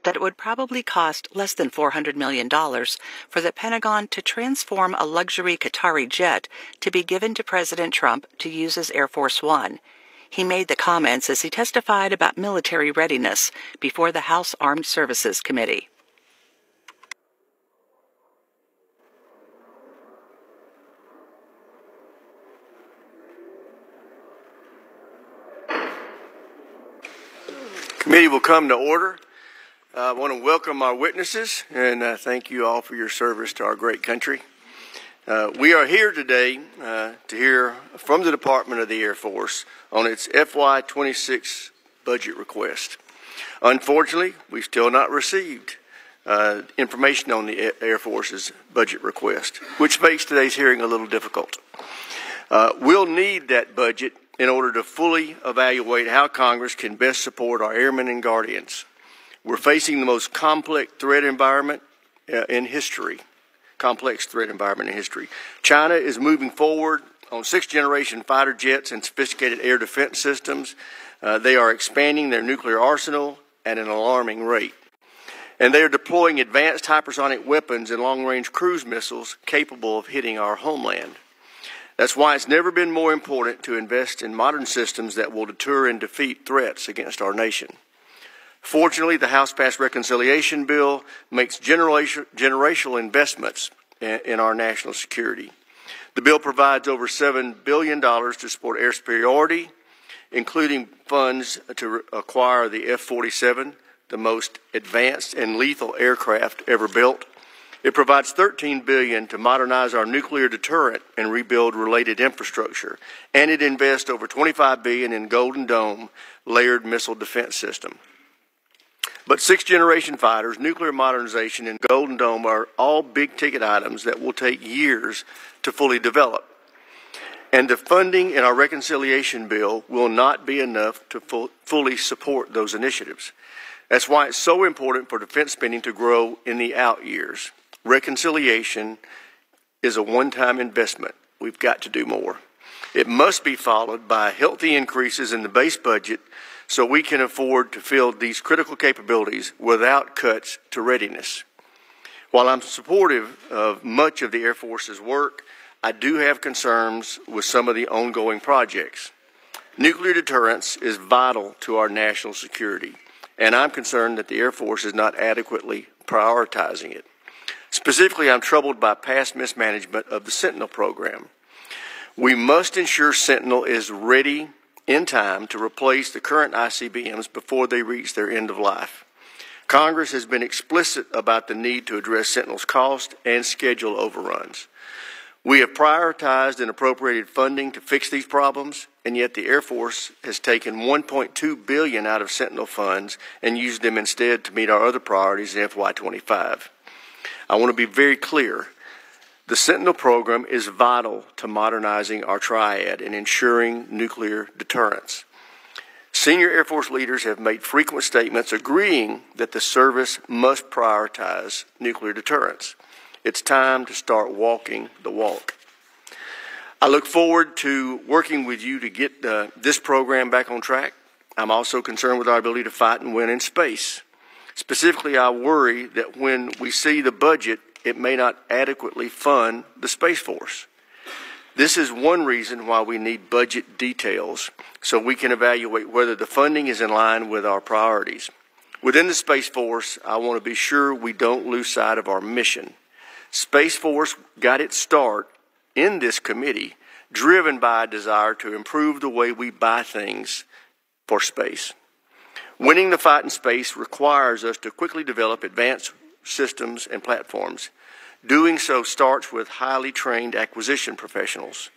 that it would probably cost less than $400 million for the Pentagon to transform a luxury Qatari jet to be given to President Trump to use as Air Force One. He made the comments as he testified about military readiness before the House Armed Services Committee. Committee will come to order. I want to welcome our witnesses and thank you all for your service to our great country. We are here today to hear from the Department of the Air Force on its FY26 budget request. Unfortunately, we've still not received information on the Air Force's budget request, which makes today's hearing a little difficult. We'll need that budget in order to fully evaluate how Congress can best support our airmen and guardians. We're facing the most complex threat environment in history. China is moving forward on 6th-generation fighter jets and sophisticated air defense systems. They are expanding their nuclear arsenal at an alarming rate. And they are deploying advanced hypersonic weapons and long-range cruise missiles capable of hitting our homeland. That's why it's never been more important to invest in modern systems that will deter and defeat threats against our nation. Fortunately, the House-passed reconciliation bill makes generational investments in our national security. The bill provides over $7 billion to support air superiority, including funds to acquire the F-47, the most advanced and lethal aircraft ever built. It provides $13 billion to modernize our nuclear deterrent and rebuild related infrastructure, and it invests over $25 billion in Golden Dome layered missile defense system. But 6th-generation fighters, nuclear modernization, and Golden Dome are all big-ticket items that will take years to fully develop. And the funding in our reconciliation bill will not be enough to fully support those initiatives. That's why it's so important for defense spending to grow in the out years. Reconciliation is a one-time investment. We've got to do more. It must be followed by healthy increases in the base budget so we can afford to field these critical capabilities without cuts to readiness. While I'm supportive of much of the Air Force's work, I do have concerns with some of the ongoing projects. Nuclear deterrence is vital to our national security, and I'm concerned that the Air Force is not adequately prioritizing it. Specifically, I'm troubled by past mismanagement of the Sentinel program. We must ensure Sentinel is ready in time to replace the current ICBMs before they reach their end of life. Congress has been explicit about the need to address Sentinel's cost and schedule overruns. We have prioritized and appropriated funding to fix these problems, and yet the Air Force has taken $1.2 billion out of Sentinel funds and used them instead to meet our other priorities in FY25. I want to be very clear. The Sentinel program is vital to modernizing our triad and ensuring nuclear deterrence. Senior Air Force leaders have made frequent statements agreeing that the service must prioritize nuclear deterrence. It's time to start walking the walk. I look forward to working with you to get this program back on track. I'm also concerned with our ability to fight and win in space. Specifically, I worry that when we see the budget, it may not adequately fund the Space Force. This is one reason why we need budget details so we can evaluate whether the funding is in line with our priorities. Within the Space Force, I want to be sure we don't lose sight of our mission. Space Force got its start in this committee driven by a desire to improve the way we buy things for space. Winning the fight in space requires us to quickly develop advanced systems and platforms. Doing so starts with highly trained acquisition professionals.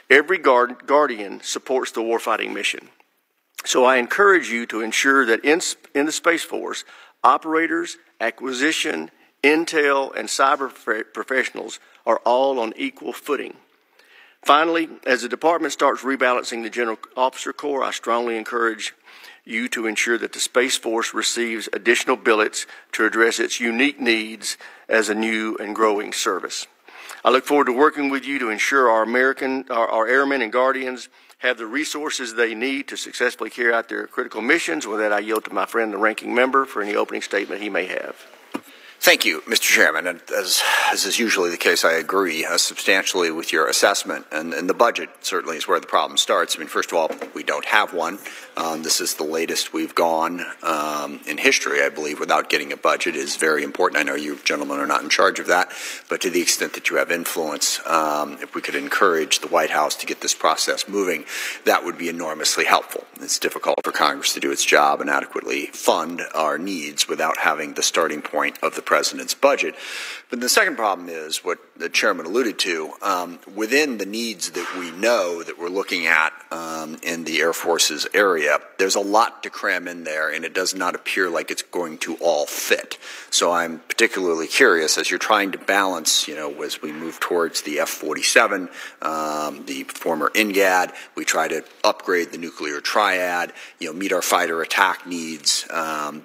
Every guardian supports the warfighting mission. So I encourage you to ensure that in the Space Force, operators, acquisition, intel, and cyber professionals are all on equal footing. Finally, as the department starts rebalancing the General Officer Corps, I strongly encourage you to ensure that the Space Force receives additional billets to address its unique needs as a new and growing service. I look forward to working with you to ensure our airmen and guardians have the resources they need to successfully carry out their critical missions. With that, I yield to my friend, the ranking member, for any opening statement he may have. Thank you, Mr. Chairman. And as is usually the case, I agree substantially with your assessment. And the budget certainly is where the problem starts. I mean, first of all, we don't have one. This is the latest we've gone in history, I believe, without getting a budget is very important. I know you gentlemen are not in charge of that, but to the extent that you have influence, if we could encourage the White House to get this process moving, that would be enormously helpful. It's difficult for Congress to do its job and adequately fund our needs without having the starting point of the President's budget. But the second problem is what the Chairman alluded to. Within the needs that we know that we're looking at in the Air Force's area, there's a lot to cram in there, and it does not appear like it's going to all fit. So I'm particularly curious, as you're trying to balance, as we move towards the F-47, the former NGAD, we try to upgrade the nuclear triad, meet our fighter attack needs,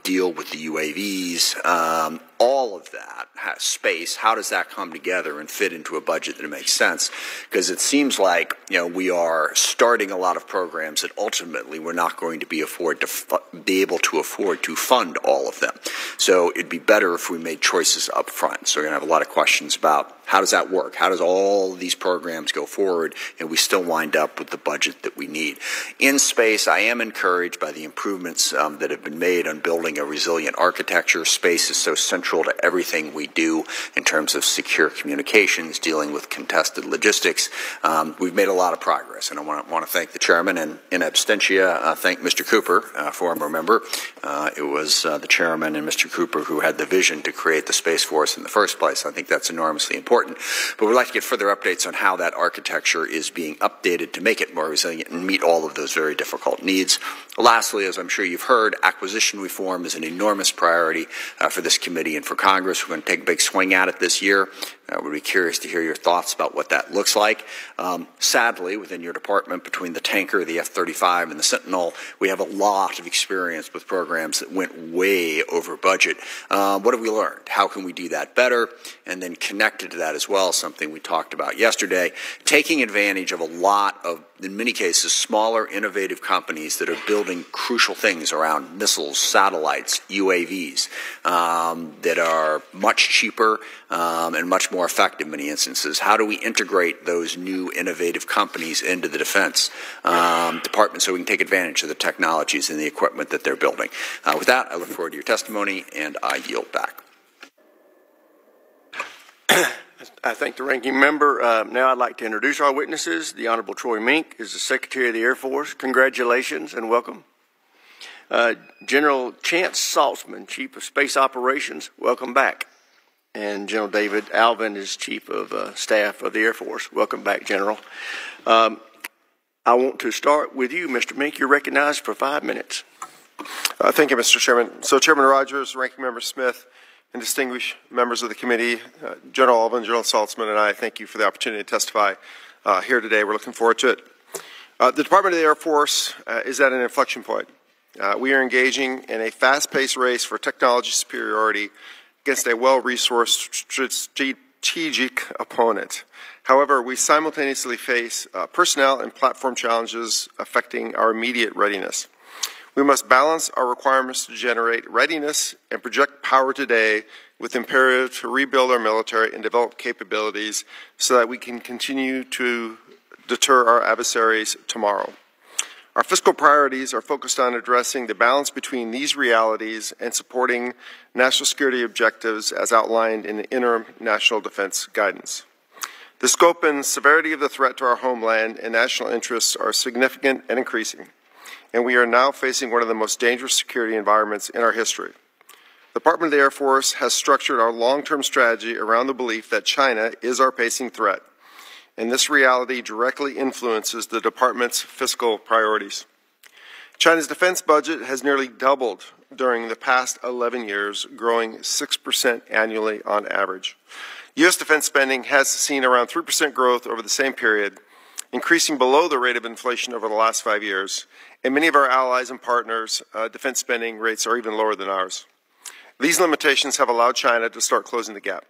deal with the UAVs, all of that has space. How does that come together and fit into a budget that makes sense? Because it seems like we are starting a lot of programs that ultimately we're not going to be able to afford to fund all of them. So it'd be better if we made choices up front. So we're going to have a lot of questions about how does that work? How does all of these programs go forward and we still wind up with the budget that we need? In space, I am encouraged by the improvements that have been made on building a resilient architecture. Space is so central to everything we do in terms of secure communications, dealing with contested logistics. We've made a lot of progress, and I want to thank the Chairman, and in absentia, thank Mr. Cooper, former member. It was the Chairman and Mr. Cooper who had the vision to create the Space Force in the first place. I think that's enormously important. But we'd like to get further updates on how that architecture is being updated to make it more resilient and meet all of those very difficult needs. Lastly, as I'm sure you've heard, acquisition reform is an enormous priority for this committee and for Congress. We're going to take a big swing at it this year. We'd be curious to hear your thoughts about what that looks like. Sadly, within your department, between the tanker, the F-35, and the Sentinel, we have a lot of experience with programs that went way over budget. What have we learned? How can we do that better? And then connected to that as well, something we talked about yesterday, taking advantage of a lot of, in many cases, smaller, innovative companies that are building crucial things around missiles, satellites, UAVs, that are much cheaper and much more effective in many instances. How do we integrate those new innovative companies into the defense department so we can take advantage of the technologies and the equipment that they're building? With that, I look forward to your testimony, and I yield back. I thank the ranking member. Now I'd like to introduce our witnesses. The Honorable Troy Mink is the Secretary of the Air Force. Congratulations and welcome. General Chance Saltzman, Chief of Space Operations, welcome back. And General David Alvin is Chief of Staff of the Air Force. Welcome back, General. I want to start with you, Mr. Mink. You're recognized for 5 minutes. Thank you, Mr. Chairman. So Chairman Rogers, Ranking Member Smith, and distinguished members of the committee, General Alvin, General Saltzman, and I thank you for the opportunity to testify here today. We're looking forward to it. The Department of the Air Force is at an inflection point. We are engaging in a fast-paced race for technology superiority against a well-resourced strategic opponent. However, we simultaneously face personnel and platform challenges affecting our immediate readiness. We must balance our requirements to generate readiness and project power today with imperative to rebuild our military and develop capabilities so that we can continue to deter our adversaries tomorrow. Our fiscal priorities are focused on addressing the balance between these realities and supporting national security objectives as outlined in the interim national defense guidance. The scope and severity of the threat to our homeland and national interests are significant and increasing, and we are now facing one of the most dangerous security environments in our history. The Department of the Air Force has structured our long-term strategy around the belief that China is our pacing threat, and this reality directly influences the Department's fiscal priorities. China's defense budget has nearly doubled during the past 11 years, growing 6% annually on average. U.S. defense spending has seen around 3% growth over the same period, increasing below the rate of inflation over the last 5 years, and many of our allies and partners' defense spending rates are even lower than ours. These limitations have allowed China to start closing the gap.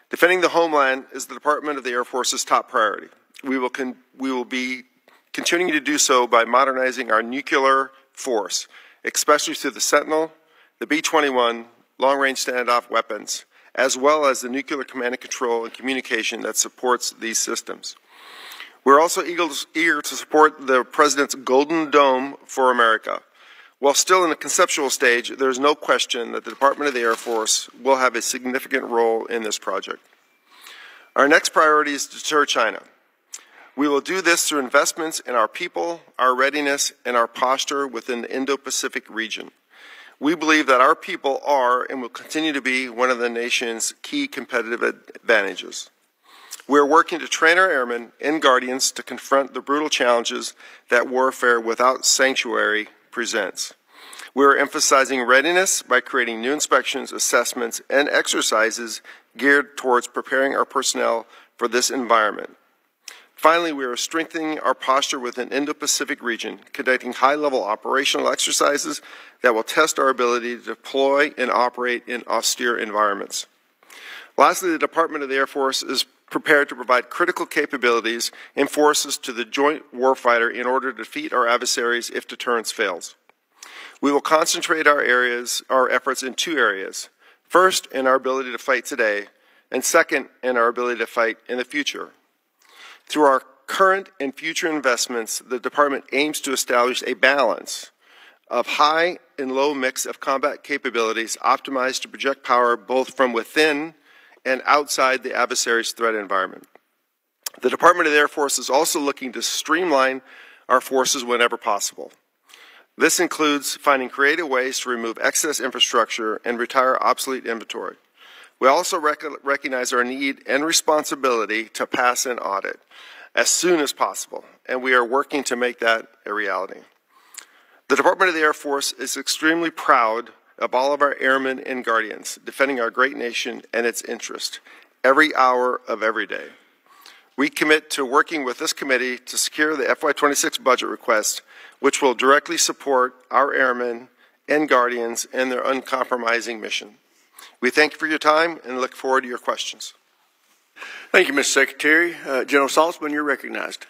Defending the homeland is the Department of the Air Force's top priority. We will be continuing to do so by modernizing our nuclear force, especially through the Sentinel, the B-21, long-range standoff weapons, as well as the nuclear command and control and communication that supports these systems. We're also eager to support the President's Golden Dome for America. While still in the conceptual stage, there is no question that the Department of the Air Force will have a significant role in this project. Our next priority is to deter China. We will do this through investments in our people, our readiness, and our posture within the Indo-Pacific region. We believe that our people are and will continue to be one of the nation's key competitive advantages. We are working to train our airmen and guardians to confront the brutal challenges that warfare without sanctuary presents. We are emphasizing readiness by creating new inspections, assessments, and exercises geared towards preparing our personnel for this environment. Finally, we are strengthening our posture within the Indo-Pacific region, conducting high-level operational exercises that will test our ability to deploy and operate in austere environments. Lastly, the Department of the Air Force is prepared to provide critical capabilities and forces to the joint warfighter in order to defeat our adversaries if deterrence fails. We will concentrate our efforts in two areas. First, in our ability to fight today, and second, in our ability to fight in the future. Through our current and future investments, the Department aims to establish a balance of high and low mix of combat capabilities optimized to project power both from within and outside the adversary's threat environment. The Department of the Air Force is also looking to streamline our forces whenever possible. This includes finding creative ways to remove excess infrastructure and retire obsolete inventory. We also recognize our need and responsibility to pass an audit as soon as possible, and we are working to make that a reality. The Department of the Air Force is extremely proud of all of our airmen and guardians defending our great nation and its interest every hour of every day. We commit to working with this committee to secure the FY26 budget request, which will directly support our airmen and guardians in their uncompromising mission. We thank you for your time and look forward to your questions. Thank you, Mr. Secretary. General Saltzman, you're recognized.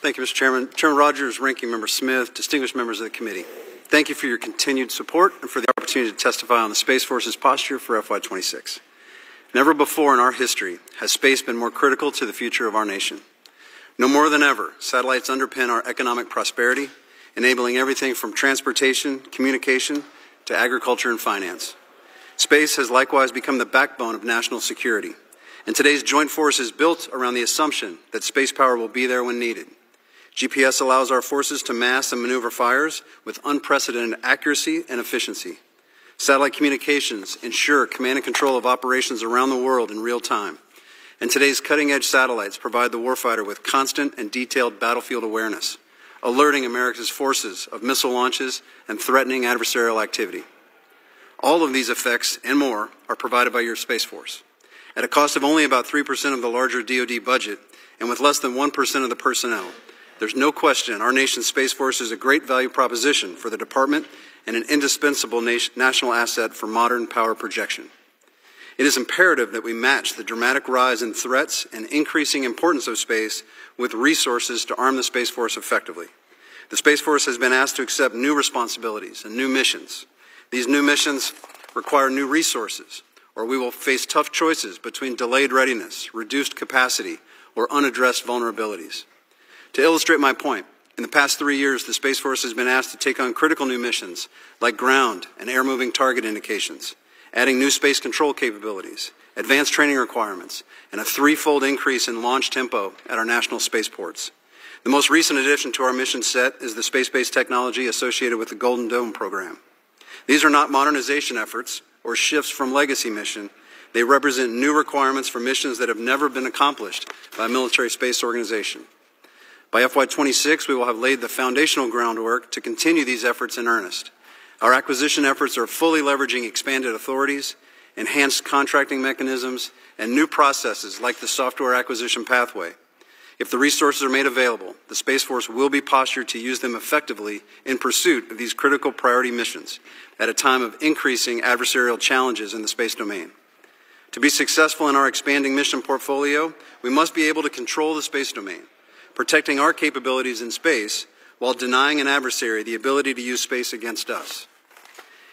Thank you, Mr. Chairman. Chairman Rogers, Ranking Member Smith, distinguished members of the committee. Thank you for your continued support and for the opportunity to testify on the Space Force's posture for FY26. Never before in our history has space been more critical to the future of our nation. No more than ever, satellites underpin our economic prosperity, enabling everything from transportation, communication, to agriculture and finance. Space has likewise become the backbone of national security, and today's joint force is built around the assumption that space power will be there when needed. GPS allows our forces to mass and maneuver fires with unprecedented accuracy and efficiency. Satellite communications ensure command and control of operations around the world in real time. And today's cutting-edge satellites provide the warfighter with constant and detailed battlefield awareness, alerting America's forces of missile launches and threatening adversarial activity. All of these effects and more are provided by your Space Force. At a cost of only about 3% of the larger DoD budget and with less than 1% of the personnel, there's no question our nation's Space Force is a great value proposition for the Department and an indispensable national asset for modern power projection. It is imperative that we match the dramatic rise in threats and increasing importance of space with resources to arm the Space Force effectively. The Space Force has been asked to accept new responsibilities and new missions. These new missions require new resources, or we will face tough choices between delayed readiness, reduced capacity, or unaddressed vulnerabilities. To illustrate my point, in the past 3 years, the Space Force has been asked to take on critical new missions like ground and air-moving target indications, adding new space control capabilities, advanced training requirements, and a threefold increase in launch tempo at our national spaceports. The most recent addition to our mission set is the space-based technology associated with the Golden Dome program. These are not modernization efforts or shifts from legacy mission. They represent new requirements for missions that have never been accomplished by a military space organization. By FY26, we will have laid the foundational groundwork to continue these efforts in earnest. Our acquisition efforts are fully leveraging expanded authorities, enhanced contracting mechanisms, and new processes like the software acquisition pathway. If the resources are made available, the Space Force will be postured to use them effectively in pursuit of these critical priority missions at a time of increasing adversarial challenges in the space domain. To be successful in our expanding mission portfolio, we must be able to control the space domain. protecting our capabilities in space while denying an adversary the ability to use space against us.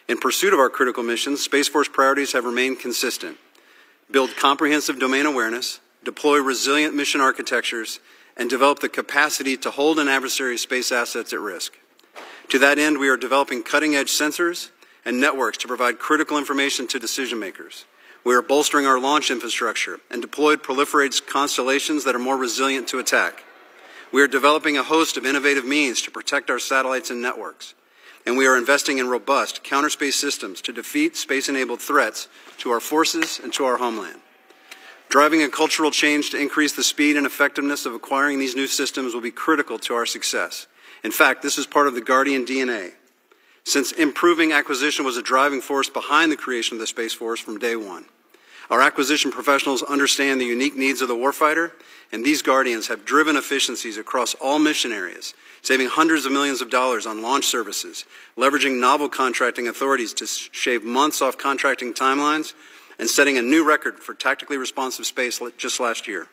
In pursuit of our critical missions, Space Force priorities have remained consistent. Build comprehensive domain awareness, deploy resilient mission architectures, and develop the capacity to hold an adversary's space assets at risk. To that end, we are developing cutting-edge sensors and networks to provide critical information to decision makers. We are bolstering our launch infrastructure and deployed proliferated constellations that are more resilient to attack. We are developing a host of innovative means to protect our satellites and networks. And we are investing in robust counter-space systems to defeat space-enabled threats to our forces and to our homeland. Driving a cultural change to increase the speed and effectiveness of acquiring these new systems will be critical to our success. In fact, this is part of the Guardian DNA, since improving acquisition was a driving force behind the creation of the Space Force from day one. Our acquisition professionals understand the unique needs of the warfighter, and these Guardians have driven efficiencies across all mission areas, saving hundreds of millions of dollars on launch services, leveraging novel contracting authorities to shave months off contracting timelines, and setting a new record for tactically responsive space just last year.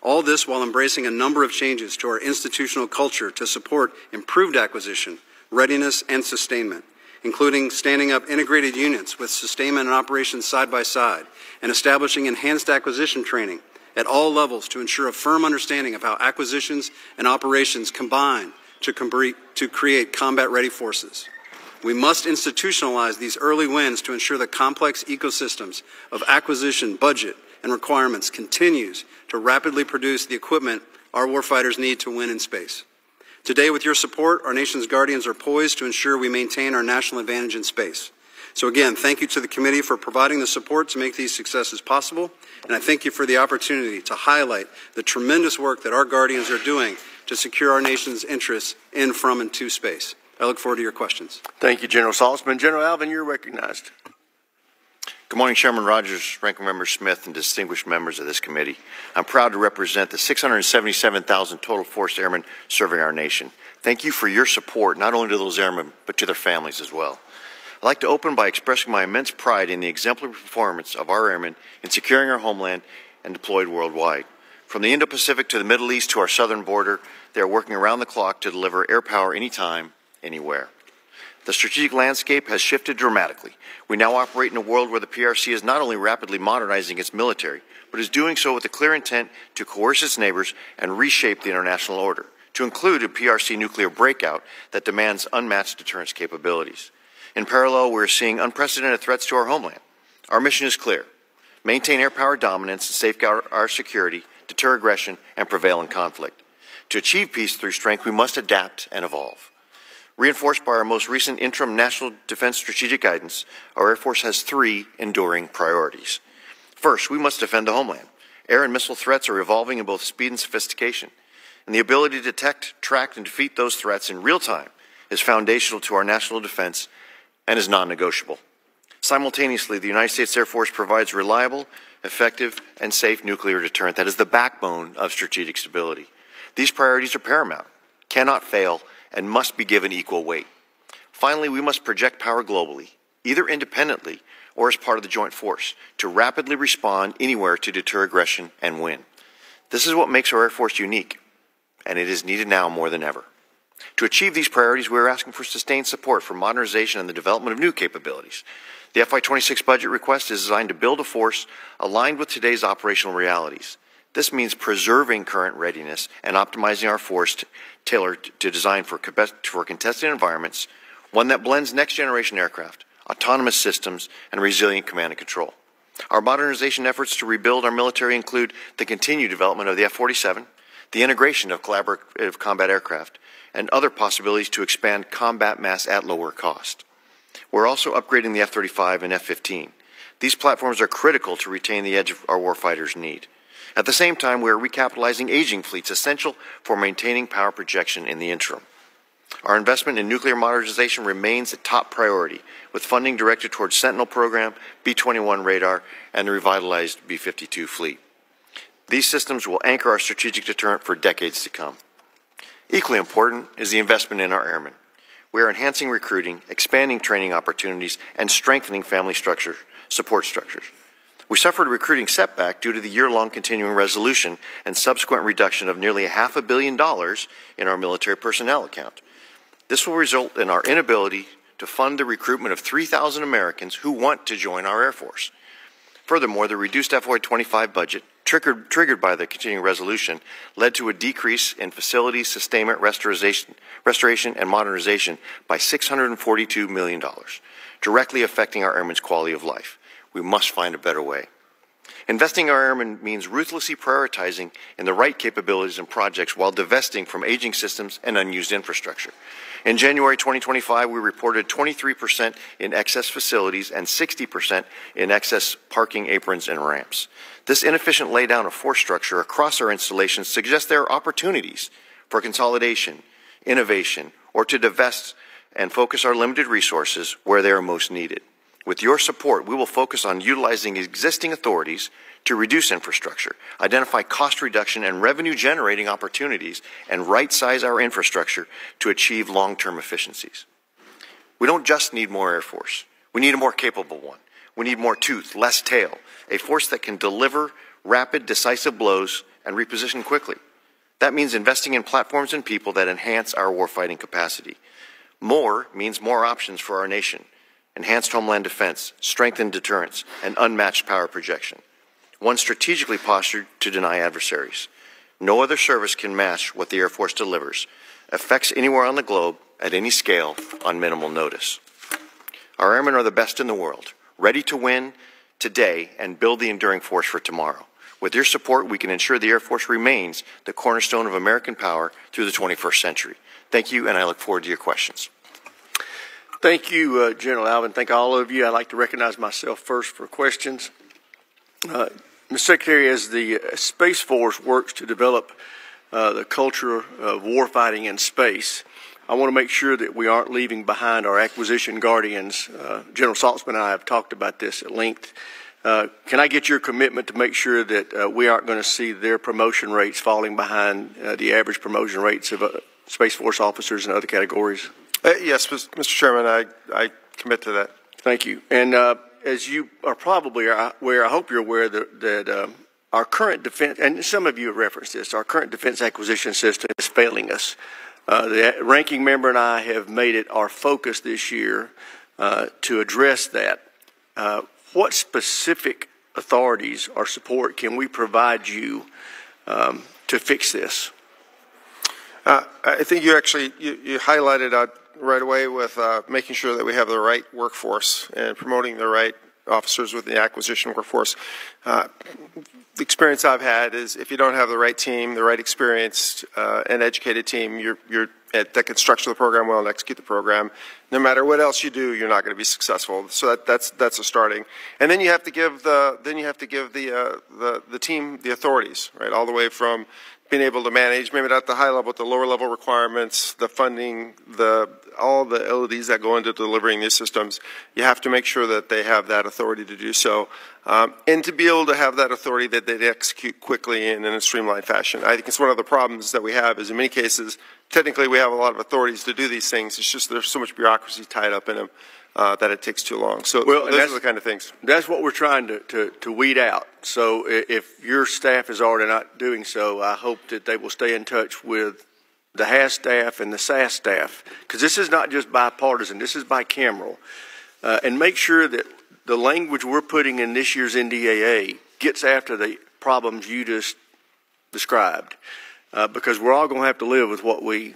All this while embracing a number of changes to our institutional culture to support improved acquisition, readiness, and sustainment, including standing up integrated units with sustainment and operations side by side, and establishing enhanced acquisition training at all levels to ensure a firm understanding of how acquisitions and operations combine to create combat-ready forces. We must institutionalize these early wins to ensure the complex ecosystems of acquisition, budget, and requirements continues to rapidly produce the equipment our warfighters need to win in space. Today, with your support, our nation's Guardians are poised to ensure we maintain our national advantage in space. So again, thank you to the committee for providing the support to make these successes possible, and I thank you for the opportunity to highlight the tremendous work that our Guardians are doing to secure our nation's interests in, from, and to space. I look forward to your questions. Thank you, General Saltzman. General Alvin, you're recognized. Good morning, Chairman Rogers, Ranking Member Smith, and distinguished members of this committee. I'm proud to represent the 677,000 total force airmen serving our nation. Thank you for your support, not only to those airmen, but to their families as well. I'd like to open by expressing my immense pride in the exemplary performance of our airmen in securing our homeland and deployed worldwide. From the Indo-Pacific to the Middle East to our southern border, they are working around the clock to deliver air power anytime, anywhere. The strategic landscape has shifted dramatically. We now operate in a world where the PRC is not only rapidly modernizing its military, but is doing so with a clear intent to coerce its neighbors and reshape the international order, to include a PRC nuclear breakout that demands unmatched deterrence capabilities. In parallel, we're seeing unprecedented threats to our homeland. Our mission is clear: maintain air power dominance and safeguard our security, deter aggression, and prevail in conflict. To achieve peace through strength, we must adapt and evolve. Reinforced by our most recent interim National Defense Strategic Guidance, our Air Force has three enduring priorities. First, we must defend the homeland. Air and missile threats are evolving in both speed and sophistication, and the ability to detect, track, and defeat those threats in real time is foundational to our national defense and is non-negotiable. Simultaneously, the United States Air Force provides reliable, effective, and safe nuclear deterrent that is the backbone of strategic stability. These priorities are paramount, cannot fail, and must be given equal weight. Finally, we must project power globally, either independently or as part of the joint force, to rapidly respond anywhere to deter aggression and win. This is what makes our Air Force unique, and it is needed now more than ever. To achieve these priorities, we are asking for sustained support for modernization and the development of new capabilities. The FY26 budget request is designed to build a force aligned with today's operational realities. This means preserving current readiness and optimizing our force tailored to design for contested environments, one that blends next-generation aircraft, autonomous systems, and resilient command and control. Our modernization efforts to rebuild our military include the continued development of the F-47, the integration of collaborative combat aircraft, and other possibilities to expand combat mass at lower cost. We're also upgrading the F-35 and F-15. These platforms are critical to retain the edge our warfighters need. At the same time, we are recapitalizing aging fleets, essential for maintaining power projection in the interim. Our investment in nuclear modernization remains a top priority, with funding directed towards Sentinel program, B-21 radar, and the revitalized B-52 fleet. These systems will anchor our strategic deterrent for decades to come. Equally important is the investment in our airmen. We are enhancing recruiting, expanding training opportunities, and strengthening family support structures. We suffered a recruiting setback due to the year-long continuing resolution and subsequent reduction of nearly $500 million in our military personnel account. This will result in our inability to fund the recruitment of 3,000 Americans who want to join our Air Force. Furthermore, the reduced FY25 budget, triggered by the continuing resolution, led to a decrease in facilities, sustainment, restoration, and modernization by $642 million, directly affecting our airmen's quality of life. We must find a better way. Investing in our airmen means ruthlessly prioritizing in the right capabilities and projects while divesting from aging systems and unused infrastructure. In January 2025, we reported 23% in excess facilities and 60% in excess parking aprons and ramps. This inefficient laydown of force structure across our installations suggests there are opportunities for consolidation, innovation, or to divest and focus our limited resources where they are most needed. With your support, we will focus on utilizing existing authorities to reduce infrastructure, identify cost reduction and revenue-generating opportunities, and right-size our infrastructure to achieve long-term efficiencies. We don't just need more Air Force. We need a more capable one. We need more tooth, less tail, a force that can deliver rapid, decisive blows and reposition quickly. That means investing in platforms and people that enhance our warfighting capacity. More means more options for our nation. Enhanced homeland defense, strengthened deterrence, and unmatched power projection. One strategically postured to deny adversaries. No other service can match what the Air Force delivers. Effects anywhere on the globe, at any scale, on minimal notice. Our airmen are the best in the world, ready to win today and build the enduring force for tomorrow. With your support, we can ensure the Air Force remains the cornerstone of American power through the 21st century. Thank you, and I look forward to your questions. Thank you, General Alvin. Thank all of you. I'd like to recognize myself first for questions. Mr. Secretary, as the Space Force works to develop the culture of warfighting in space, I want to make sure that we aren't leaving behind our acquisition guardians. General Saltzman and I have talked about this at length. Can I get your commitment to make sure that we aren't going to see their promotion rates falling behind the average promotion rates of Space Force officers and other categories? Yes, Mr. Chairman, I commit to that. Thank you. And as you are probably aware, I hope you're aware that our current defense, and some of you have referenced this, our current defense acquisition system is failing us. The ranking member and I have made it our focus this year to address that. What specific authorities or support can we provide you to fix this? I think you actually you highlighted right away with making sure that we have the right workforce and promoting the right officers with the acquisition workforce. The experience I've had is if you don't have the right team, the right experienced and educated team, that can structure the program well and execute the program. No matter what else you do, you're not going to be successful. So that's a starting. And then you have to give the team the authorities, right, all the way from being able to manage, maybe not at the high level, but the lower level requirements, the funding, all the LODs that go into delivering these systems. You have to make sure that they have that authority to do so, and to be able to have that authority that they execute quickly and in a streamlined fashion. I think it's one of the problems that we have is in many cases, technically we have a lot of authorities to do these things. It's just there's so much bureaucracy tied up in them that it takes too long. So those are the kind of things. That's what we're trying to weed out. So if your staff is already not doing so, I hope that they will stay in touch with the HAS staff and the SAS staff, because this is not just bipartisan, this is bicameral, and make sure that the language we're putting in this year's NDAA gets after the problems you just described, because we're all going to have to live with what we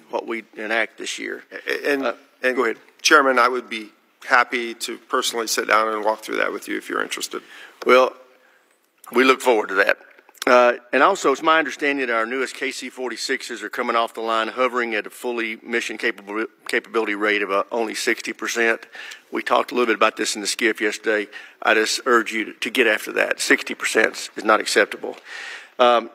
enact this year. And go ahead, Chairman. I would be happy to personally sit down and walk through that with you if you're interested. Well, we look forward to that. And also, it's my understanding that our newest KC-46s are coming off the line hovering at a fully mission capability rate of only 60%. We talked a little bit about this in the SCIF yesterday. I just urge you to get after that. 60% is not acceptable. You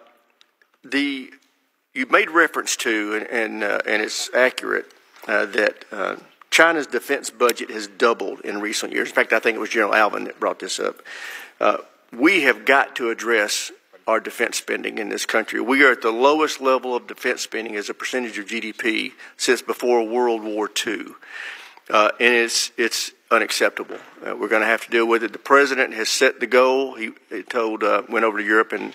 made reference to, and it's accurate, that China's defense budget has doubled in recent years. In fact, I think it was General Alvin that brought this up. We have got to address our defense spending in this country. We are at the lowest level of defense spending as a percentage of GDP since before World War II. And it's unacceptable. We're going to have to deal with it. The president has set the goal. He went over to Europe and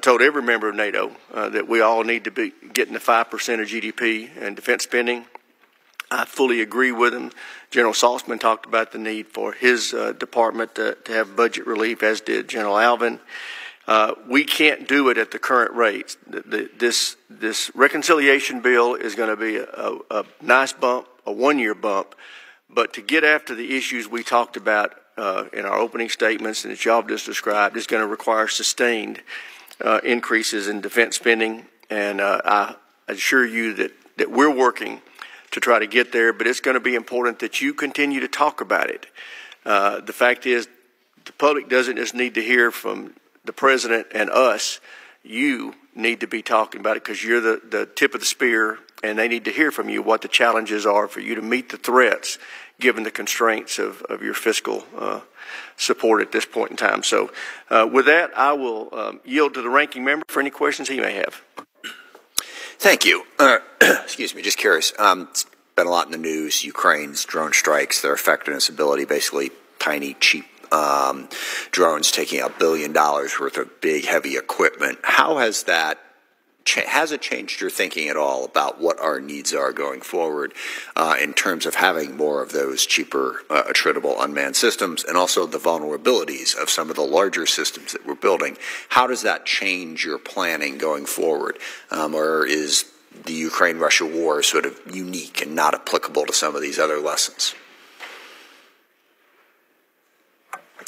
told every member of NATO that we all need to be getting to 5% of GDP in defense spending. I fully agree with him. General Saltzman talked about the need for his department to have budget relief, as did General Alvin. We can't do it at the current rates. This reconciliation bill is going to be a nice bump, a one-year bump, but to get after the issues we talked about in our opening statements and that y'all just described is going to require sustained increases in defense spending, and I assure you that we're working to try to get there, but it's going to be important that you continue to talk about it. The fact is, the public doesn't just need to hear from the president and us. You need to be talking about it because you're the tip of the spear, and they need to hear from you what the challenges are for you to meet the threats given the constraints of your fiscal support at this point in time. So with that, I will yield to the ranking member for any questions he may have. Thank you. Excuse me, just curious. It's been a lot in the news. Ukraine's drone strikes, their effectiveness, ability, basically tiny, cheap drones taking out $1 billion worth of big, heavy equipment. How has that has it changed your thinking at all about what our needs are going forward in terms of having more of those cheaper, attritable unmanned systems, and also the vulnerabilities of some of the larger systems that we're building? How does that change your planning going forward? Or is the Ukraine-Russia war sort of unique and not applicable to some of these other lessons?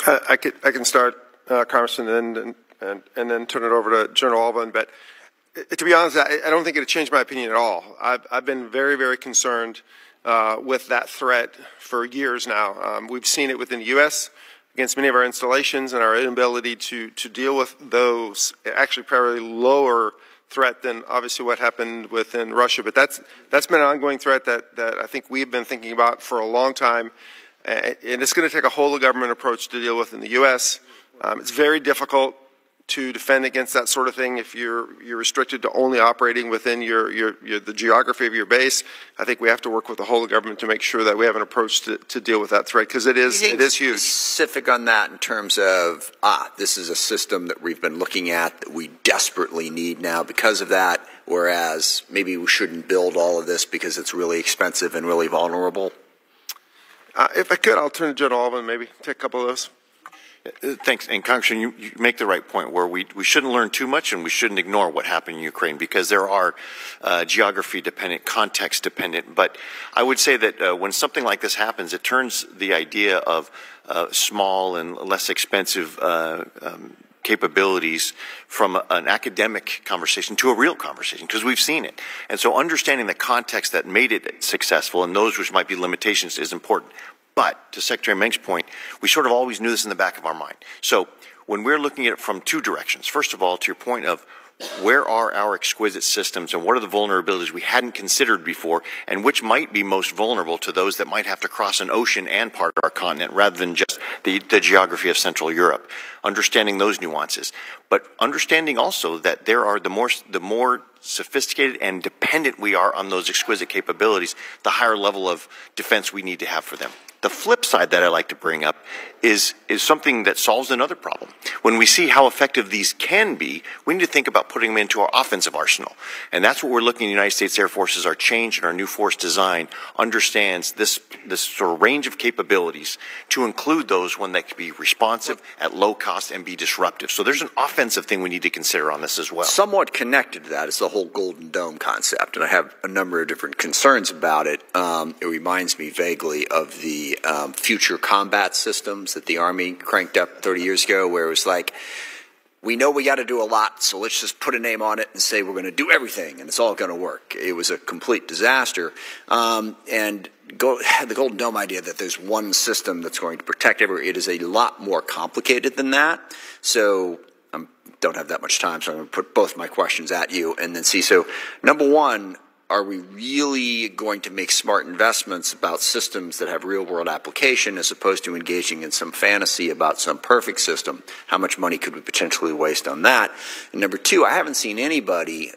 I can start, Congressman, and then turn it over to General Alvin. But to be honest, I don't think it changed my opinion at all. I've been very, very concerned with that threat for years now. We've seen it within the U.S. against many of our installations, and our inability to deal with those, actually probably lower threat than obviously what happened within Russia. But that's been an ongoing threat that I think we've been thinking about for a long time. And it's going to take a whole-of-government approach to deal with in the U.S. It's very difficult to defend against that sort of thing if you're restricted to only operating within the geography of your base. I think we have to work with the whole of government to make sure that we have an approach to deal with that threat, because it is huge. Specific on that in terms of this is a system that we've been looking at that we desperately need now because of that, whereas maybe we shouldn't build all of this because it's really expensive and really vulnerable. If I could, I'll turn to General Alvin, maybe take a couple of those. Thanks. And Congressman, you make the right point where we shouldn't learn too much and we shouldn't ignore what happened in Ukraine, because there are geography dependent, context dependent. But I would say that when something like this happens, it turns the idea of small and less expensive capabilities from an academic conversation to a real conversation, because we've seen it. And so understanding the context that made it successful and those which might be limitations is important. But to Secretary Meng's point, we sort of always knew this in the back of our mind. So when we're looking at it from two directions, first of all, to your point of where are our exquisite systems and what are the vulnerabilities we hadn't considered before, and which might be most vulnerable to those that might have to cross an ocean and part of our continent rather than just the geography of Central Europe. Understanding those nuances, but understanding also that there are the more sophisticated and dependent we are on those exquisite capabilities, the higher level of defense we need to have for them. The flip side that I like to bring up is something that solves another problem. When we see how effective these can be, we need to think about putting them into our offensive arsenal. And that's what we're looking at the United States Air Force as our change and our new force design understands this sort of range of capabilities to include those when they can be responsive at low cost and be disruptive. So there's an offensive thing we need to consider on this as well. Somewhat connected to that is the whole Golden Dome concept, and I have a number of different concerns about it. It reminds me vaguely of the future combat systems that the Army cranked up 30 years ago, where it was like, we know we got to do a lot, so let's just put a name on it and say we're going to do everything, and it's all going to work. It was a complete disaster. And the Golden Dome idea that there's one system that's going to protect everyone, it is a lot more complicated than that. So I don't have that much time, so I'm going to put both my questions at you and then see. So number one, are we really going to make smart investments about systems that have real-world application as opposed to engaging in some fantasy about some perfect system? How much money could we potentially waste on that? And number two, I haven't seen anybody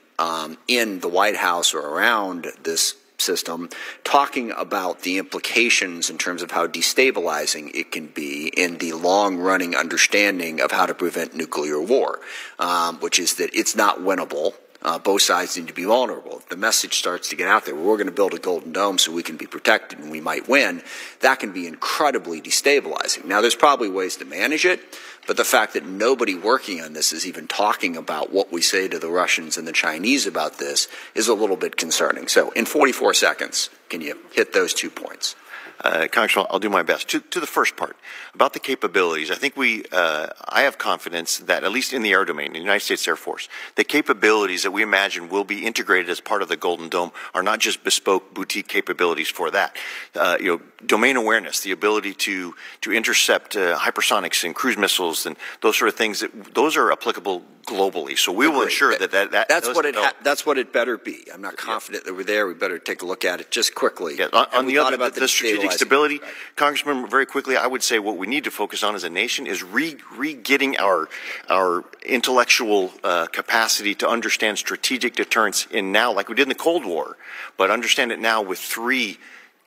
in the White House or around this system, talking about the implications in terms of how destabilizing it can be in the long-running understanding of how to prevent nuclear war, which is that it's not winnable. Both sides need to be vulnerable. If the message starts to get out there, we're going to build a golden dome so we can be protected and we might win, that can be incredibly destabilizing. Now, there's probably ways to manage it, but the fact that nobody working on this is even talking about what we say to the Russians and the Chinese about this is a little bit concerning. So in 44 seconds, can you hit those 2 points? Congressman, I'll do my best. To the first part, about the capabilities, I think I have confidence that, at least in the air domain, in the United States Air Force, the capabilities that we imagine will be integrated as part of the Golden Dome are not just bespoke boutique capabilities for that. Domain awareness, the ability to intercept hypersonics and cruise missiles and those sort of things, those are applicable globally. So we will ensure that's what it better be. I'm not confident that we're there. We better take a look at it just quickly. Yeah. On the other, the strategic stability, Congressman, very quickly, I would say what we need to focus on as a nation is re-getting our intellectual capacity to understand strategic deterrence in now, like we did in the Cold War, but understand it now with 3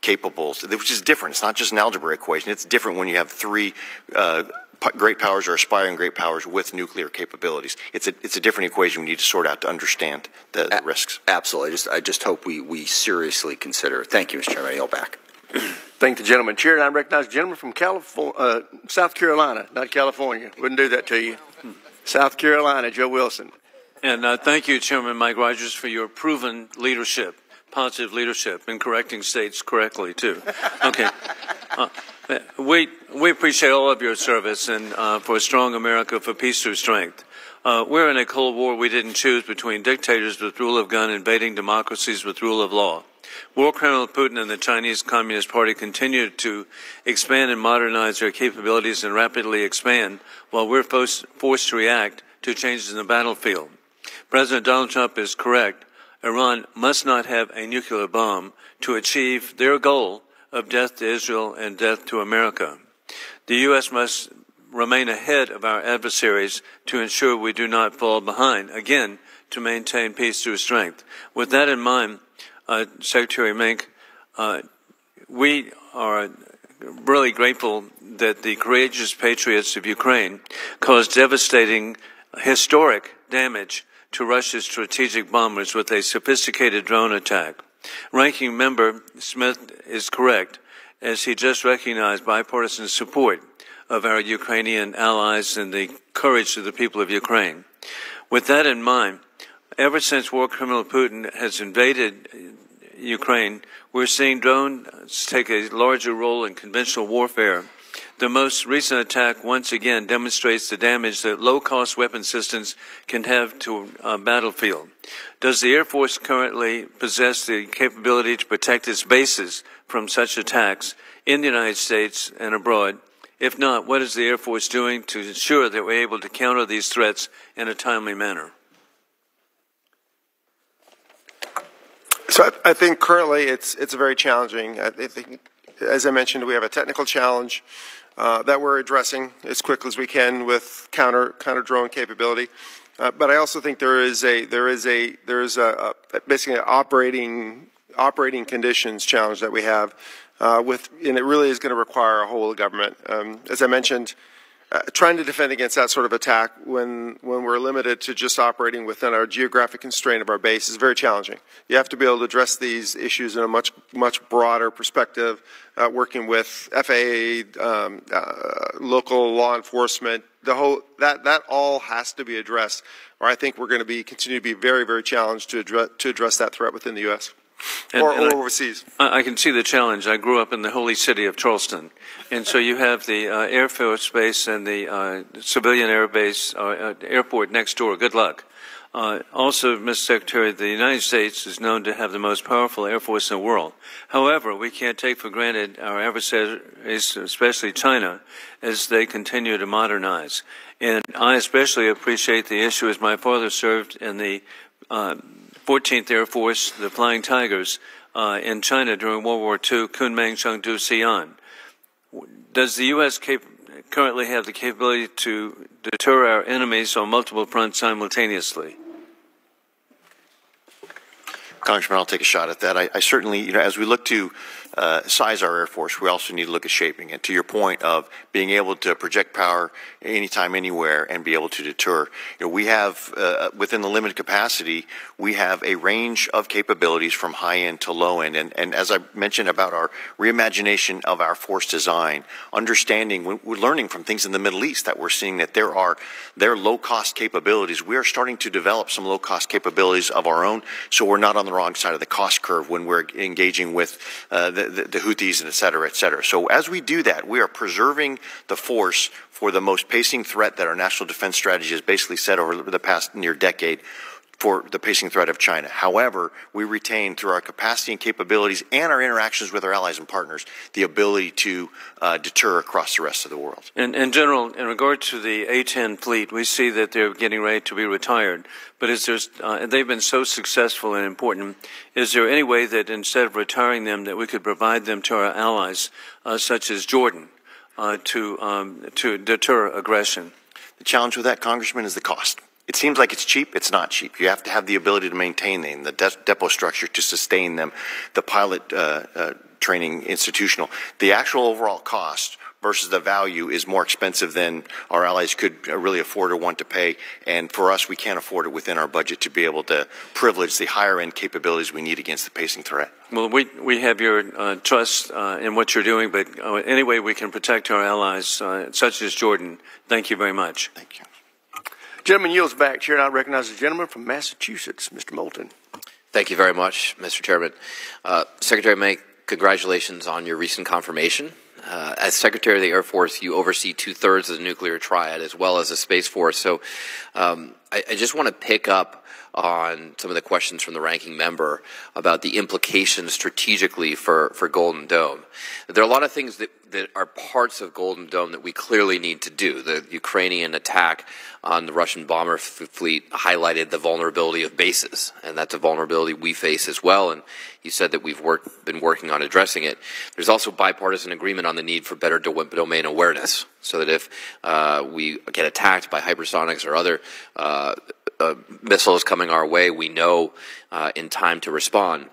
capables, which is different. It's not just an algebra equation. It's different when you have 3 great powers or aspiring great powers with nuclear capabilities. It's a different equation we need to sort out to understand the risks. Absolutely. I just hope we seriously consider it. Thank you, Mr. Chairman. I yield back. Thank the gentleman. Chair, and I recognize the gentleman from South Carolina, not California. Wouldn't do that to you. South Carolina, Joe Wilson. And thank you, Chairman Mike Rogers, for your proven leadership, positive leadership, in correcting states correctly, too. Okay. We appreciate all of your service and for a strong America, for peace through strength. We're in a Cold War we didn't choose between dictators with rule of gun invading democracies with rule of law. War criminal Putin and the Chinese Communist Party continue to expand and modernize their capabilities and rapidly expand while we're forced to react to changes in the battlefield. President Donald Trump is correct. Iran must not have a nuclear bomb to achieve their goal of death to Israel and death to America. The U.S. must remain ahead of our adversaries to ensure we do not fall behind, again, to maintain peace through strength. With that in mind, Secretary Mink, we are really grateful that the courageous patriots of Ukraine caused devastating, historic damage to Russia's strategic bombers with a sophisticated drone attack. Ranking Member Smith is correct, as he just recognized bipartisan support of our Ukrainian allies and the courage of the people of Ukraine. With that in mind, ever since war criminal Putin has invaded Ukraine, we're seeing drones take a larger role in conventional warfare. The most recent attack once again demonstrates the damage that low-cost weapon systems can have to a battlefield. Does the Air Force currently possess the capability to protect its bases from such attacks in the United States and abroad? If not, what is the Air Force doing to ensure that we're able to counter these threats in a timely manner? So I think currently it's very challenging. I think, as I mentioned, we have a technical challenge that we're addressing as quickly as we can with counter drone capability. But I also think there is basically an operating conditions challenge that we have and it really is going to require a whole of government. As I mentioned, trying to defend against that sort of attack when we're limited to just operating within our geographic constraint of our base is very challenging. You have to be able to address these issues in a much broader perspective, working with FAA, local law enforcement. That all has to be addressed, or I think we're going to continue to be very, very challenged to address that threat within the U.S. or overseas. I can see the challenge. I grew up in the holy city of Charleston, and so you have the Air Force Base and the civilian air base, airport next door. Good luck. Also, Mr. Secretary, the United States is known to have the most powerful Air Force in the world. However, we can't take for granted our adversaries, especially China, as they continue to modernize. And I especially appreciate the issue as my father served in the 14th Air Force, the Flying Tigers, in China during World War II, Kunming, Chengdu, Xi'an. Does the U.S. currently have the capability to deter our enemies on multiple fronts simultaneously? Congressman, I'll take a shot at that. I certainly, as we look to size our Air Force, we also need to look at shaping it. To your point of being able to project power anytime, anywhere, and be able to deter. We have, within the limited capacity, we have a range of capabilities from high end to low end. And as I mentioned about our reimagination of our force design, understanding, we're learning from things in the Middle East that we're seeing that there are low-cost capabilities. We are starting to develop some low-cost capabilities of our own, so we're not on the wrong side of the cost curve when we're engaging with the Houthis and et cetera, et cetera. So as we do that, we are preserving the force for the most pacing threat that our national defense strategy has basically set over the past near decade, for the pacing threat of China. However, we retain, through our capacity and capabilities and our interactions with our allies and partners, the ability to deter across the rest of the world. And General, in regard to the A-10 fleet, we see that they're getting ready to be retired. But is there, they've been so successful and important. Is there any way that instead of retiring them, that we could provide them to our allies, such as Jordan, to deter aggression? The challenge with that, Congressman, is the cost. It seems like it's cheap. It's not cheap. You have to have the ability to maintain them, the depot structure to sustain them, the pilot training institutional. The actual overall cost versus the value is more expensive than our allies could really afford or want to pay. And for us, we can't afford it within our budget to be able to privilege the higher end capabilities we need against the pacing threat. Well, we have your trust in what you're doing, but any way we can protect our allies, such as Jordan, thank you very much. Thank you. Gentleman yields back. Chair, I recognize the gentleman from Massachusetts, Mr. Moulton. Thank you very much, Mr. Chairman. Secretary May, congratulations on your recent confirmation. As Secretary of the Air Force, you oversee 2/3 of the nuclear triad as well as the Space Force. So I just want to pick up on some of the questions from the ranking member about the implications strategically for Golden Dome. There are a lot of things that are parts of Golden Dome that we clearly need to do. The Ukrainian attack on the Russian bomber fleet highlighted the vulnerability of bases, and that's a vulnerability we face as well, and you said that we've been working on addressing it. There's also bipartisan agreement on the need for better domain awareness, so that if we get attacked by hypersonics or other missiles coming our way, we know in time to respond.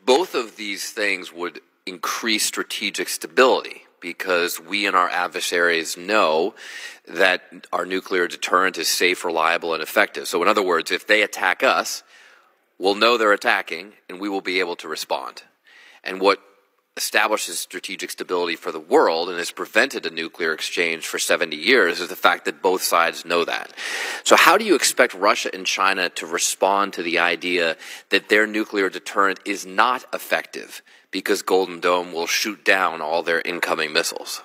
Both of these things would increase strategic stability, because we and our adversaries know that our nuclear deterrent is safe, reliable, and effective. So in other words, if they attack us, we'll know they're attacking, and we will be able to respond. And what establishes strategic stability for the world and has prevented a nuclear exchange for 70 years is the fact that both sides know that. So how do you expect Russia and China to respond to the idea that their nuclear deterrent is not effective because Golden Dome will shoot down all their incoming missiles?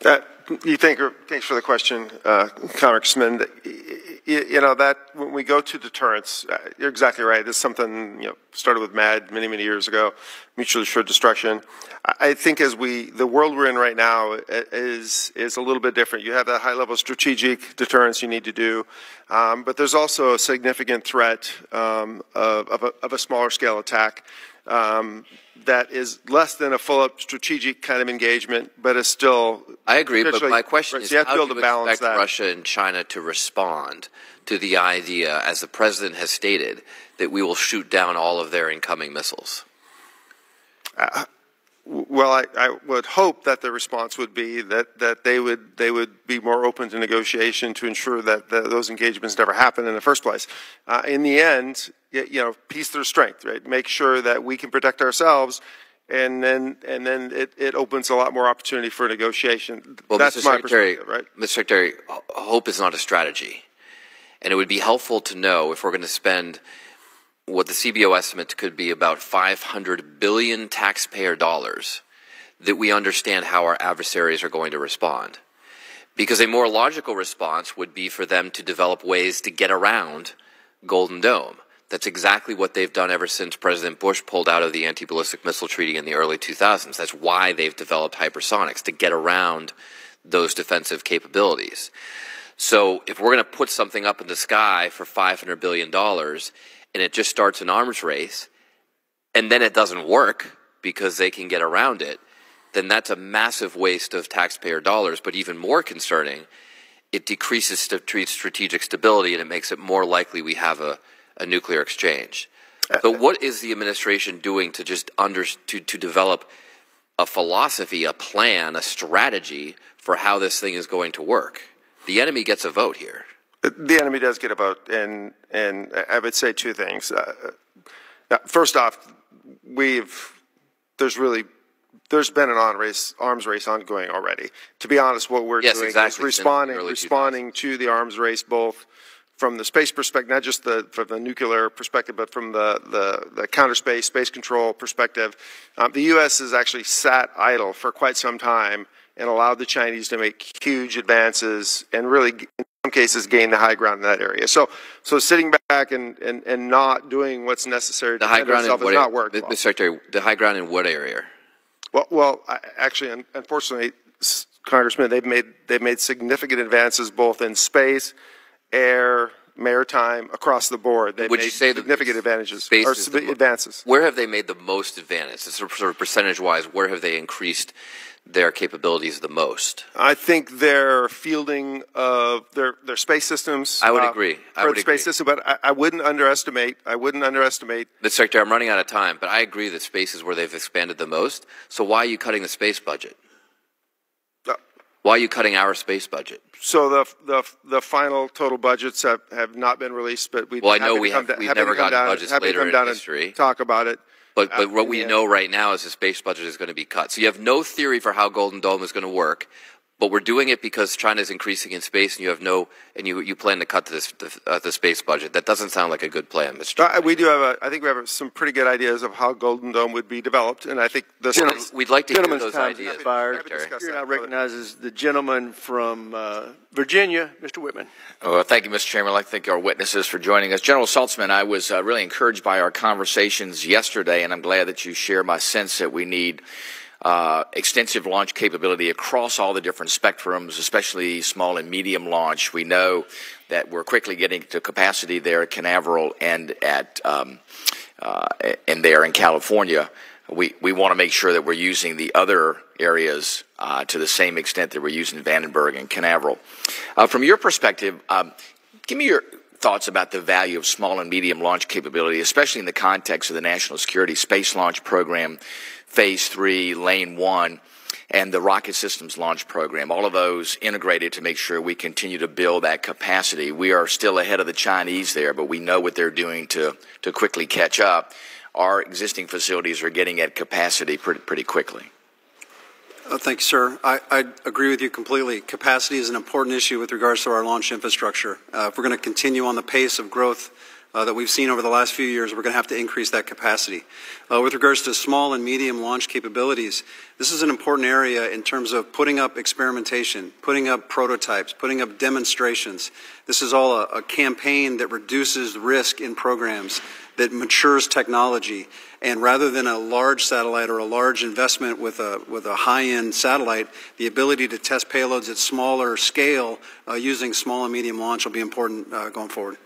Thanks for the question, Congressman. That when we go to deterrence, you're exactly right. This is something started with MAD many years ago, mutually assured destruction. I think the world we're in right now is a little bit different. You have that high level strategic deterrence you need to do, but there's also a significant threat of a smaller scale attack. That is less than a full-up strategic kind of engagement, but is still... I agree, but my question is, so how do you expect Russia and China to respond to the idea, as the President has stated, that we will shoot down all of their incoming missiles? Well, I would hope that the response would be that they would be more open to negotiation to ensure that those engagements never happen in the first place. In the end, peace through strength, right? Make sure that we can protect ourselves, and then it opens a lot more opportunity for negotiation. Well, that's my perspective, right? Mr. Secretary, hope is not a strategy, and it would be helpful to know if we're going to spend what the CBO estimates could be about $500 billion taxpayer dollars, that we understand how our adversaries are going to respond. Because a more logical response would be for them to develop ways to get around Golden Dome. That's exactly what they've done ever since President Bush pulled out of the anti-ballistic missile treaty in the early 2000s. That's why they've developed hypersonics, to get around those defensive capabilities. So if we're going to put something up in the sky for $500 billion, and it just starts an arms race, and then it doesn't work because they can get around it, then that's a massive waste of taxpayer dollars. But even more concerning it decreases strategic stability and it makes it more likely we have a nuclear exchange. So what is the administration doing to just to develop a philosophy, a plan, a strategy for how this thing is going to work? The enemy gets a vote here. The enemy does get a vote, and I would say two things. First off, there's been an arms race ongoing already. To be honest, what we're doing is responding to the arms race, both from the space perspective, not just from the nuclear perspective, but from the counter space control perspective. The U.S. has actually sat idle for quite some time and allowed the Chinese to make huge advances and really, in some cases, gain the high ground in that area. So sitting back and not doing what's necessary to defend ourselves has not worked. Mr. Secretary, the high ground in what area? Well, actually, unfortunately, Congressman, they've made significant advances both in space, air, maritime, across the board. They've made significant advances. Where have they made the most advances? Sort of percentage-wise, where have they increased their capabilities the most? I think their fielding of their space systems. I would agree. Space system, but I wouldn't underestimate. Mr. Secretary, I'm running out of time, but I agree that space is where they've expanded the most. So why are you cutting the space budget? Why are you cutting our space budget? So the final total budgets have not been released, but we've never gotten budgets later in history. Talk about it. But what we know right now is the space budget is going to be cut. So you have no theory for how Golden Dome is going to work, but we're doing it because China is increasing in space, and you plan to cut the space budget. That doesn't sound like a good plan, Mr. We do have I think we have some pretty good ideas of how Golden Dome would be developed, and I think we'd like to hear those ideas. Here I recognize the gentleman from Virginia, Mr. Whitman. Well, thank you, Mr. Chairman. I'd like to thank our witnesses for joining us. General Saltzman, I was really encouraged by our conversations yesterday, and I'm glad that you share my sense that we need extensive launch capability across all the different spectrums, especially small and medium launch. We know that we're quickly getting to capacity there at Canaveral and there in California. We want to make sure that we're using the other areas to the same extent that we're using Vandenberg and Canaveral. From your perspective, give me your thoughts about the value of small and medium launch capability, especially in the context of the National Security Space Launch Program, Phase 3, Lane 1, and the Rocket Systems Launch Program, all of those integrated to make sure we continue to build that capacity. We are still ahead of the Chinese there, but we know what they're doing to quickly catch up. Our existing facilities are getting at capacity pretty quickly. Thank you, sir. I agree with you completely. Capacity is an important issue with regards to our launch infrastructure. If we're going to continue on the pace of growth that we've seen over the last few years, we're going to have to increase that capacity. With regards to small and medium launch capabilities, this is an important area in terms of putting up experimentation, putting up prototypes, putting up demonstrations. This is all a campaign that reduces risk in programs, that matures technology. And rather than a large satellite or a large investment with a high-end satellite, the ability to test payloads at smaller scale using small and medium launch will be important going forward.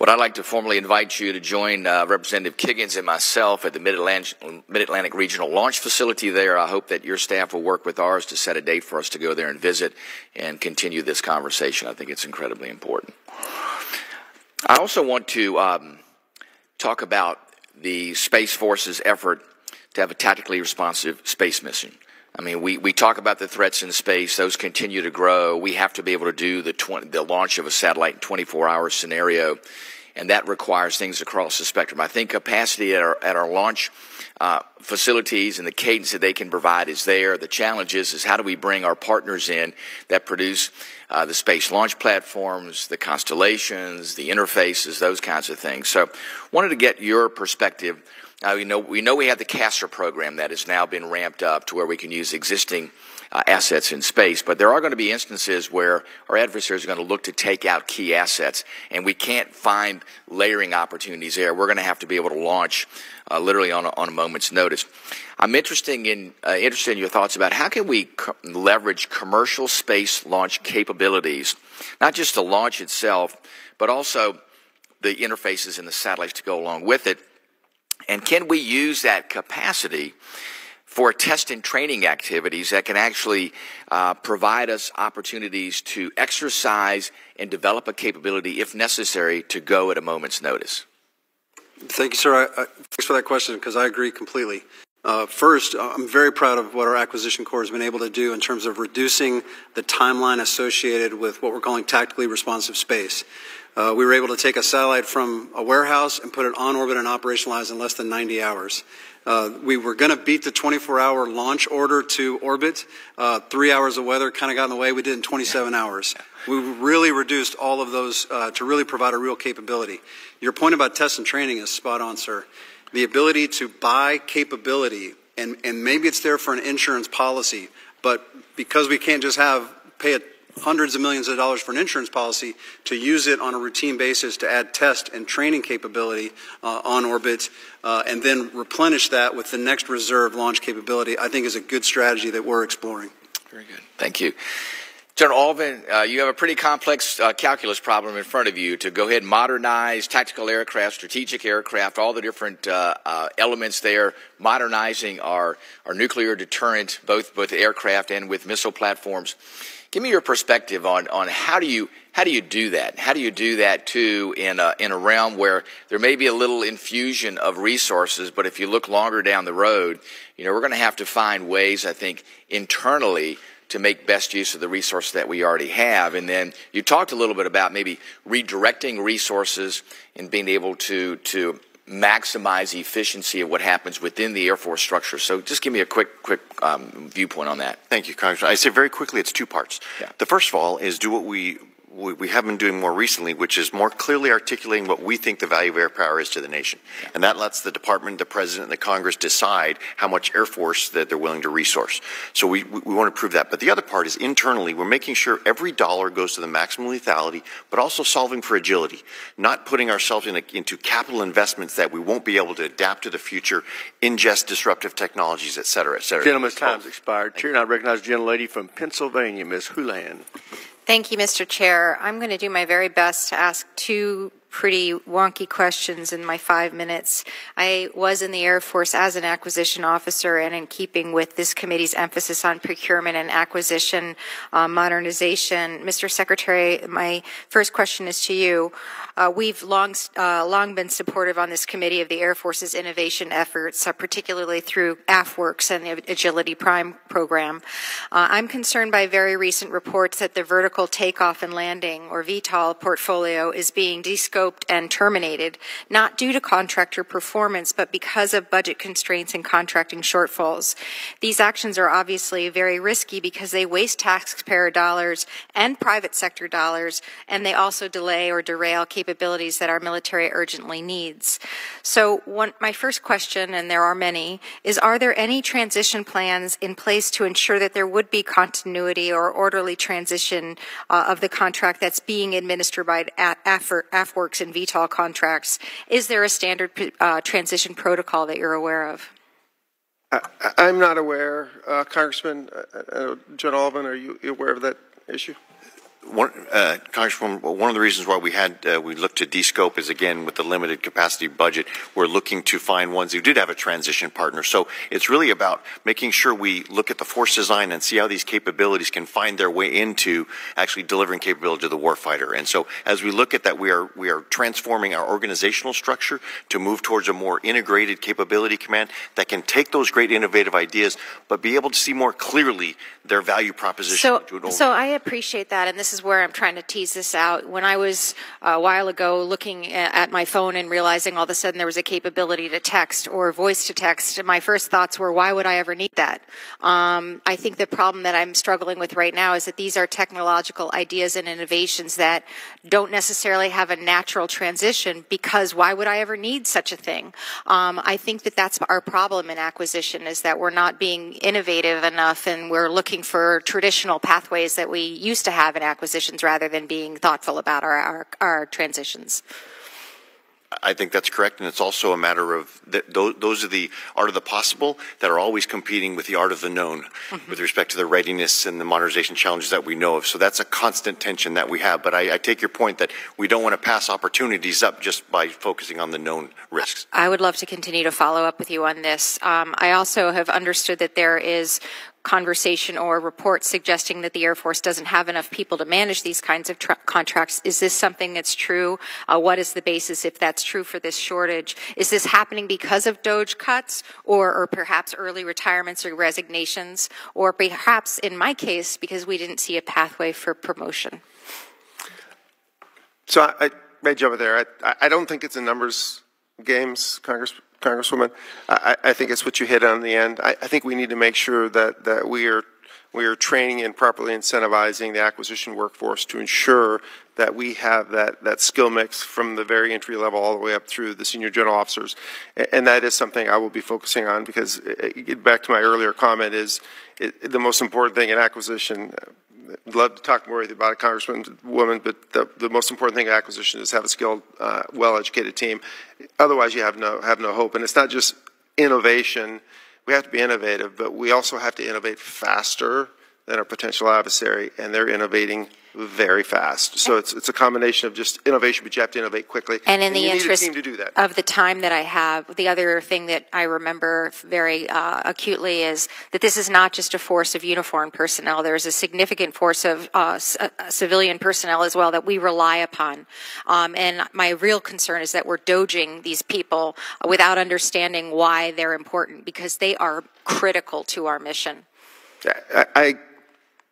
Well, I'd like to formally invite you to join Representative Kiggins and myself at the Mid-Atlantic Regional Launch Facility there. I hope that your staff will work with ours to set a date for us to go there and visit and continue this conversation. I think it's incredibly important. I also want to talk about the Space Force's effort to have a tactically responsive space mission. I mean, we talk about the threats in space. Those continue to grow. We have to be able to do the launch of a satellite in 24-hour scenario, and that requires things across the spectrum. I think capacity at our launch facilities and the cadence that they can provide is there. The challenge is how do we bring our partners in that produce the space launch platforms, the constellations, the interfaces, those kinds of things. So wanted to get your perspective. We know we have the CASR program that has now been ramped up to where we can use existing assets in space, but there are going to be instances where our adversaries are going to look to take out key assets, and we can't find layering opportunities there. We're going to have to be able to launch literally on a moment's notice. I'm interested in your thoughts about how can we leverage commercial space launch capabilities, not just the launch itself, but also the interfaces and the satellites to go along with it. And can we use that capacity for test and training activities that can actually provide us opportunities to exercise and develop a capability, if necessary, to go at a moment's notice? Thank you, sir. Thanks for that question, because I agree completely. First, I'm very proud of what our acquisition corps has been able to do in terms of reducing the timeline associated with what we're calling tactically responsive space. We were able to take a satellite from a warehouse and put it on orbit and operationalize in less than 90 hours. We were going to beat the 24-hour launch order to orbit. 3 hours of weather kind of got in the way. We did it in 27 hours. We really reduced all of those to really provide a real capability. Your point about test and training is spot on, sir. The ability to buy capability, and maybe it's there for an insurance policy, but because we can't just pay hundreds of millions of dollars for an insurance policy, to use it on a routine basis to add test and training capability on orbit, and then replenish that with the next reserve launch capability, I think is a good strategy that we're exploring. Very good. Thank you. General Alvin, you have a pretty complex calculus problem in front of you to go ahead and modernize tactical aircraft, strategic aircraft, all the different elements there, modernizing our nuclear deterrent, both aircraft and with missile platforms. Give me your perspective on how do you do that? How do you do that too in a realm where there may be a little infusion of resources, but if you look longer down the road, we're going to have to find ways, I think, internally to make best use of the resources that we already have. And then you talked a little bit about maybe redirecting resources and being able to maximize the efficiency of what happens within the Air Force structure. So just give me a quick viewpoint on that. Thank you, Congressman. I say very quickly it's two parts. Yeah. The first of all is do what we have been doing more recently, which is more clearly articulating what we think the value of air power is to the nation. Yeah. And that lets the Department, the President, and the Congress decide how much Air Force that they're willing to resource. So we want to prove that. But the other part is internally, we're making sure every dollar goes to the maximum lethality, but also solving for agility, not putting ourselves into capital investments that we won't be able to adapt to the future, ingest disruptive technologies, et cetera, et cetera. Gentleman's time's expired. Chair, and I recognize the gentlelady from Pennsylvania, Ms. Houlihan. Thank you, Mr. Chair. I'm going to do my very best to ask two pretty wonky questions in my 5 minutes. I was in the Air Force as an acquisition officer, and in keeping with this committee's emphasis on procurement and acquisition modernization, Mr. Secretary, my first question is to you. We've long been supportive on this committee of the Air Force's innovation efforts, particularly through AFWorks and the Agility Prime program. I'm concerned by very recent reports that the vertical takeoff and landing, or VTOL, portfolio is being descoped and terminated, not due to contractor performance, but because of budget constraints and contracting shortfalls. These actions are obviously very risky because they waste taxpayer dollars and private sector dollars, and they also delay or derail capabilities that our military urgently needs. So my first question, and there are many, is are there any transition plans in place to ensure that there would be continuity or orderly transition of the contract that's being administered by AFWorks and VTOL contracts? Is there a standard transition protocol that you're aware of? I'm not aware. Congressman, General Alvin, are you aware of that issue? Congresswoman, one of the reasons why we looked to descope is, again, with the limited capacity budget, we're looking to find ones who did have a transition partner. So it's really about making sure we look at the force design and see how these capabilities can find their way into actually delivering capability to the warfighter. And so as we look at that, we are transforming our organizational structure to move towards a more integrated capability command that can take those great innovative ideas, but be able to see more clearly their value proposition. So I appreciate that, and this is where I'm trying to tease this out. When I was a while ago looking at my phone and realizing all of a sudden there was a capability to text or voice to text, my first thoughts were, why would I ever need that? I think the problem that I'm struggling with right now is that these are technological ideas and innovations that don't necessarily have a natural transition, because why would I ever need such a thing? I think that that's our problem in acquisition, is that we're not being innovative enough, and we're looking for traditional pathways that we used to have in acquisitions rather than being thoughtful about our transitions. I think that's correct, and it's also a matter of those are the art of the possible that are always competing with the art of the known with respect to the readiness and the modernization challenges that we know of. So that's a constant tension that we have. But I take your point that we don't want to pass opportunities up just by focusing on the known risks. I would love to continue to follow up with you on this. I also have understood that there is conversation or reports suggesting that the Air Force doesn't have enough people to manage these kinds of contracts. Is this something that's true? What is the basis if that's true for this shortage? Is this happening because of DOGE cuts or perhaps early retirements or resignations, or perhaps in my case because we didn't see a pathway for promotion? So I may jump in there. I don't think it's a numbers games, Congresswoman. I think it's what you hit on the end. I think we need to make sure that we are training and properly incentivizing the acquisition workforce to ensure that we have that skill mix from the very entry level all the way up through the senior general officers. And that is something I will be focusing on because, back to my earlier comment, is the most important thing in acquisition. I'd love to talk more about it, Congresswoman, but the most important thing in acquisition is have a skilled, well-educated team. Otherwise, you have no hope. And it's not just innovation. We have to be innovative, but we also have to innovate faster than our potential adversary, and they're innovating very fast. So it's a combination of just innovation, but you have to innovate quickly. And in the interest to do that. of the time that I have, the other thing that I remember very acutely is that this is not just a force of uniformed personnel. There is a significant force of civilian personnel as well that we rely upon. And my real concern is that we're doging these people without understanding why they're important, because they are critical to our mission. I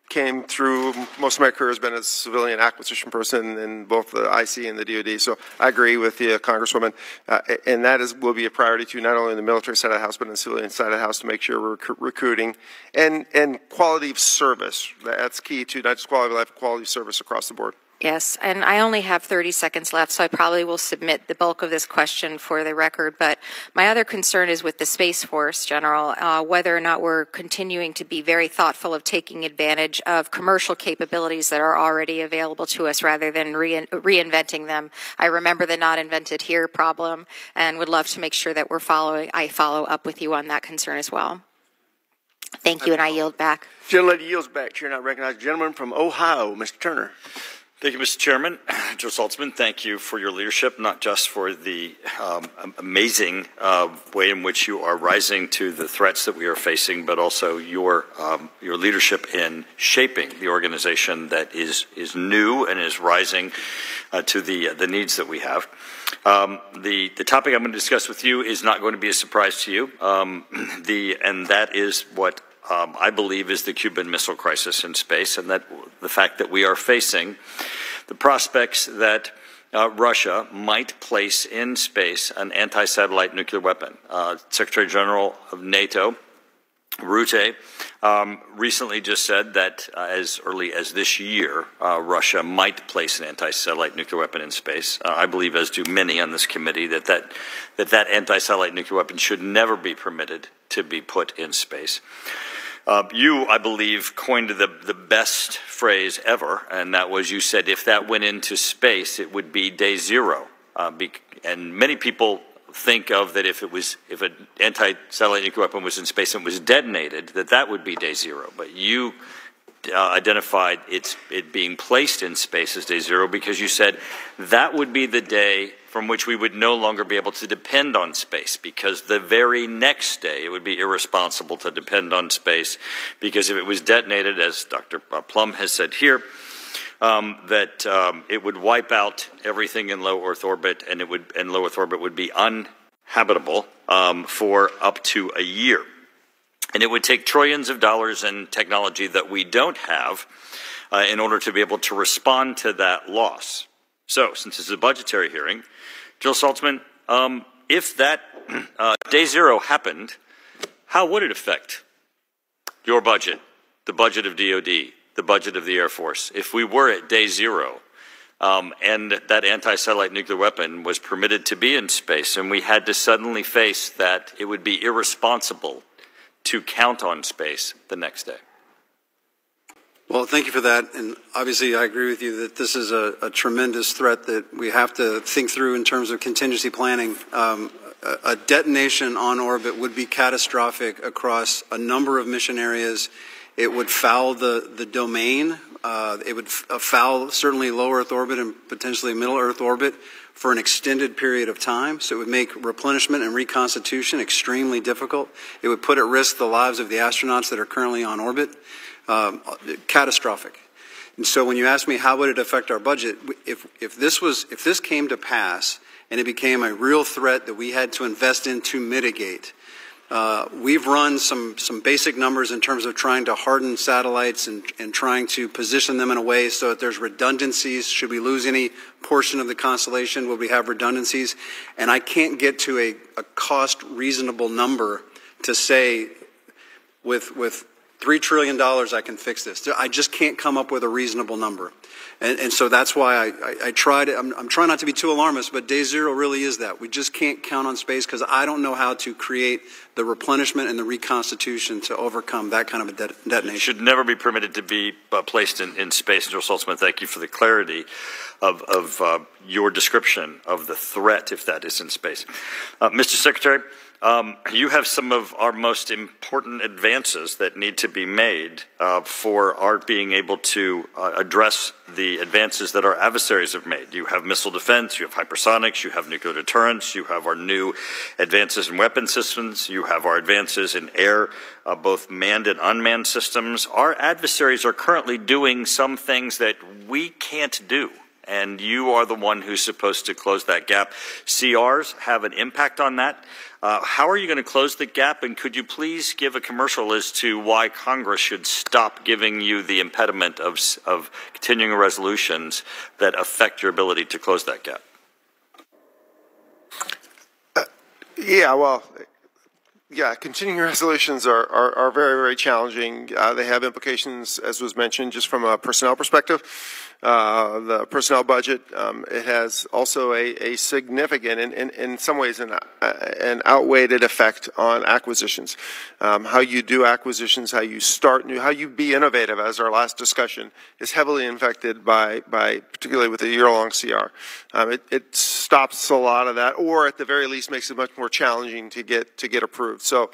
came through, most of my career has been a civilian acquisition person in both the IC and the DoD, so I agree with the Congresswoman, and that will be a priority too, not only in the military side of the house, but in the civilian side of the house, to make sure we're recruiting, and quality of service. That's key too, not just quality of life, quality of service across the board. Yes, and I only have 30 seconds left, so I probably will submit the bulk of this question for the record. But my other concern is with the Space Force, General, whether or not we're continuing to be very thoughtful of taking advantage of commercial capabilities that are already available to us rather than reinventing them. I remember the not invented here problem and would love to make sure that I follow up with you on that concern as well. Thank you, and I yield back. Gentlelady yields back. Chair, and I recognize the gentleman from Ohio, Mr. Turner. Thank you, Mr. Chairman. Joe Saltzman, thank you for your leadership, not just for the amazing way in which you are rising to the threats that we are facing, but also your leadership in shaping the organization that is new and is rising to the needs that we have. The topic I'm going to discuss with you is not going to be a surprise to you, and that is what I believe is the Cuban Missile Crisis in space, and that the fact that we are facing the prospects that Russia might place in space an anti-satellite nuclear weapon. Secretary General of NATO, Rutte, recently just said that as early as this year, Russia might place an anti-satellite nuclear weapon in space. I believe, as do many on this committee, that anti-satellite nuclear weapon should never be permitted to be put in space. You, I believe, coined the best phrase ever, and that was, you said if that went into space, it would be day zero. And many people think of that if an anti-satellite nuclear weapon was in space and was detonated, that would be day zero. But you identified it being placed in space as day zero because you said that would be the day from which we would no longer be able to depend on space, because the very next day it would be irresponsible to depend on space, because if it was detonated, as Dr. Plum has said here, that it would wipe out everything in low Earth orbit, and low Earth orbit would be uninhabitable for up to a year. And it would take trillions of dollars in technology that we don't have in order to be able to respond to that loss. So, since this is a budgetary hearing, Jill Saltzman, if that day zero happened, how would it affect your budget, the budget of DOD, the budget of the Air Force, if we were at day zero and that anti-satellite nuclear weapon was permitted to be in space and we had to suddenly face that it would be irresponsible to count on space the next day? Well, thank you for that. And obviously, I agree with you that this is a tremendous threat that we have to think through in terms of contingency planning. A detonation on orbit would be catastrophic across a number of mission areas. It would foul the domain. It would foul certainly low Earth orbit and potentially middle Earth orbit for an extended period of time. So it would make replenishment and reconstitution extremely difficult. It would put at risk the lives of the astronauts that are currently on orbit. Catastrophic. And so when you ask me how would it affect our budget, if this came to pass and it became a real threat that we had to invest in to mitigate, we've run some basic numbers in terms of trying to harden satellites and trying to position them in a way so that there's redundancies. Should we lose any portion of the constellation, will we have redundancies? And I can't get to a cost reasonable number to say with $3 trillion I can fix this. I just can't come up with a reasonable number. And so that's why I try to, I'm trying not to be too alarmist, but day zero really is that. We just can't count on space because I don't know how to create the replenishment and the reconstitution to overcome that kind of a detonation. It should never be permitted to be placed in space. General Saltzman, thank you for the clarity of your description of the threat if that is in space. Mr. Secretary, you have some of our most important advances that need to be made for our being able to address the advances that our adversaries have made. You have missile defense, you have hypersonics, you have nuclear deterrence, you have our new advances in weapon systems, you have our advances in air, both manned and unmanned systems. Our adversaries are currently doing some things that we can't do. And you are the one who's supposed to close that gap. CRs have an impact on that. How are you going to close the gap? And could you please give a commercial as to why Congress should stop giving you the impediment of continuing resolutions that affect your ability to close that gap? Continuing resolutions are very, very challenging. They have implications, as was mentioned, just from a personnel perspective. The personnel budget, it has also a significant, in some ways, an outweighed effect on acquisitions. How you do acquisitions, how you start new, how you be innovative, as our last discussion, is heavily affected by particularly with a year-long CR. It stops a lot of that, or at the very least makes it much more challenging to get approved. So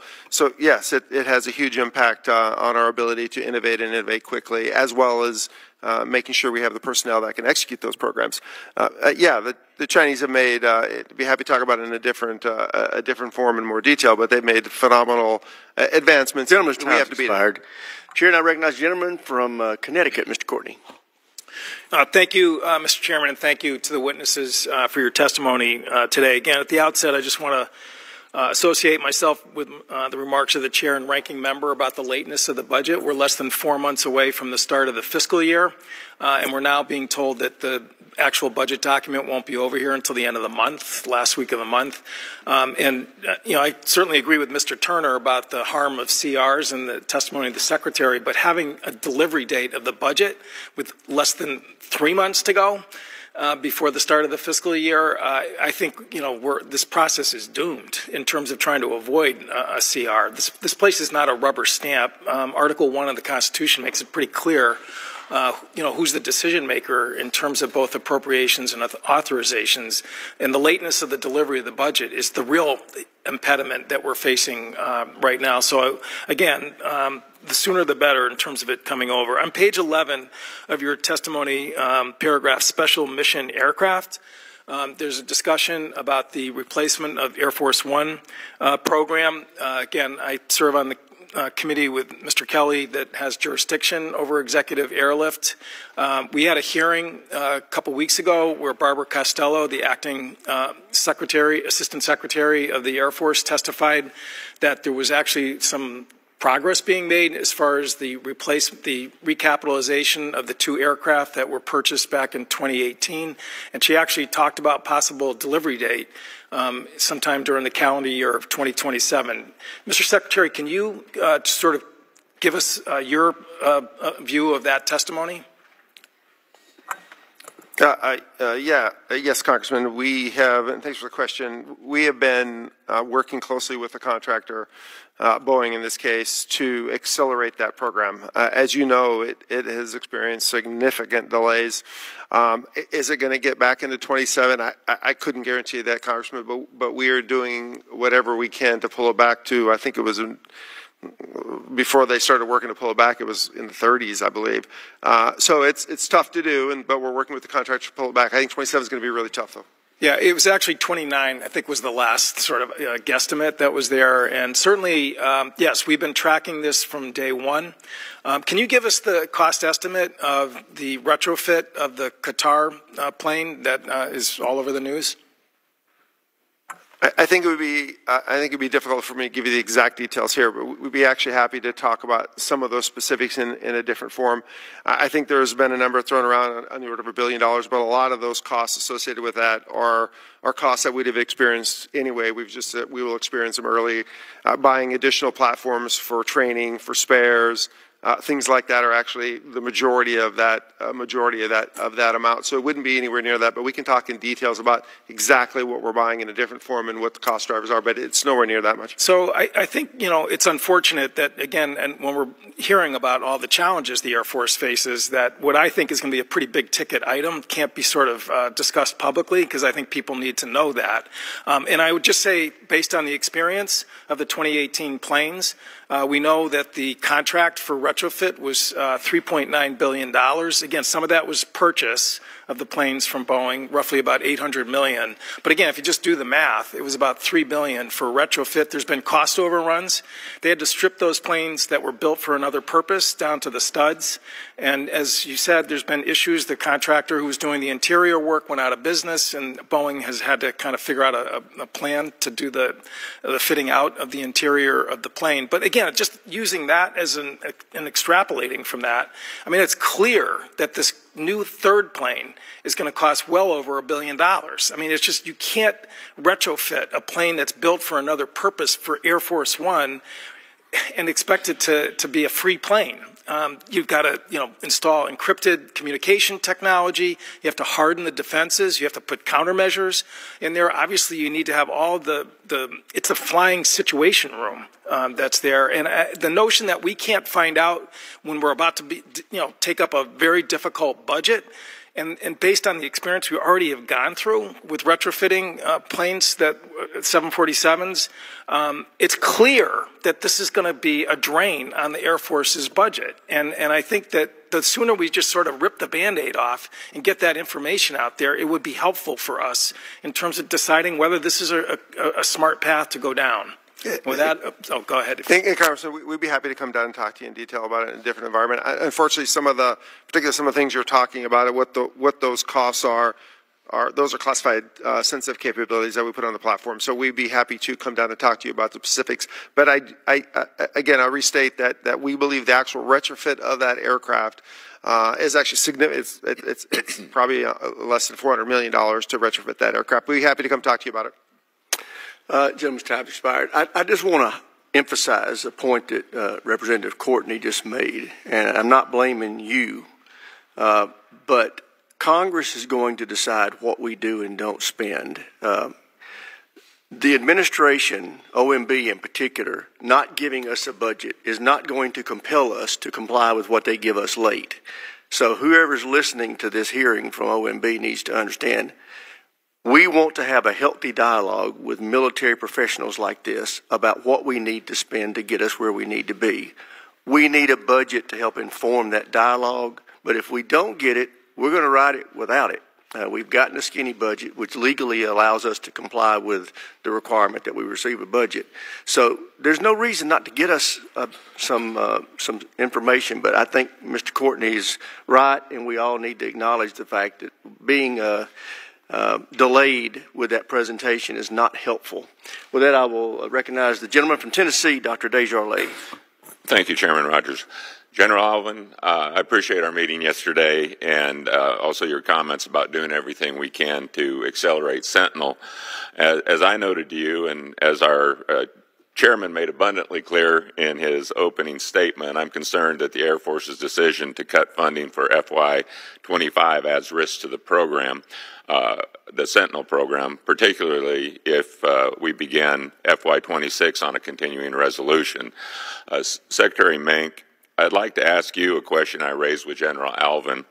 yes, it has a huge impact on our ability to innovate and innovate quickly, as well as making sure we have the personnel that can execute those programs. The Chinese have made, I'd be happy to talk about it in a different form in more detail, but they've made phenomenal advancements. Gentleman's time has expired. Chair now recognizes the gentleman from Connecticut, Mr. Courtney. Thank you, Mr. Chairman, and thank you to the witnesses for your testimony today. Again, at the outset, I just want to associate myself with the remarks of the chair and ranking member about the lateness of the budget. We're less than 4 months away from the start of the fiscal year, and we're now being told that the actual budget document won't be over here until the end of the month, last week of the month. I certainly agree with Mr. Turner about the harm of CRs and the testimony of the Secretary, but having a delivery date of the budget with less than 3 months to go before the start of the fiscal year, I think this process is doomed in terms of trying to avoid a CR. This place is not a rubber stamp. Article 1 of the Constitution makes it pretty clear who's the decision maker in terms of both appropriations and authorizations, and the lateness of the delivery of the budget is the real impediment that we're facing right now. So again, the sooner the better in terms of it coming over. On page 11 of your testimony, paragraph special mission aircraft, there's a discussion about the replacement of Air Force One program. Again, I serve on the committee with Mr. Kelly that has jurisdiction over executive airlift. We had a hearing a couple weeks ago where Barbara Costello, the acting assistant secretary of the Air Force, testified that there was actually some progress being made as far as the recapitalization of the 2 aircraft that were purchased back in 2018. And she actually talked about possible delivery date sometime during the calendar year of 2027. Mr. Secretary, can you sort of give us your view of that testimony? Yes, Congressman. We have, and thanks for the question, we have been working closely with the contractor, Boeing in this case, to accelerate that program. As you know, it has experienced significant delays. Is it going to get back into 27? I couldn't guarantee that, Congressman, but we are doing whatever we can to pull it back to, I think it was before they started working to pull it back, it was in the 30s, I believe. So it's tough to do, but we're working with the contractor to pull it back. I think 27 is going to be really tough, though. Yeah, it was actually 29, I think, was the last sort of guesstimate that was there. And certainly, yes, we've been tracking this from day one. Can you give us the cost estimate of the retrofit of the Qatar plane that is all over the news? I think it would be difficult for me to give you the exact details here, but we'd be actually happy to talk about some of those specifics in a different forum. I think there's been a number thrown around on the order of $1 billion, but a lot of those costs associated with that are costs that we'd have experienced anyway. We will experience them early, buying additional platforms for training, for spares. Things like that are actually the majority of that amount. So it wouldn't be anywhere near that, but we can talk in details about exactly what we're buying in a different form and what the cost drivers are, but it's nowhere near that much. So I think, it's unfortunate that, again, and when we're hearing about all the challenges the Air Force faces, that what I think is going to be a pretty big ticket item can't be sort of discussed publicly, because I think people need to know that. And I would just say, based on the experience of the 2018 planes, we know that the contract for retrofit was $3.9 billion. Again, some of that was purchase of the planes from Boeing, roughly about $800 million. But again, if you just do the math, it was about $3 billion for retrofit. There's been cost overruns. They had to strip those planes that were built for another purpose down to the studs. And as you said, there's been issues. The contractor who was doing the interior work went out of business, and Boeing has had to kind of figure out a plan to do the fitting out of the interior of the plane. But again, just using that as an extrapolating from that, I mean, it's clear that this new third plane is going to cost well over $1 billion. I mean, it's just, you can't retrofit a plane that's built for another purpose for Air Force One and expect it to be a free plane. You've got to, install encrypted communication technology. You have to harden the defenses. You have to put countermeasures in there. Obviously, you need to have all it's a flying situation room that's there. And the notion that we can't find out when we're about to take up a very difficult budget, and based on the experience we already have gone through with retrofitting planes, 747s, it's clear that this is going to be a drain on the Air Force's budget. And I think that the sooner we just sort of rip the Band-Aid off and get that information out there, it would be helpful for us in terms of deciding whether this is a smart path to go down. With that, go ahead. Congressman, we'd be happy to come down and talk to you in detail about it in a different environment. Unfortunately, particularly some of the things you're talking about, what those costs are those are classified sensitive capabilities that we put on the platform. So we'd be happy to come down and talk to you about the specifics. But again, I restate that we believe the actual retrofit of that aircraft is actually significant. It's probably less than $400 million to retrofit that aircraft. We'd be happy to come talk to you about it. Gentleman's time expired. I just want to emphasize a point that Representative Courtney just made, and I'm not blaming you, but Congress is going to decide what we do and don't spend. The administration, OMB in particular, not giving us a budget is not going to compel us to comply with what they give us late. So whoever's listening to this hearing from OMB needs to understand we want to have a healthy dialogue with military professionals like this about what we need to spend to get us where we need to be. We need a budget to help inform that dialogue, but if we don't get it, we're going to ride it without it. We've gotten a skinny budget, which legally allows us to comply with the requirement that we receive a budget. So there's no reason not to get us some information, but I think Mr. Courtney is right, and we all need to acknowledge the fact that being delayed with that presentation is not helpful. With that, I will recognize the gentleman from Tennessee, Dr. Desjardins. Thank you, Chairman Rogers. General Alvin, I appreciate our meeting yesterday and also your comments about doing everything we can to accelerate Sentinel. As I noted to you and as our Chairman made abundantly clear in his opening statement, I'm concerned that the Air Force's decision to cut funding for FY25 adds risk to the program, the Sentinel program, particularly if we begin FY26 on a continuing resolution. Secretary Mink, I'd like to ask you a question I raised with General Alvin.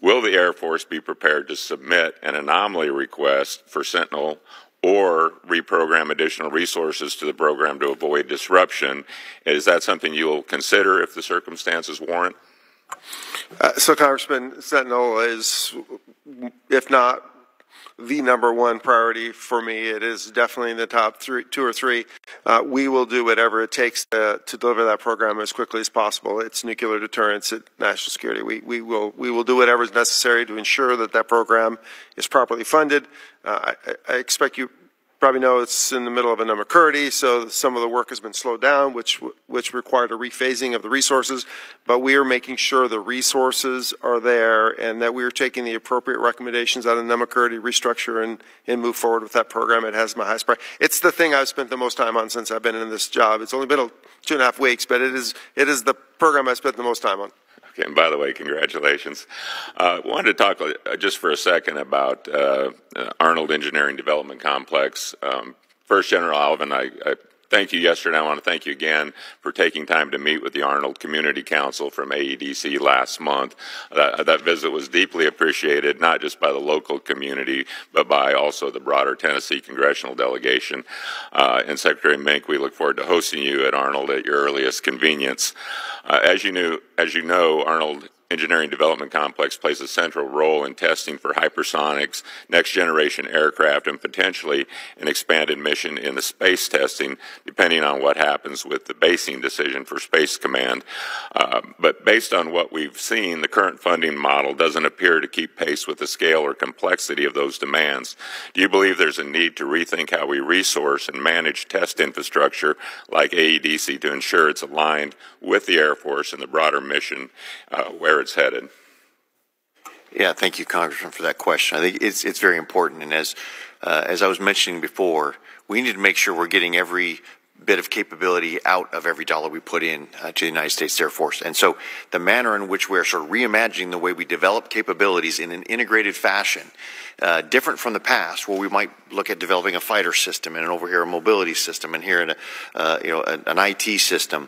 Will the Air Force be prepared to submit an anomaly request for Sentinel or reprogram additional resources to the program to avoid disruption? Is that something you'll consider if the circumstances warrant? So, Congressman, Sentinel is, if not the #1 priority for me, it is definitely in the top 2 or 3. We will do whatever it takes to deliver that program as quickly as possible. It's nuclear deterrence, it's national security. We will do whatever is necessary to ensure that that program is properly funded. I expect you probably know it's in the middle of a McCurdy, so some of the work has been slowed down, which required a rephasing of the resources. But we are making sure the resources are there and that we are taking the appropriate recommendations out of the McCurdy restructure and move forward with that program. It has my highest priority. It's the thing I've spent the most time on since I've been in this job. It's only been 2.5 weeks, but it is the program I spent the most time on. Okay, and by the way, congratulations. I wanted to talk just for a second about Arnold Engineering Development Complex. First, General Alvin, I thank you yesterday. I want to thank you again for taking time to meet with the Arnold Community Council from AEDC last month. That visit was deeply appreciated, not just by the local community, but by also the broader Tennessee congressional delegation. And Secretary Mink, we look forward to hosting you at Arnold at your earliest convenience. As you know, Arnold Engineering Development Complex plays a central role in testing for hypersonics, next-generation aircraft, and potentially an expanded mission in the space testing, depending on what happens with the basing decision for Space Command. But based on what we've seen, the current funding model doesn't appear to keep pace with the scale or complexity of those demands. Do you believe there's a need to rethink how we resource and manage test infrastructure like AEDC to ensure it's aligned with the Air Force and the broader mission where it's headed? Yeah, thank you, Congressman, for that question. I think it's very important, and as I was mentioning before, we need to make sure we're getting every bit of capability out of every dollar we put in to the United States Air Force. And so the manner in which we're sort of reimagining the way we develop capabilities in an integrated fashion, different from the past, where we might look at developing a fighter system and over here a mobility system and here an IT system,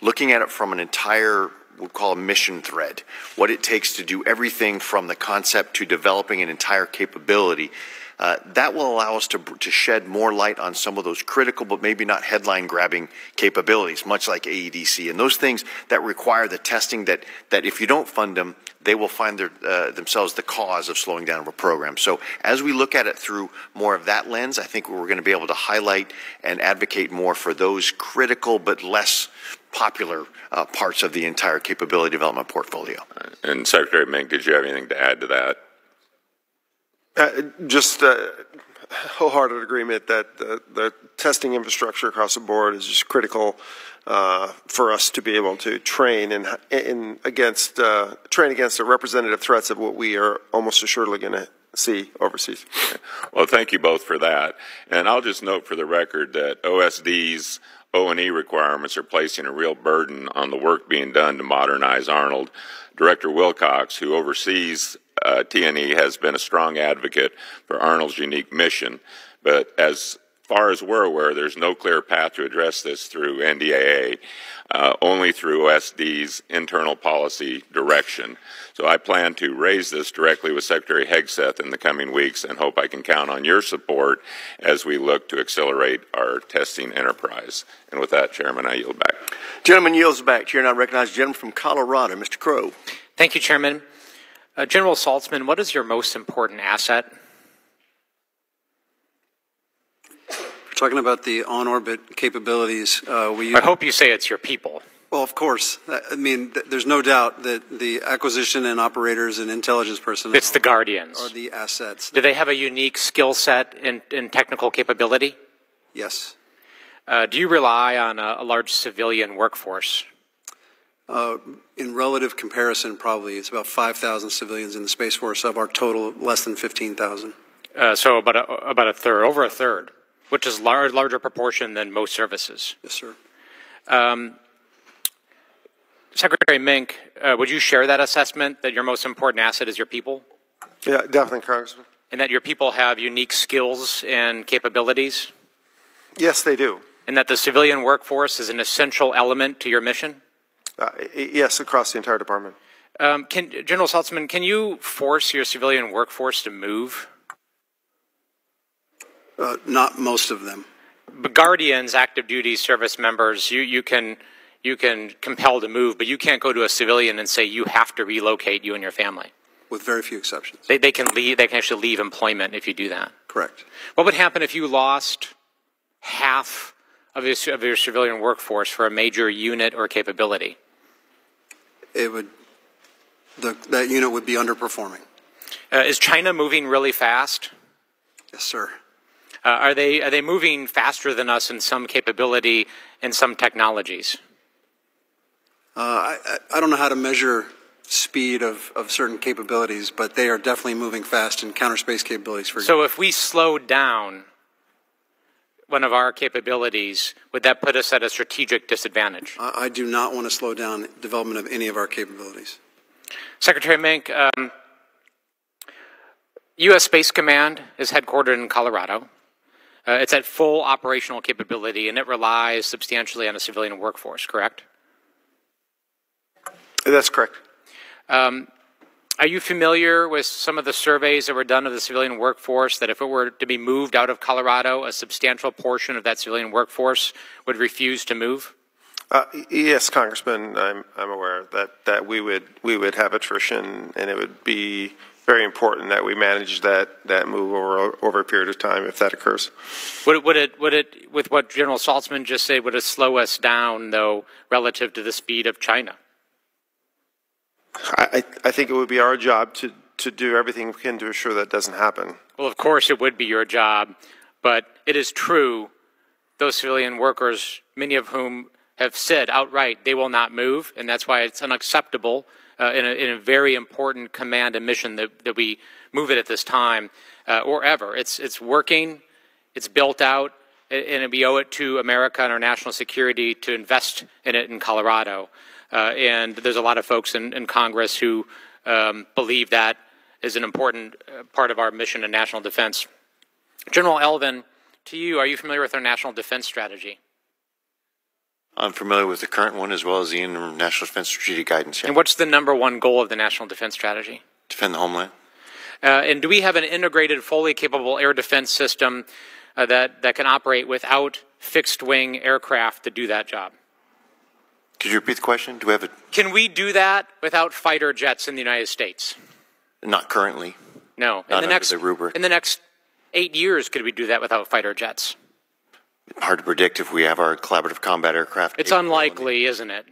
looking at it from an entire, we'll call a mission thread, what it takes to do everything from the concept to developing an entire capability. That will allow us to shed more light on some of those critical but maybe not headline-grabbing capabilities, much like AEDC, and those things that require the testing that if you don't fund them, they will find themselves the cause of slowing down of a program. So as we look at it through more of that lens, I think we're going to be able to highlight and advocate more for those critical but less popular parts of the entire capability development portfolio. And Secretary Mink, did you have anything to add to that? Just wholehearted agreement that the testing infrastructure across the board is just critical for us to be able to train against the representative threats of what we are almost assuredly going to see overseas. Well, thank you both for that. And I'll just note for the record that OSD's O&E requirements are placing a real burden on the work being done to modernize Arnold. Director Wilcox, who oversees T&E, has been a strong advocate for Arnold's unique mission, but as far as we're aware, there's no clear path to address this through NDAA, only through OSD's internal policy direction. So I plan to raise this directly with Secretary Hegseth in the coming weeks and hope I can count on your support as we look to accelerate our testing enterprise. And with that, Chairman, I yield back. Gentleman yields back. Chair, and I recognize the gentleman from Colorado, Mr. Crow. Thank you, Chairman. General Saltzman, what is your most important asset? We're talking about the on-orbit capabilities. I hope you say it's your people. Well, of course. I mean, there's no doubt that the acquisition and operators and intelligence personnel it's the Guardians. Are the assets. Do they have a unique skill set and technical capability? Yes. Do you rely on a large civilian workforce? In relative comparison, probably it's about 5,000 civilians in the Space Force of our total less than 15,000. So about a third, over a third. which is a larger proportion than most services. Yes, sir. Secretary Mink, would you share that assessment that your most important asset is your people? Yeah, definitely, Congressman. And that your people have unique skills and capabilities? Yes, they do. And that the civilian workforce is an essential element to your mission? Yes, across the entire department. General Saltzman, can you force your civilian workforce to move? Not most of them. But Guardians, active duty service members, you can compel to move, but you can't go to a civilian and say you have to relocate, you and your family. With very few exceptions. They can leave. They can actually leave employment if you do that. Correct. What would happen if you lost half of your civilian workforce for a major unit or capability? It would. That unit would be underperforming. Is China moving really fast? Yes, sir. Are they moving faster than us in some capability and some technologies? I don't know how to measure speed of certain capabilities, but they are definitely moving fast in counter space capabilities. So if we slowed down one of our capabilities, would that put us at a strategic disadvantage? I do not want to slow down development of any of our capabilities. Secretary Mink, U.S. Space Command is headquartered in Colorado. It's at full operational capability, and it relies substantially on a civilian workforce, correct? That's correct. Are you familiar with some of the surveys that were done of the civilian workforce that if it were to be moved out of Colorado, a substantial portion of that civilian workforce would refuse to move? Yes, Congressman, I'm aware that we would have attrition, and it would be very important that we manage that move over a period of time if that occurs. Would it, with what General Saltzman just said, would it slow us down though relative to the speed of China? I think it would be our job to do everything we can to ensure that doesn't happen. Well, of course it would be your job, but it is true those civilian workers, many of whom have said outright they will not move, and that's why it's unacceptable in a very important command and mission that we move it at this time or ever. It's working, it's built out, and we owe it to America and our national security to invest in it in Colorado. And there's a lot of folks in Congress who believe that is an important part of our mission in national defense. General Elvin, to you, are you familiar with our national defense strategy? I'm familiar with the current one as well as the National Defense Strategic Guidance. Yeah. And what's the #1 goal of the national defense strategy? Defend the homeland. And do we have an integrated, fully capable air defense system that can operate without fixed-wing aircraft to do that job? Could you repeat the question? Do we have a... Can we do that without fighter jets in the United States? Not currently. No. Not under the rubric. In the next 8 years, could we do that without fighter jets? Hard to predict if we have our collaborative combat aircraft. It's unlikely, isn't it?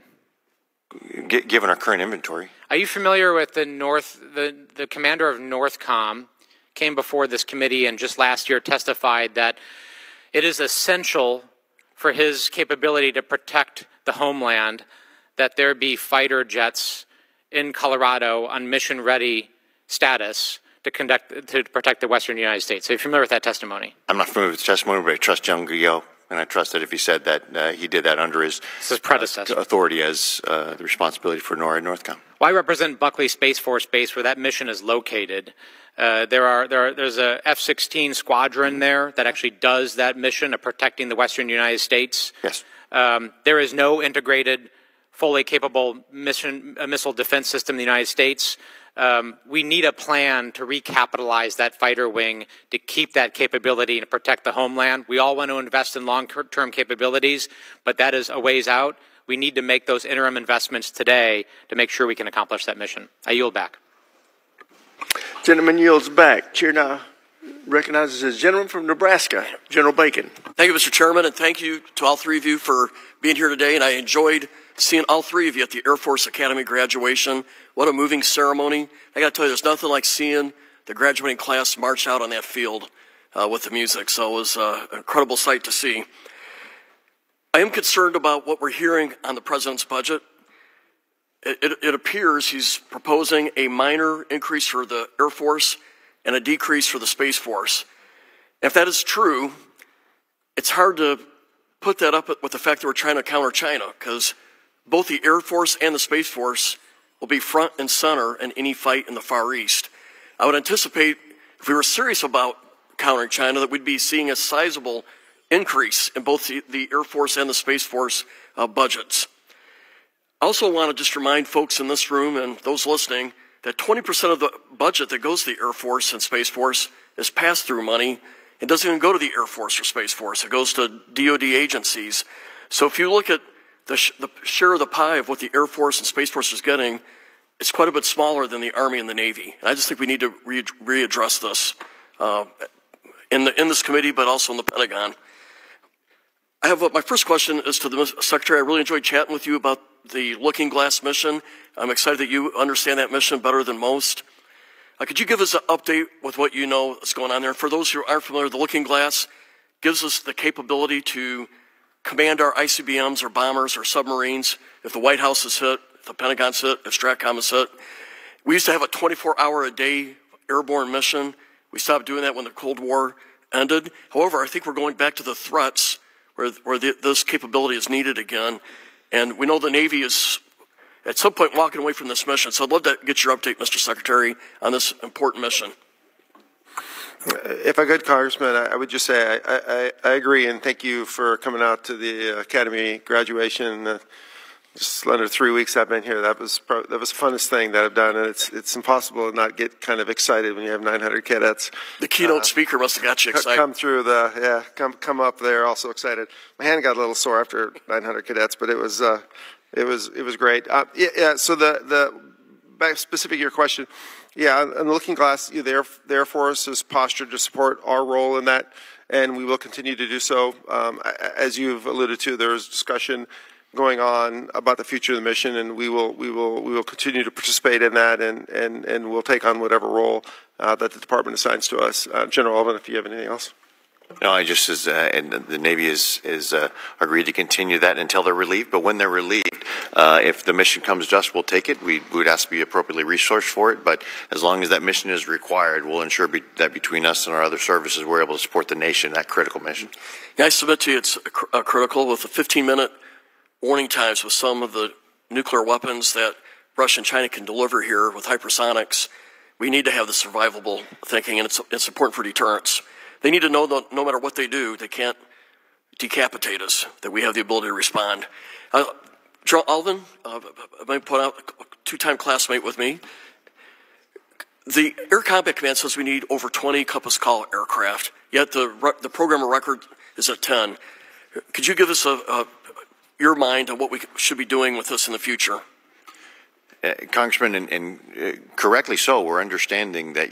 Given our current inventory. Are you familiar with the commander of NORTHCOM came before this committee and just last year testified that it is essential for his capability to protect the homeland that there be fighter jets in Colorado on mission-ready status to protect the western United States. Are you familiar with that testimony? I'm not familiar with the testimony, but I trust General Guillot, and I trust that if he said that he did that under his predecessor authority as the responsibility for NORAD NORTHCOM. Well, I represent Buckley Space Force Base, where that mission is located. There's a F-16 squadron there that actually does that mission of protecting the western United States. Yes. There is no integrated, fully capable missile defense system in the United States. We need a plan to recapitalize that fighter wing to keep that capability and protect the homeland. We all want to invest in long-term capabilities, but that is a ways out. We need to make those interim investments today to make sure we can accomplish that mission. I yield back. Gentleman yields back. Chair now recognizes the gentleman from Nebraska, General Bacon. Thank you, Mr. Chairman, and thank you to all three of you for being here today. And I enjoyed seeing all three of you at the Air Force Academy graduation. What a moving ceremony. I got to tell you, there's nothing like seeing the graduating class march out on that field with the music. So it was an incredible sight to see. I am concerned about what we're hearing on the President's budget. It appears he's proposing a minor increase for the Air Force and a decrease for the Space Force. If that is true, it's hard to put that up with the fact that we're trying to counter China, because both the Air Force and the Space Force will be front and center in any fight in the Far East. I would anticipate, if we were serious about countering China, that we'd be seeing a sizable increase in both the Air Force and the Space Force budgets. I also want to just remind folks in this room and those listening that 20% of the budget that goes to the Air Force and Space Force is pass-through money. It doesn't even go to the Air Force or Space Force. It goes to DoD agencies. So if you look at the share of the pie of what the Air Force and Space Force is getting, it's quite a bit smaller than the Army and the Navy. And I just think we need to readdress this in this committee, but also in the Pentagon. I have my first question is to the Secretary. I really enjoyed chatting with you about the Looking Glass mission. I'm excited that you understand that mission better than most. Could you give us an update with what you know is going on there? For those who aren't familiar, the Looking Glass gives us the capability to command our ICBMs or bombers or submarines if the White House is hit, if the Pentagon's hit, if STRATCOM is hit. We used to have a 24-hour-a-day airborne mission. We stopped doing that when the Cold War ended. However, I think we're going back to the threats where this capability is needed again. And we know the Navy is at some point walking away from this mission. So I'd love to get your update, Mr. Secretary, on this important mission. If I could, Congressman, I would just say I agree, and thank you for coming out to the Academy graduation. Just under 3 weeks I've been here. That was the funnest thing that I've done, and it's impossible to not get kind of excited when you have 900 cadets. The keynote speaker must have got you excited. Come through come up there, also excited. My hand got a little sore after 900 cadets, but it was great. So the back specific to your question, on the Looking Glass, the Air Force is postured to support our role in that, and we will continue to do so. As you've alluded to, there is discussion going on about the future of the mission, and we will continue to participate in that, and we'll take on whatever role that the department assigns to us. General Alvin, if you have anything else. No, I just and the Navy is agreed to continue that until they're relieved. But when they're relieved, if the mission comes to us, we'll take it. We would ask to be appropriately resourced for it. But as long as that mission is required, we'll ensure that between us and our other services, we're able to support the nation in that critical mission. I submit to you it's critical with the 15-minute warning times with some of the nuclear weapons that Russia and China can deliver here with hypersonics. We need to have the survivable thinking, and it's important for deterrence. They need to know that no matter what they do, they can't decapitate us, that we have the ability to respond. General Alvin, I put out a two-time classmate with me. The Air Combat Command says we need over 20 Compass Call aircraft, yet the program of record is at 10. Could you give us your mind on what we should be doing with this in the future? Congressman, and correctly so, we're understanding that,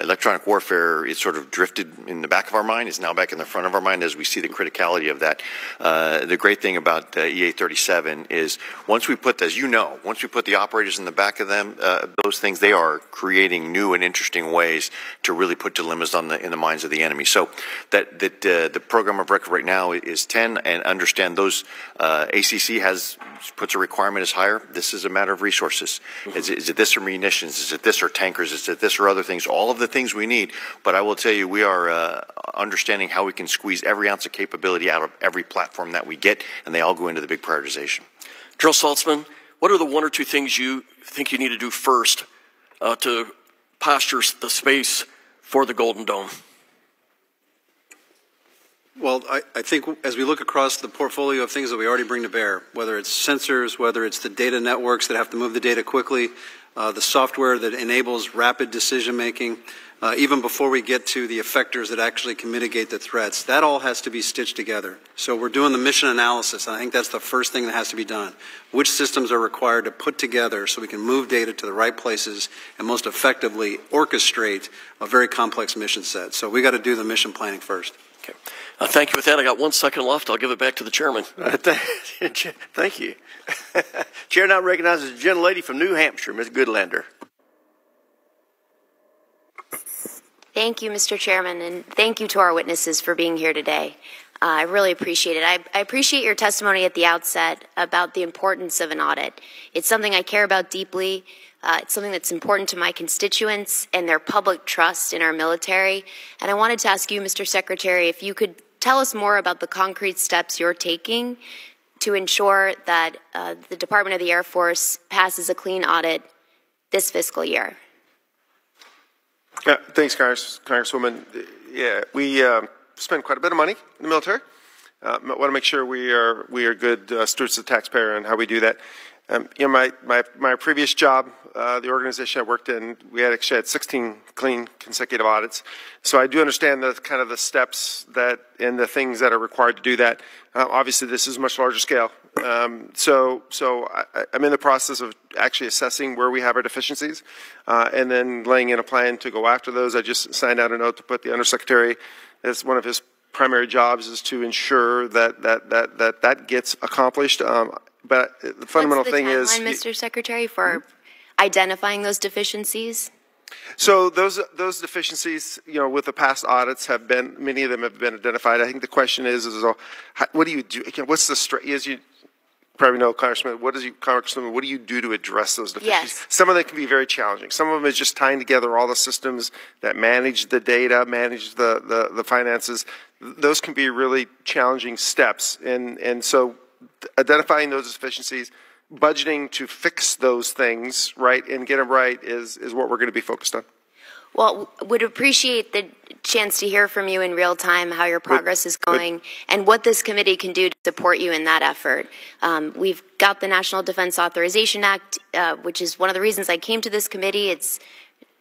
electronic warfare is sort of drifted in the back of our mind, is now back in the front of our mind as we see the criticality of that. The great thing about EA-37 is once we put, as you know, once we put the operators in the back of them, those things, they are creating new and interesting ways to really put dilemmas in the minds of the enemy. So that the program of record right now is 10, and understand those ACC puts a requirement as higher. This is a matter of resources. Is it this or munitions? Is it this or tankers? Is it this or other things? All of the things we need. But I will tell you, we are understanding how we can squeeze every ounce of capability out of every platform that we get, and they all go into the big prioritization. General Saltzman, what are the one or two things you think you need to do first to posture the space for the Golden Dome? Well, I think as we look across the portfolio of things that we already bring to bear, whether it's sensors, whether it's the data networks that have to move the data quickly, the software that enables rapid decision-making, even before we get to the effectors that actually can mitigate the threats, that all has to be stitched together. So we're doing the mission analysis, and I think that's the first thing that has to be done. Which systems are required to put together so we can move data to the right places and most effectively orchestrate a very complex mission set. So we got to do the mission planning first. Okay. Thank you. With that, I got 1 second left. I'll give it back to the chairman. Thank you. Chair now recognizes the gentlelady from New Hampshire, Ms. Goodlander. Thank you, Mr. Chairman, and thank you to our witnesses for being here today. I really appreciate it. I appreciate your testimony at the outset about the importance of an audit. It's something I care about deeply. It's something that's important to my constituents and their public trust in our military. And I wanted to ask you, Mr. Secretary, if you could tell us more about the concrete steps you're taking to ensure that the Department of the Air Force passes a clean audit this fiscal year? Yeah, thanks, Congresswoman. Yeah, we spend quite a bit of money in the military. Want to make sure we are good stewards of the taxpayer and how we do that. You know, my previous job, the organization I worked in, we actually had 16 clean consecutive audits. So I do understand the kind of the steps that and the things that are required to do that. Obviously, this is a much larger scale. So I'm in the process of actually assessing where we have our deficiencies, and then laying in a plan to go after those. I just signed out a note to put the Undersecretary as one of his primary jobs is to ensure that gets accomplished. But the fundamental thing is, Mr. Secretary, for identifying those deficiencies. So those deficiencies, you know, with the past audits have been, many of them have been identified. I think the question is what do you do? What's the as you probably know, Congressman, what do you do to address those deficiencies? Yes. Some of them can be very challenging. Some of them is just tying together all the systems that manage the data, manage the finances. Those can be really challenging steps, and so identifying those deficiencies, budgeting to fix those things, right, and get them right is what we're going to be focused on. Well, would appreciate the chance to hear from you in real time how your progress is going and what this committee can do to support you in that effort. We've got the National Defense Authorization Act, which is one of the reasons I came to this committee. It's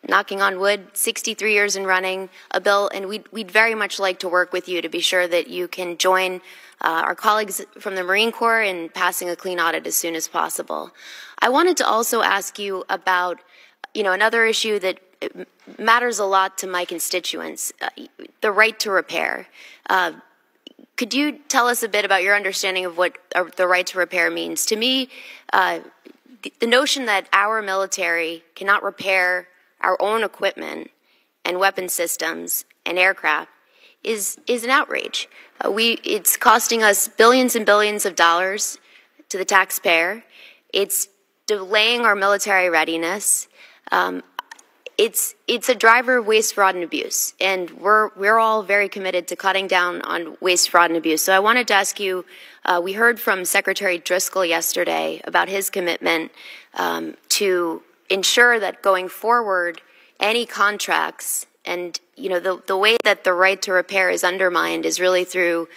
knocking on wood, 63 years in running, a bill, and we'd very much like to work with you to be sure that you can join our colleagues from the Marine Corps in passing a clean audit as soon as possible. I wanted to also ask you about, you know, another issue that matters a lot to my constituents, the right to repair. Could you tell us a bit about your understanding of what the right to repair means? To me, the notion that our military cannot repair our own equipment and weapon systems and aircraft is an outrage. It's costing us billions and billions of dollars to the taxpayer. It's delaying our military readiness. It's a driver of waste, fraud, and abuse, and we're all very committed to cutting down on waste, fraud, and abuse. So I wanted to ask you, we heard from Secretary Driscoll yesterday about his commitment to ensure that going forward, any contracts and, you know, the way that the right to repair is undermined is really through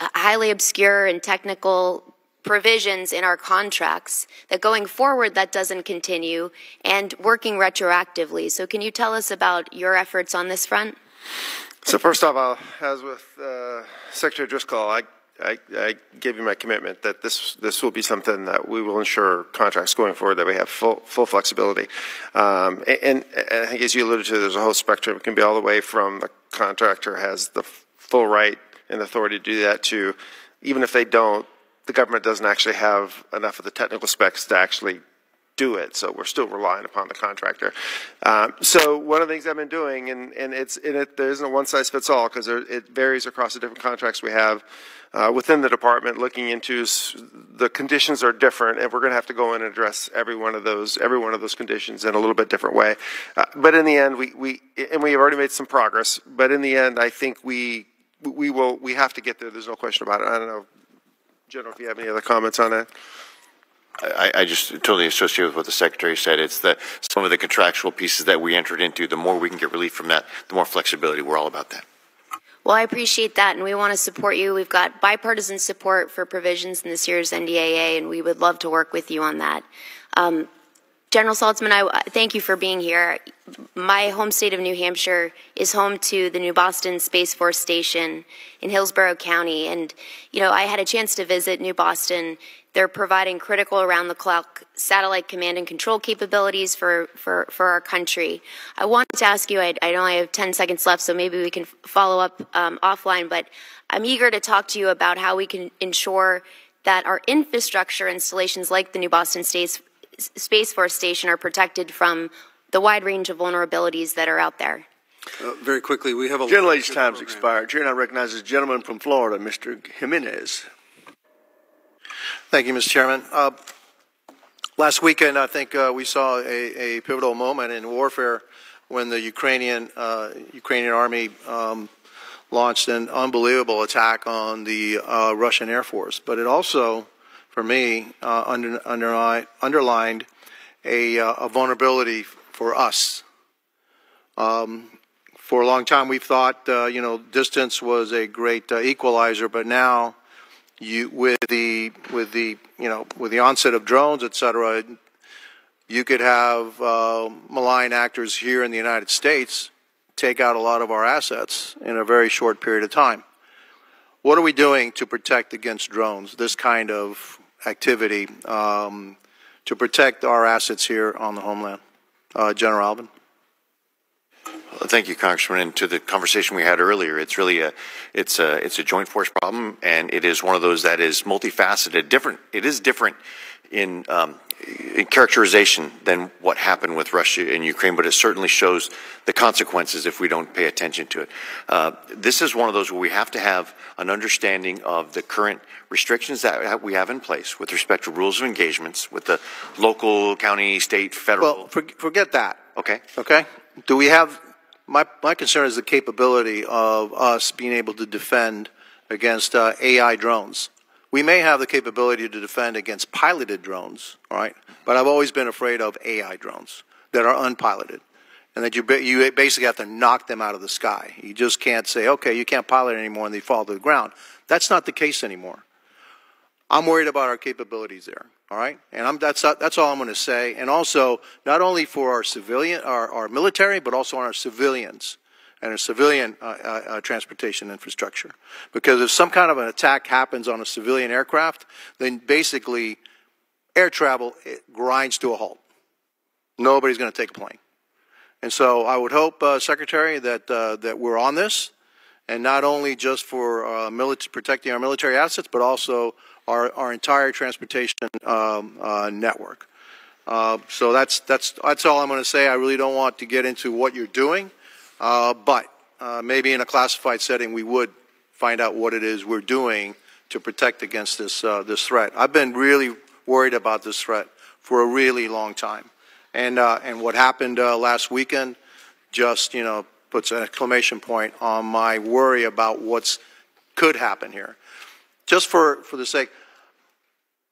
highly obscure and technical provisions in our contracts, that going forward that doesn't continue, and working retroactively. So can you tell us about your efforts on this front? So first off, as with Secretary Driscoll, I gave you my commitment that this will be something that we will ensure contracts going forward, that we have full flexibility. And I think, as you alluded to, there's a whole spectrum. It can be all the way from the contractor has the full right and authority to do that to, even if they don't, the government doesn't actually have enough of the technical specs to actually do it, so we're still relying upon the contractor. So one of the things I've been doing, and there isn't a one-size-fits-all, because it varies across the different contracts we have within the department, looking into the conditions are different, and we're going to have to go in and address every one of those conditions in a little bit different way. But in the end, we have already made some progress. But in the end, I think we have to get there. There's no question about it. I don't know, General, if you have any other comments on that. I just totally associate with what the Secretary said. It's that some of the contractual pieces that we entered into, the more we can get relief from that, the more flexibility. We're all about that. Well, I appreciate that, and we want to support you. We've got bipartisan support for provisions in this year's NDAA, and we would love to work with you on that. General Saltzman, I thank you for being here. My home state of New Hampshire is home to the New Boston Space Force Station in Hillsborough County, and you know, I had a chance to visit New Boston. They're providing critical around-the-clock satellite command and control capabilities for our country. I wanted to ask you, I only have 10 seconds left, so maybe we can follow up offline, but I'm eager to talk to you about how we can ensure that our infrastructure installations like the New Boston Space Force Station are protected from the wide range of vulnerabilities that are out there. Very quickly, we have a Gentlelady's time's expired. Chair now recognizes the gentleman from Florida, Mr. Jimenez. Thank you, Mr. Chairman. Last weekend, I think we saw a pivotal moment in warfare when the Ukrainian army launched an unbelievable attack on the Russian Air Force. But it also, for me, underlined a vulnerability for us. For a long time, we've thought, distance was a great equalizer, but now, with the onset of drones, et cetera, you could have malign actors here in the United States take out a lot of our assets in a very short period of time. What are we doing to protect against drones, this kind of activity, to protect our assets here on the homeland? General Alvin. Thank you, Congressman. And to the conversation we had earlier, it's really it's a joint force problem, and it is one of those that is multifaceted. It is different in characterization than what happened with Russia and Ukraine, but it certainly shows the consequences if we don't pay attention to it. This is one of those where we have to have an understanding of the current restrictions that we have in place with respect to rules of engagements with the local, county, state, federal. Well, forget that. Okay. Okay. Do we have? My concern is the capability of us being able to defend against AI drones. We may have the capability to defend against piloted drones, all right? But I've always been afraid of AI drones that are unpiloted, and that you basically have to knock them out of the sky. You just can't say, okay, you can't pilot anymore, and they fall to the ground. That's not the case anymore. I'm worried about our capabilities there, all right? And that's all I'm going to say. And also, not only for our military, but also on our civilians and our civilian transportation infrastructure. Because if some kind of an attack happens on a civilian aircraft, then basically air travel grinds to a halt. Nobody's going to take a plane. And so I would hope, Secretary, that we're on this, and not only just for protecting our military assets, but also our entire transportation network. So that's all I'm going to say. I really don't want to get into what you're doing, but maybe in a classified setting we would find out what it is we're doing to protect against this threat. I've been really worried about this threat for a really long time, and what happened last weekend just puts an exclamation point on my worry about what could happen here. Just for the sake,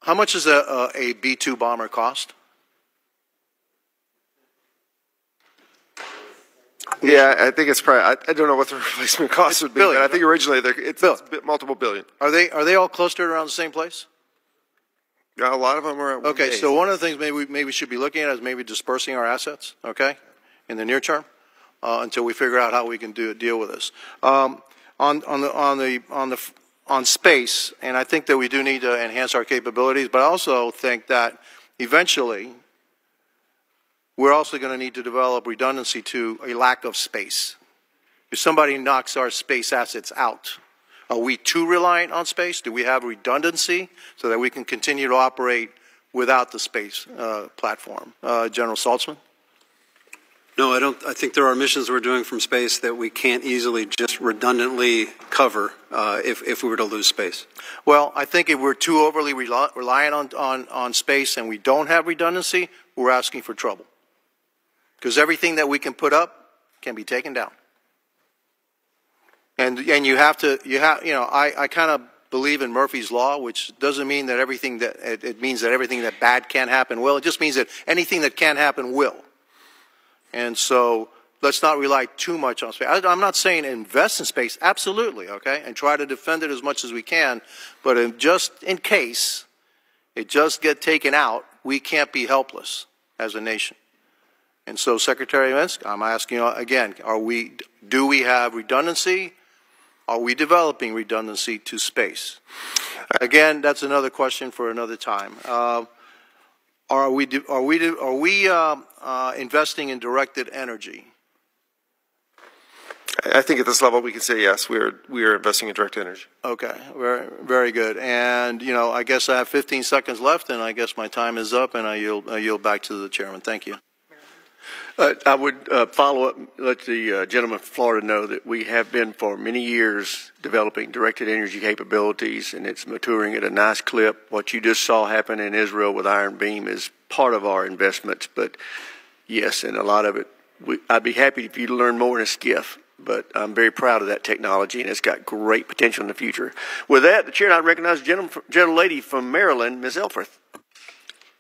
how much does a B-2 bomber cost? Yeah, I think it's probably, I don't know what the replacement cost would be, but I think originally it's multiple billion. Are they all clustered around the same place? Yeah, a lot of them are at one Okay, base. so one of the things maybe we should be looking at is maybe dispersing our assets, okay, in the near term, until we figure out how we can deal with this. On space, and I think that we do need to enhance our capabilities, but I also think that eventually we're also going to need to develop redundancy to a lack of space. If somebody knocks our space assets out, are we too reliant on space? Do we have redundancy so that we can continue to operate without the space platform? General Saltzman? No, I don't. I think there are missions we're doing from space that we can't easily just redundantly cover if we were to lose space. Well, I think if we're too overly reliant on space and we don't have redundancy, we're asking for trouble. Because everything that we can put up can be taken down. And you have to, I kind of believe in Murphy's Law, which doesn't mean that it means that everything that bad can happen will. It just means that anything that can happen will. And so let's not rely too much on space. I'm not saying invest in space, absolutely, okay, and try to defend it as much as we can. But just in case it just get taken out, we can't be helpless as a nation. And so, Secretary Minsk, I'm asking you again: do we have redundancy? Are we developing redundancy to space? Again, that's another question for another time. Are we investing in directed energy? I think at this level we can say yes. We are investing in directed energy. Okay, very, very good. And I guess I have 15 seconds left, and I guess my time is up, and I yield back to the chairman. Thank you. I would follow up, let the gentleman from Florida know that we have been for many years developing directed energy capabilities, and it's maturing at a nice clip. What you just saw happen in Israel with Iron Beam is part of our investments, but yes, and a lot of it, I'd be happy if you learn more in a skiff, but I'm very proud of that technology, and it's got great potential in the future. With that, the chair and I recognize the gentlelady from Maryland, Ms. Elfreth.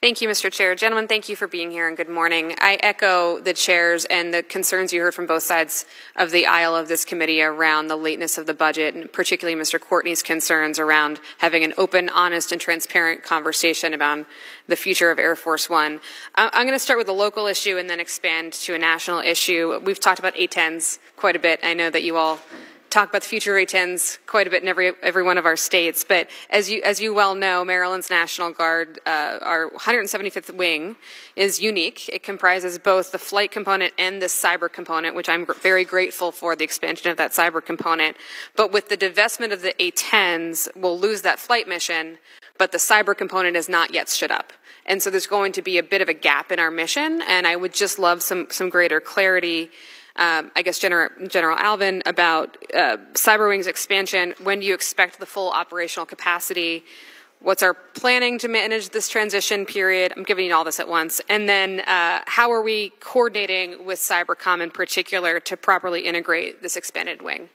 Thank you, Mr. Chair. Gentlemen, thank you for being here, and good morning. I echo the chairs and the concerns you heard from both sides of the aisle of this committee around the lateness of the budget, and particularly Mr. Courtney's concerns around having an open, honest, and transparent conversation about the future of Air Force One. I'm going to start with a local issue and then expand to a national issue. We've talked about A-10s quite a bit. I know that you all talk about the future A-10s quite a bit in every one of our states, but as you well know, Maryland's National Guard, our 175th wing, is unique. It comprises both the flight component and the cyber component, which I'm very grateful for the expansion of that cyber component. But with the divestment of the A-10s, we'll lose that flight mission, but the cyber component is not yet stood up. And so there's going to be a bit of a gap in our mission, and I would just love some greater clarity. I guess General Alvin, about CyberWing's expansion. When do you expect the full operational capacity? What's our planning to manage this transition period? I'm giving you all this at once. And then how are we coordinating with Cybercom in particular to properly integrate this expanded wing?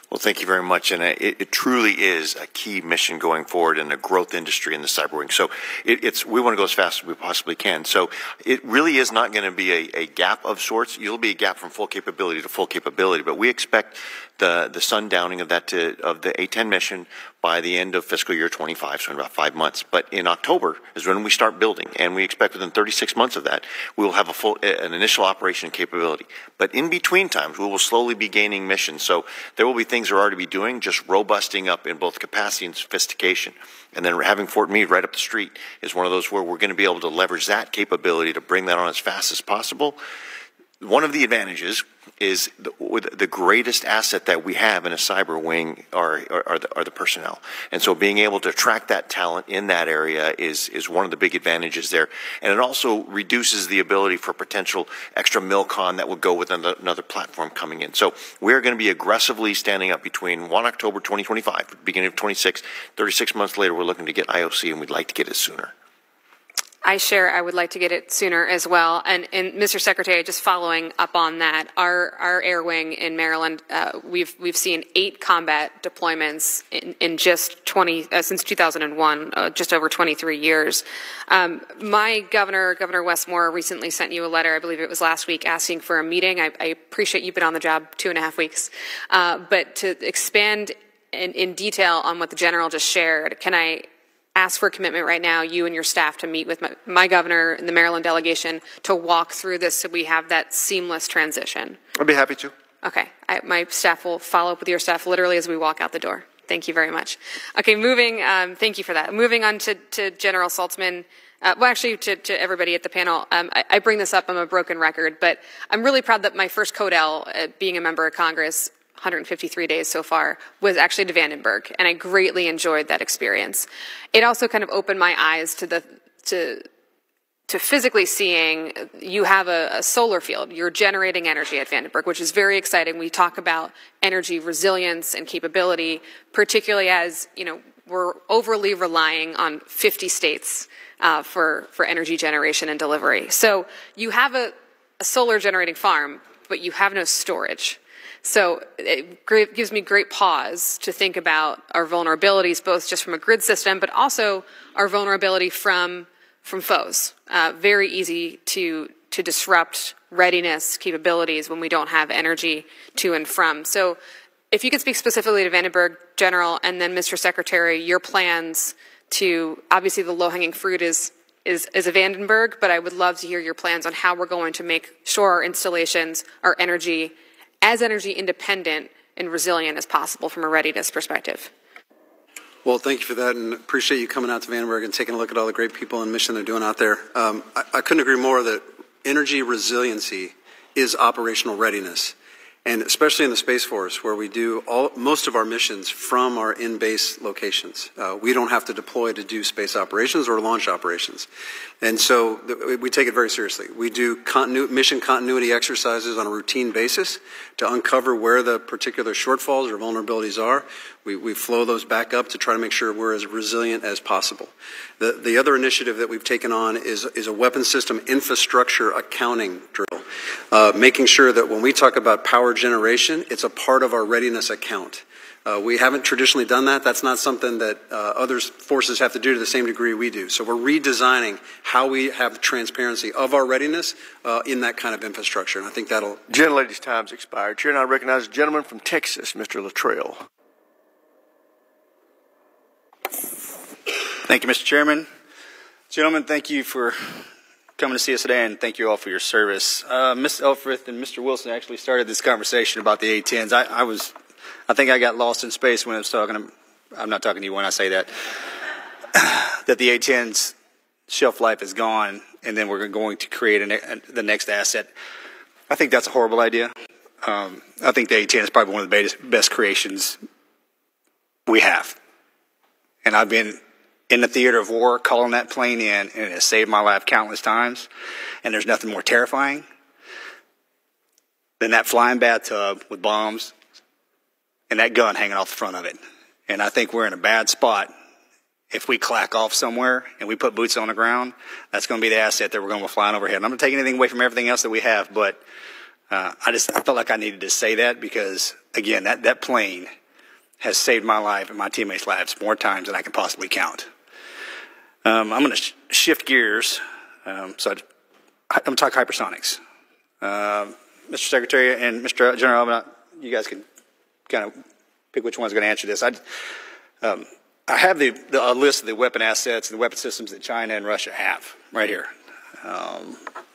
Well, thank you very much, and it truly is a key mission going forward in a growth industry in the cyber wing. So we want to go as fast as we possibly can. So it really is not going to be a gap of sorts. It'll be a gap from full capability to full capability, but we expect the sundowning of the A-10 mission by the end of fiscal year 25, so in about 5 months. But in October is when we start building, and we expect within 36 months of that, we will have an initial operation capability. But in between times, we will slowly be gaining missions. So there will be things we're already doing, just robusting up in both capacity and sophistication. And then having Fort Meade right up the street is one of those where we're going to be able to leverage that capability to bring that on as fast as possible. One of the advantages is the greatest asset that we have in a cyber wing are the personnel. And so being able to attract that talent in that area is one of the big advantages there. And it also reduces the ability for potential extra MILCON that would go with another platform coming in. So we're going to be aggressively standing up between 1 October 2025, beginning of 26, 36 months later, we're looking to get IOC, and we'd like to get it sooner. I would like to get it sooner as well. And Mr. Secretary, just following up on that, our air wing in Maryland, we've seen 8 combat deployments in just since 2001, just over 23 years. My Governor Westmore, recently sent you a letter, I believe it was last week, asking for a meeting. I appreciate you've been on the job 2.5 weeks, but to expand in detail on what the General just shared, can I ask for a commitment right now, you and your staff, to meet with my governor and the Maryland delegation to walk through this so we have that seamless transition? I'd be happy to. Okay. My staff will follow up with your staff literally as we walk out the door. Thank you very much. Okay, thank you for that. Moving on to General Saltzman. Well, actually, to everybody at the panel, I bring this up, I'm a broken record, but I'm really proud that my first CODEL, being a member of Congress, 153 days so far, was actually to Vandenberg, and I greatly enjoyed that experience. It also kind of opened my eyes to physically seeing you have a solar field. You're generating energy at Vandenberg, which is very exciting. We talk about energy resilience and capability, particularly as we're overly relying on 50 states for energy generation and delivery. So you have a solar generating farm, but you have no storage. So it gives me great pause to think about our vulnerabilities, both just from a grid system, but also our vulnerability from foes. Very easy to disrupt readiness capabilities when we don't have energy to and from. So if you could speak specifically to Vandenberg, General, and then Mr. Secretary, your plans to, obviously the low-hanging fruit is a Vandenberg, but I would love to hear your plans on how we're going to make sure our installations are as energy independent and resilient as possible from a readiness perspective. Well, thank you for that, and appreciate you coming out to Vandenberg and taking a look at all the great people and mission they're doing out there. I couldn't agree more that energy resiliency is operational readiness, and especially in the Space Force, where we do most of our missions from our in-base locations. We don't have to deploy to do space operations or launch operations. And so we take it very seriously. We do mission continuity exercises on a routine basis to uncover where the particular shortfalls or vulnerabilities are. We flow those back up to try to make sure we're as resilient as possible. The other initiative that we've taken on is a weapon system infrastructure accounting drill, making sure that when we talk about power generation, it's a part of our readiness account. We haven't traditionally done that. That's not something that other forces have to do to the same degree we do. So we're redesigning how we have transparency of our readiness in that kind of infrastructure. And I think that'll... Gentlelady's time's expired. Chair, and I recognize the gentleman from Texas, Mr. Luttrell. Thank you, Mr. Chairman. Gentlemen, thank you for coming to see us today, and thank you all for your service. Ms. Elfrith and Mr. Wilson actually started this conversation about the A-10s. I think I got lost in space when I was talking. I'm not talking to you when I say that. That the A-10's shelf life is gone, and then we're going to create the next asset. I think that's a horrible idea. I think the A-10 is probably one of the best creations we have. And I've been in the theater of war calling that plane in, and it has saved my life countless times. And there's nothing more terrifying than that flying bathtub with bombs and that gun hanging off the front of it. And I think we're in a bad spot. If we clack off somewhere and we put boots on the ground, that's going to be the asset that we're going to be flying overhead. And I'm not taking anything away from everything else that we have, but I felt like I needed to say that because, again, that plane has saved my life and my teammates' lives more times than I can possibly count. I'm going to shift gears. I'm going to talk hypersonics. Mr. Secretary and Mr. General, you guys can kind of pick which one's going to answer this. I have a list of the weapon assets and the weapon systems that China and Russia have right here.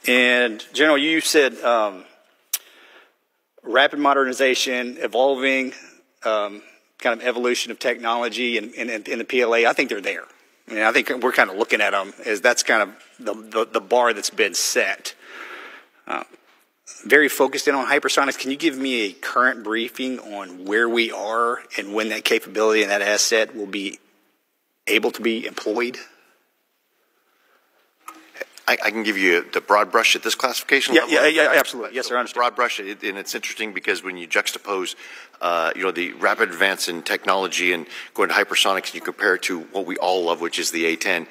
And General, you said rapid modernization, evolving, kind of evolution of technology in the PLA. I think they're there. I mean, I think we're kind of looking at them as that's kind of the bar that's been set. Very focused in on hypersonics. Can you give me a current briefing on where we are and when that capability and that asset will be able to be employed? I can give you the broad brush at this classification level. Yeah, absolutely. Yes, sir, I understand. Broad brush, and it's interesting because when you juxtapose, the rapid advance in technology and going to hypersonics, and you compare it to what we all love, which is the A-10.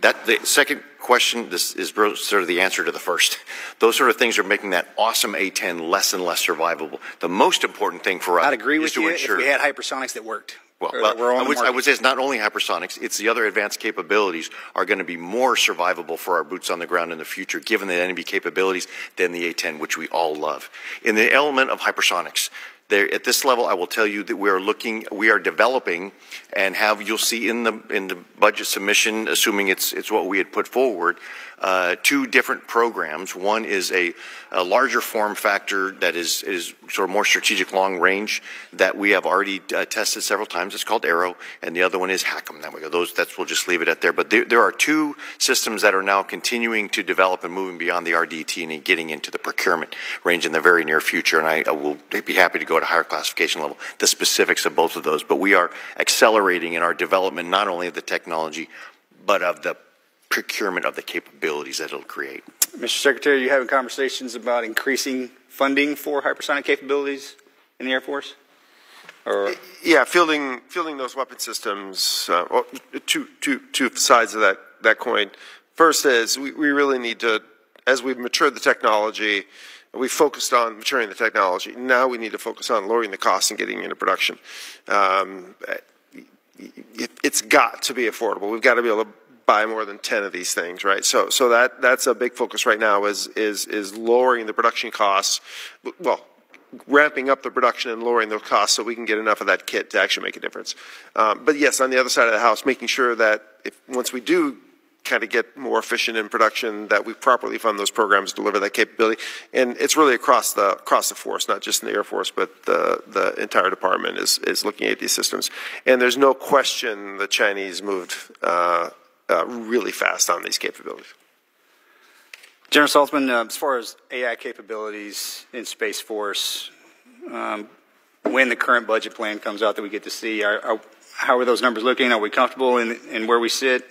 The second question, this is sort of the answer to the first. Those sort of things are making that awesome A-10 less and less survivable. The most important thing for us I'd agree is with to you ensure if we had hypersonics that worked. I would say it's not only hypersonics, it's the other advanced capabilities are going to be more survivable for our boots on the ground in the future, given the enemy capabilities, than the A-10, which we all love. In the element of hypersonics, at this level, I will tell you that we are developing, and you'll see in the budget submission, assuming it's what we had put forward, 2 different programs. One is a larger form factor that is sort of more strategic long range that we have already tested several times. It's called Arrow, and the other one is HACM. We'll just leave it at there. But there are 2 systems that are now continuing to develop and moving beyond the RDT and getting into the procurement range in the very near future. And I will be happy to go to higher classification level, the specifics of both of those. But we are accelerating in our development, not only of the technology, but of the procurement of the capabilities that it'll create. Mr. Secretary, are you having conversations about increasing funding for hypersonic capabilities in the Air Force? Or yeah, fielding those weapon systems. Two sides of that coin. First is we really need to, as we've matured the technology, we focused on maturing the technology. Now we need to focus on lowering the costs and getting into production. It's got to be affordable. We've got to be able to buy more than 10 of these things, right? So that's a big focus right now is lowering the production costs. Well, ramping up the production and lowering those costs so we can get enough of that kit to actually make a difference. But yes, on the other side of the house, making sure that once we do kind of get more efficient in production, that we properly fund those programs, deliver that capability, and it's really across the force, not just in the Air Force, but the entire department is looking at these systems. And there's no question the Chinese moved really fast on these capabilities. General Saltzman, as far as AI capabilities in Space Force, when the current budget plan comes out that we get to see, how are those numbers looking? Are we comfortable in where we sit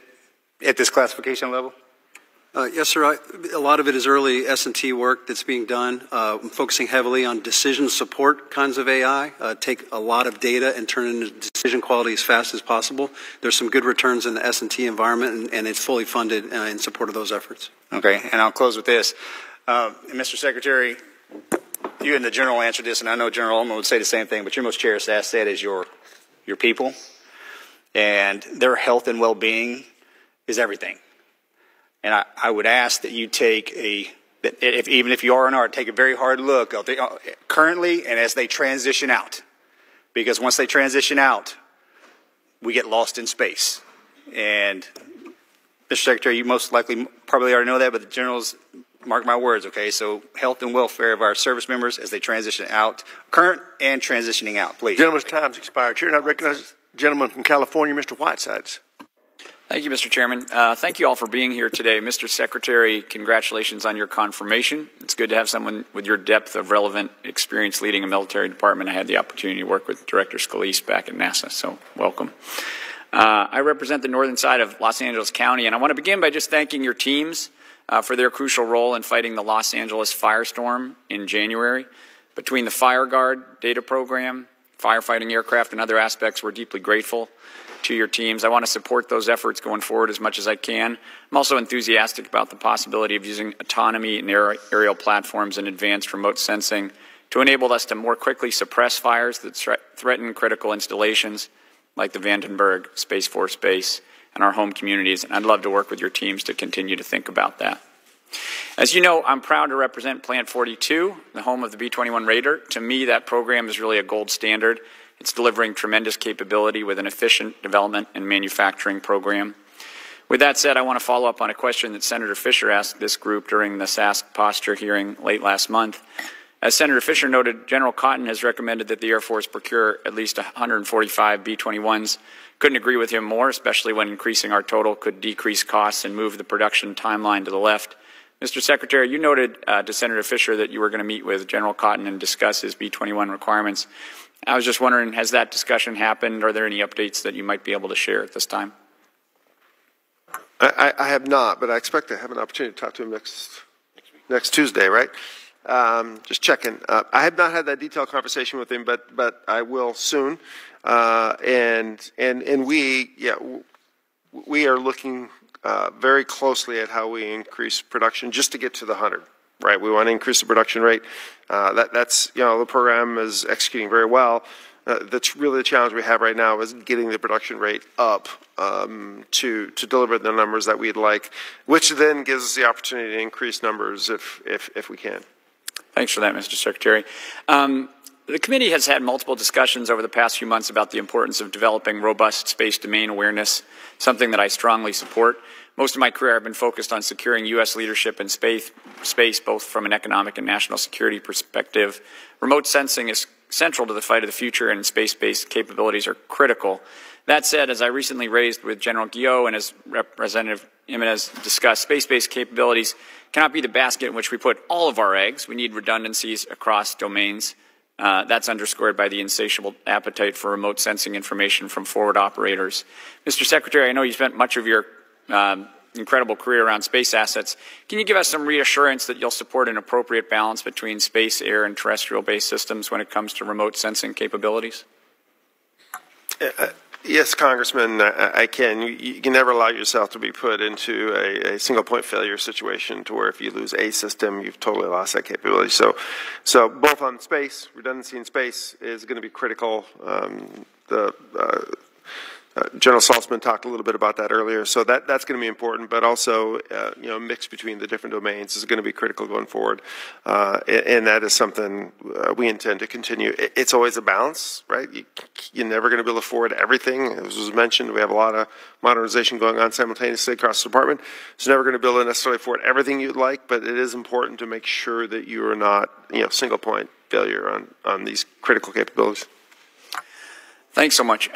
at this classification level? Yes, sir. A lot of it is early S&T work that's being done. I'm focusing heavily on decision support kinds of AI. Take a lot of data and turn it into decision quality as fast as possible. There's some good returns in the S&T environment, and it's fully funded in support of those efforts. Okay, and I'll close with this. Mr. Secretary, you and the General answered this, and I know General Ullman would say the same thing, but your most cherished asset is your people, and their health and well-being is everything. And I would ask that you take even if you are an art, take a very hard look at currently and as they transition out. Because once they transition out, we get lost in space. And Mr. Secretary, you most likely probably already know that, but the generals, mark my words, okay? So health and welfare of our service members as they transition out, current and transitioning out, please. Gentleman's time's expired. Chair, and I recognize the gentleman from California, Mr. Whitesides. Thank you, Mr. Chairman. Thank you all for being here today. Mr. Secretary, congratulations on your confirmation. It's good to have someone with your depth of relevant experience leading a military department. I had the opportunity to work with Director Scalise back at NASA, so welcome. I represent the northern side of Los Angeles County, and I want to begin by just thanking your teams for their crucial role in fighting the Los Angeles firestorm in January. Between the Fire Guard data program, firefighting aircraft, and other aspects, we're deeply grateful to your teams. I want to support those efforts going forward as much as I can. I'm also enthusiastic about the possibility of using autonomy and aerial platforms and advanced remote sensing to enable us to more quickly suppress fires that threaten critical installations like the Vandenberg Space Force Base and our home communities. And I'd love to work with your teams to continue to think about that. As you know, I'm proud to represent Plant 42, the home of the B-21 Raider. To me, that program is really a gold standard. It's delivering tremendous capability with an efficient development and manufacturing program. With that said, I want to follow up on a question that Senator Fisher asked this group during the SAS posture hearing late last month. As Senator Fisher noted, General Cotton has recommended that the Air Force procure at least 145 B-21s. Couldn't agree with him more, especially when increasing our total could decrease costs and move the production timeline to the left. Mr. Secretary, you noted to Senator Fisher that you were going to meet with General Cotton and discuss his B-21 requirements. I was just wondering, has that discussion happened? Are there any updates that you might be able to share at this time? I have not, but I expect to have an opportunity to talk to him next Tuesday, right? Just checking. I have not had that detailed conversation with him, but I will soon. And we are looking very closely at how we increase production just to get to the 100. Right, we want to increase the production rate. That's the program is executing very well. That's really the challenge we have right now is getting the production rate up to deliver the numbers that we'd like, which then gives us the opportunity to increase numbers if we can. Thanks for that, Mr. Secretary. The committee has had multiple discussions over the past few months about the importance of developing robust space domain awareness, something that I strongly support. Most of my career I've been focused on securing U.S. leadership in space, both from an economic and national security perspective. Remote sensing is central to the fight of the future, and space-based capabilities are critical. That said, as I recently raised with General Guillot and as Representative Jimenez discussed, space-based capabilities cannot be the basket in which we put all of our eggs. We need redundancies across domains. That's underscored by the insatiable appetite for remote sensing information from forward operators. Mr. Secretary, I know you spent much of your incredible career around space assets. Can you give us some reassurance that you'll support an appropriate balance between space, air, and terrestrial-based systems when it comes to remote sensing capabilities? Yes, Congressman, I can. You can never allow yourself to be put into a single-point failure situation to where if you lose a system, you've totally lost that capability. So both on space, redundancy in space is going to be critical. General Saltzman talked a little bit about that earlier, so that's going to be important. But also, a mix between the different domains is going to be critical going forward, and that is something we intend to continue. It's always a balance, right? You're never going to be able to afford everything. As was mentioned, we have a lot of modernization going on simultaneously across the department. So never going to be able to necessarily afford everything you'd like, but it is important to make sure that you are not, single-point failure on these critical capabilities. Thanks so much.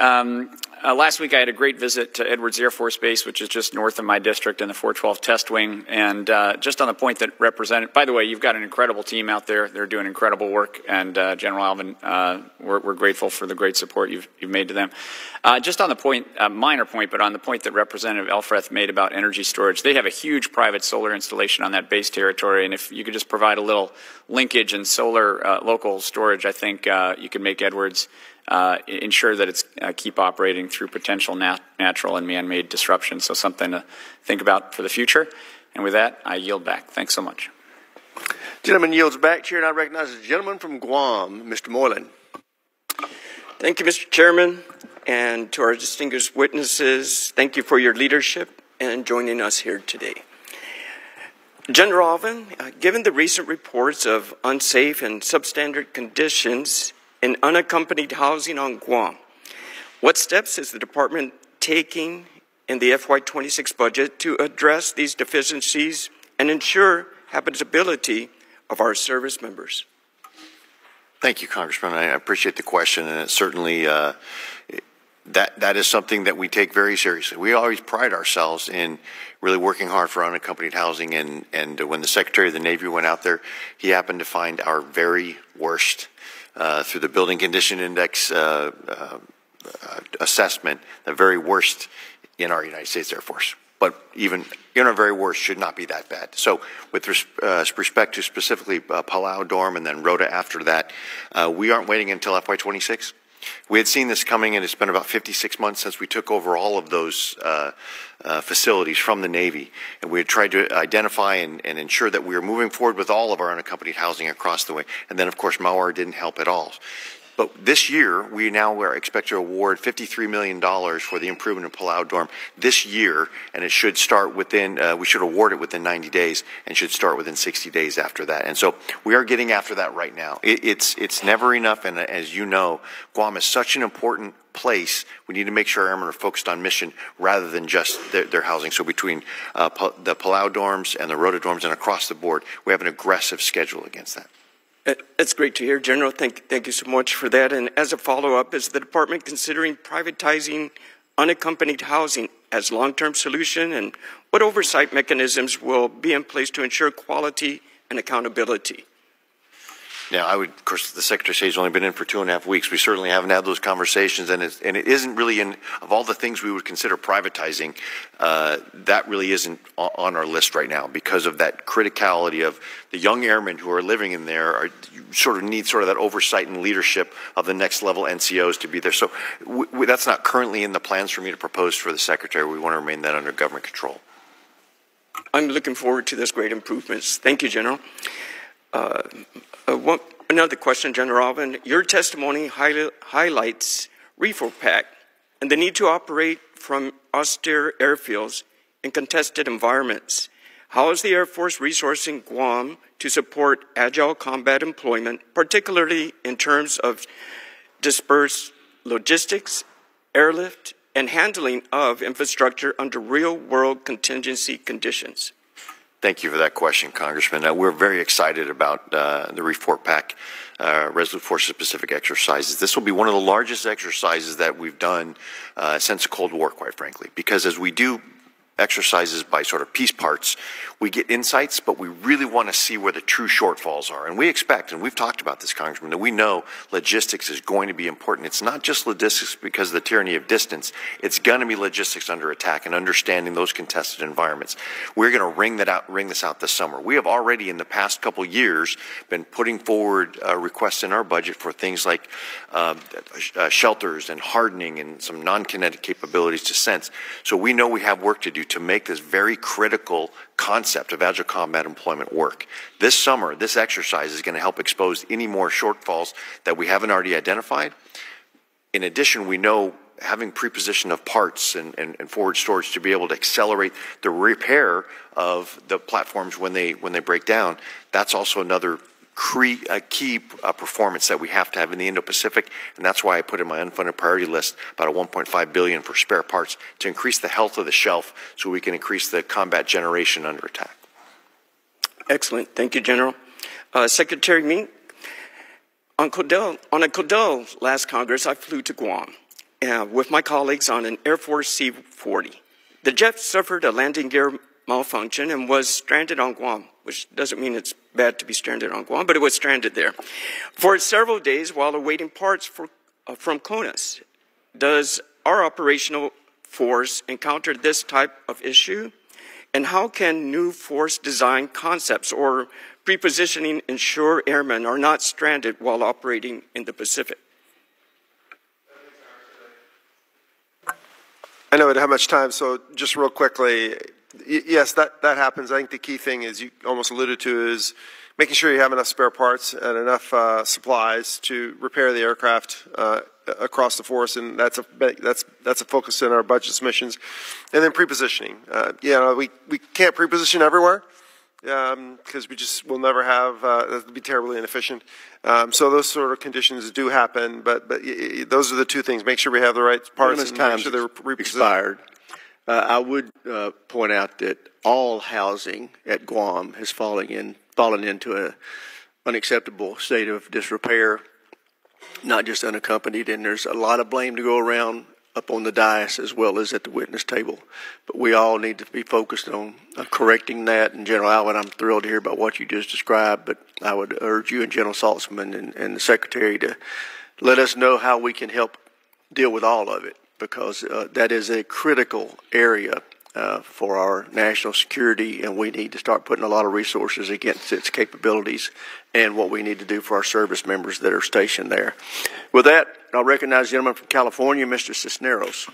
Last week I had a great visit to Edwards Air Force Base, which is just north of my district in the 412 Test Wing. And just on the point that represented, by the way, you've got an incredible team out there. They're doing incredible work. And General Alvin, we're grateful for the great support you've made to them. Just on the point, minor point, but on the point that Representative Elfreth made about energy storage, they have a huge private solar installation on that base territory. And if you could just provide a little linkage and solar local storage, I think you could make Edwards ensure that it's keep operating through potential natural and man-made disruption. So something to think about for the future. And with that, I yield back. Thanks so much. Gentleman yields back. Chair, and I recognize the gentleman from Guam, Mr. Moylan. Thank you, Mr. Chairman, and to our distinguished witnesses, thank you for your leadership and joining us here today. General Alvin, given the recent reports of unsafe and substandard conditions in unaccompanied housing on Guam, what steps is the department taking in the FY26 budget to address these deficiencies and ensure habitability of our service members? Thank you, Congressman. I appreciate the question, and it certainly that is something that we take very seriously. We always pride ourselves in really working hard for unaccompanied housing, and when the Secretary of the Navy went out there, he happened to find our very worst through the Building Condition Index assessment, the very worst in our United States Air Force. But even in our very worst should not be that bad. So with respect to specifically Palau Dorm and then Rota after that, we aren't waiting until FY26. We had seen this coming, and it's been about 56 months since we took over all of those facilities from the Navy. And we had tried to identify and ensure that we were moving forward with all of our unaccompanied housing across the way. And then, of course, Mauar didn't help at all. But this year, we now expect to award $53 million for the improvement of Palau Dorm this year, and it should start within, we should award it within 90 days and should start within 60 days after that. And so we are getting after that right now. It's never enough, and as you know, Guam is such an important place. We need to make sure our airmen are focused on mission rather than just their housing. So between the Palau dorms and the Rota dorms and across the board, we have an aggressive schedule against that. That's great to hear, General. Thank you so much for that. And as a follow-up, is the department considering privatizing unaccompanied housing as long-term solution? And what oversight mechanisms will be in place to ensure quality and accountability? Now, I would, of course, the Secretary says he's only been in for 2.5 weeks. We certainly haven't had those conversations, and it isn't really of all the things we would consider privatizing, that really isn't on our list right now because of that criticality of the young airmen who are living in there sort of need that oversight and leadership of the next level NCOs to be there. So that's not currently in the plans for me to propose for the Secretary. We want to remain that under government control. I'm looking forward to those great improvements. Thank you, General. Another question, General Alvin. Your testimony highlights REFOPAC and the need to operate from austere airfields in contested environments. How is the Air Force resourcing Guam to support agile combat employment, particularly in terms of dispersed logistics, airlift, and handling of infrastructure under real-world contingency conditions? Thank you for that question, Congressman. We're very excited about the REFOPAC Resolute Forces Pacific exercises. This will be one of the largest exercises that we've done since the Cold War, quite frankly, because as we do exercises by sort of piece parts, we get insights, but we really want to see where the true shortfalls are. And we expect, and we've talked about this, Congressman, that we know logistics is going to be important. It's not just logistics because of the tyranny of distance. It's going to be logistics under attack and understanding those contested environments. We're going to ring this out this summer. We have already in the past couple years been putting forward requests in our budget for things like shelters and hardening and some non-kinetic capabilities to sense. So we know we have work to do to make this very critical concept of agile combat employment work. This summer, this exercise is going to help expose any more shortfalls that we haven't already identified. In addition, we know having preposition of parts and forward storage to be able to accelerate the repair of the platforms when they break down, that's also another key performance that we have to have in the Indo-Pacific, and that's why I put in my unfunded priority list about $1.5 billion for spare parts to increase the health of the shelf so we can increase the combat generation under attack. Excellent. Thank you, General. Secretary Mink, on a Codell last Congress, I flew to Guam. with my colleagues on an Air Force C-40. The jet suffered a landing gear malfunction and was stranded on Guam, which doesn't mean it's bad to be stranded on Guam, but it was stranded there for several days while awaiting parts from CONUS. Does our operational force encounter this type of issue? And how can new force design concepts or pre-positioning ensure airmen are not stranded while operating in the Pacific? I know we don't have much time, so just real quickly, yes, that happens. I think the key thing, as you almost alluded to, is making sure you have enough spare parts and enough supplies to repair the aircraft across the force, and that's a focus in our budget submissions. And then pre-positioning. We can't pre-position everywhere because we just will never have. That would be terribly inefficient. So those sort of conditions do happen, but those are the two things: make sure we have the right parts and make sure they're expired. I would point out that all housing at Guam has fallen into an unacceptable state of disrepair, not just unaccompanied, and there's a lot of blame to go around up on the dais as well as at the witness table. But we all need to be focused on correcting that. And General Alvin, I'm thrilled to hear about what you just described, but I would urge you and General Saltzman and the Secretary to let us know how we can help deal with all of it, because that is a critical area for our national security, and we need to start putting a lot of resources against its capabilities and what we need to do for our service members that are stationed there. With that, I'll recognize the gentleman from California, Mr. Cisneros.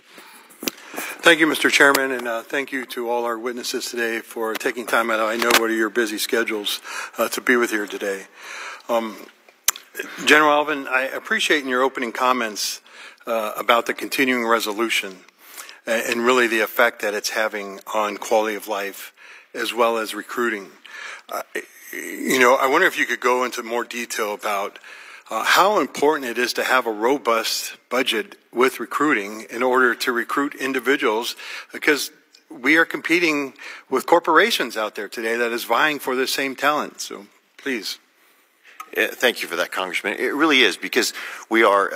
Thank you, Mr. Chairman, and thank you to all our witnesses today for taking time out. I know what are your busy schedules to be with here today. General Alvin, I appreciate in your opening comments about the continuing resolution and really the effect that it's having on quality of life as well as recruiting. I wonder if you could go into more detail about how important it is to have a robust budget with recruiting in order to recruit individuals, because we are competing with corporations out there today that is vying for the same talent. So please. Thank you for that, Congressman. It really is, because we are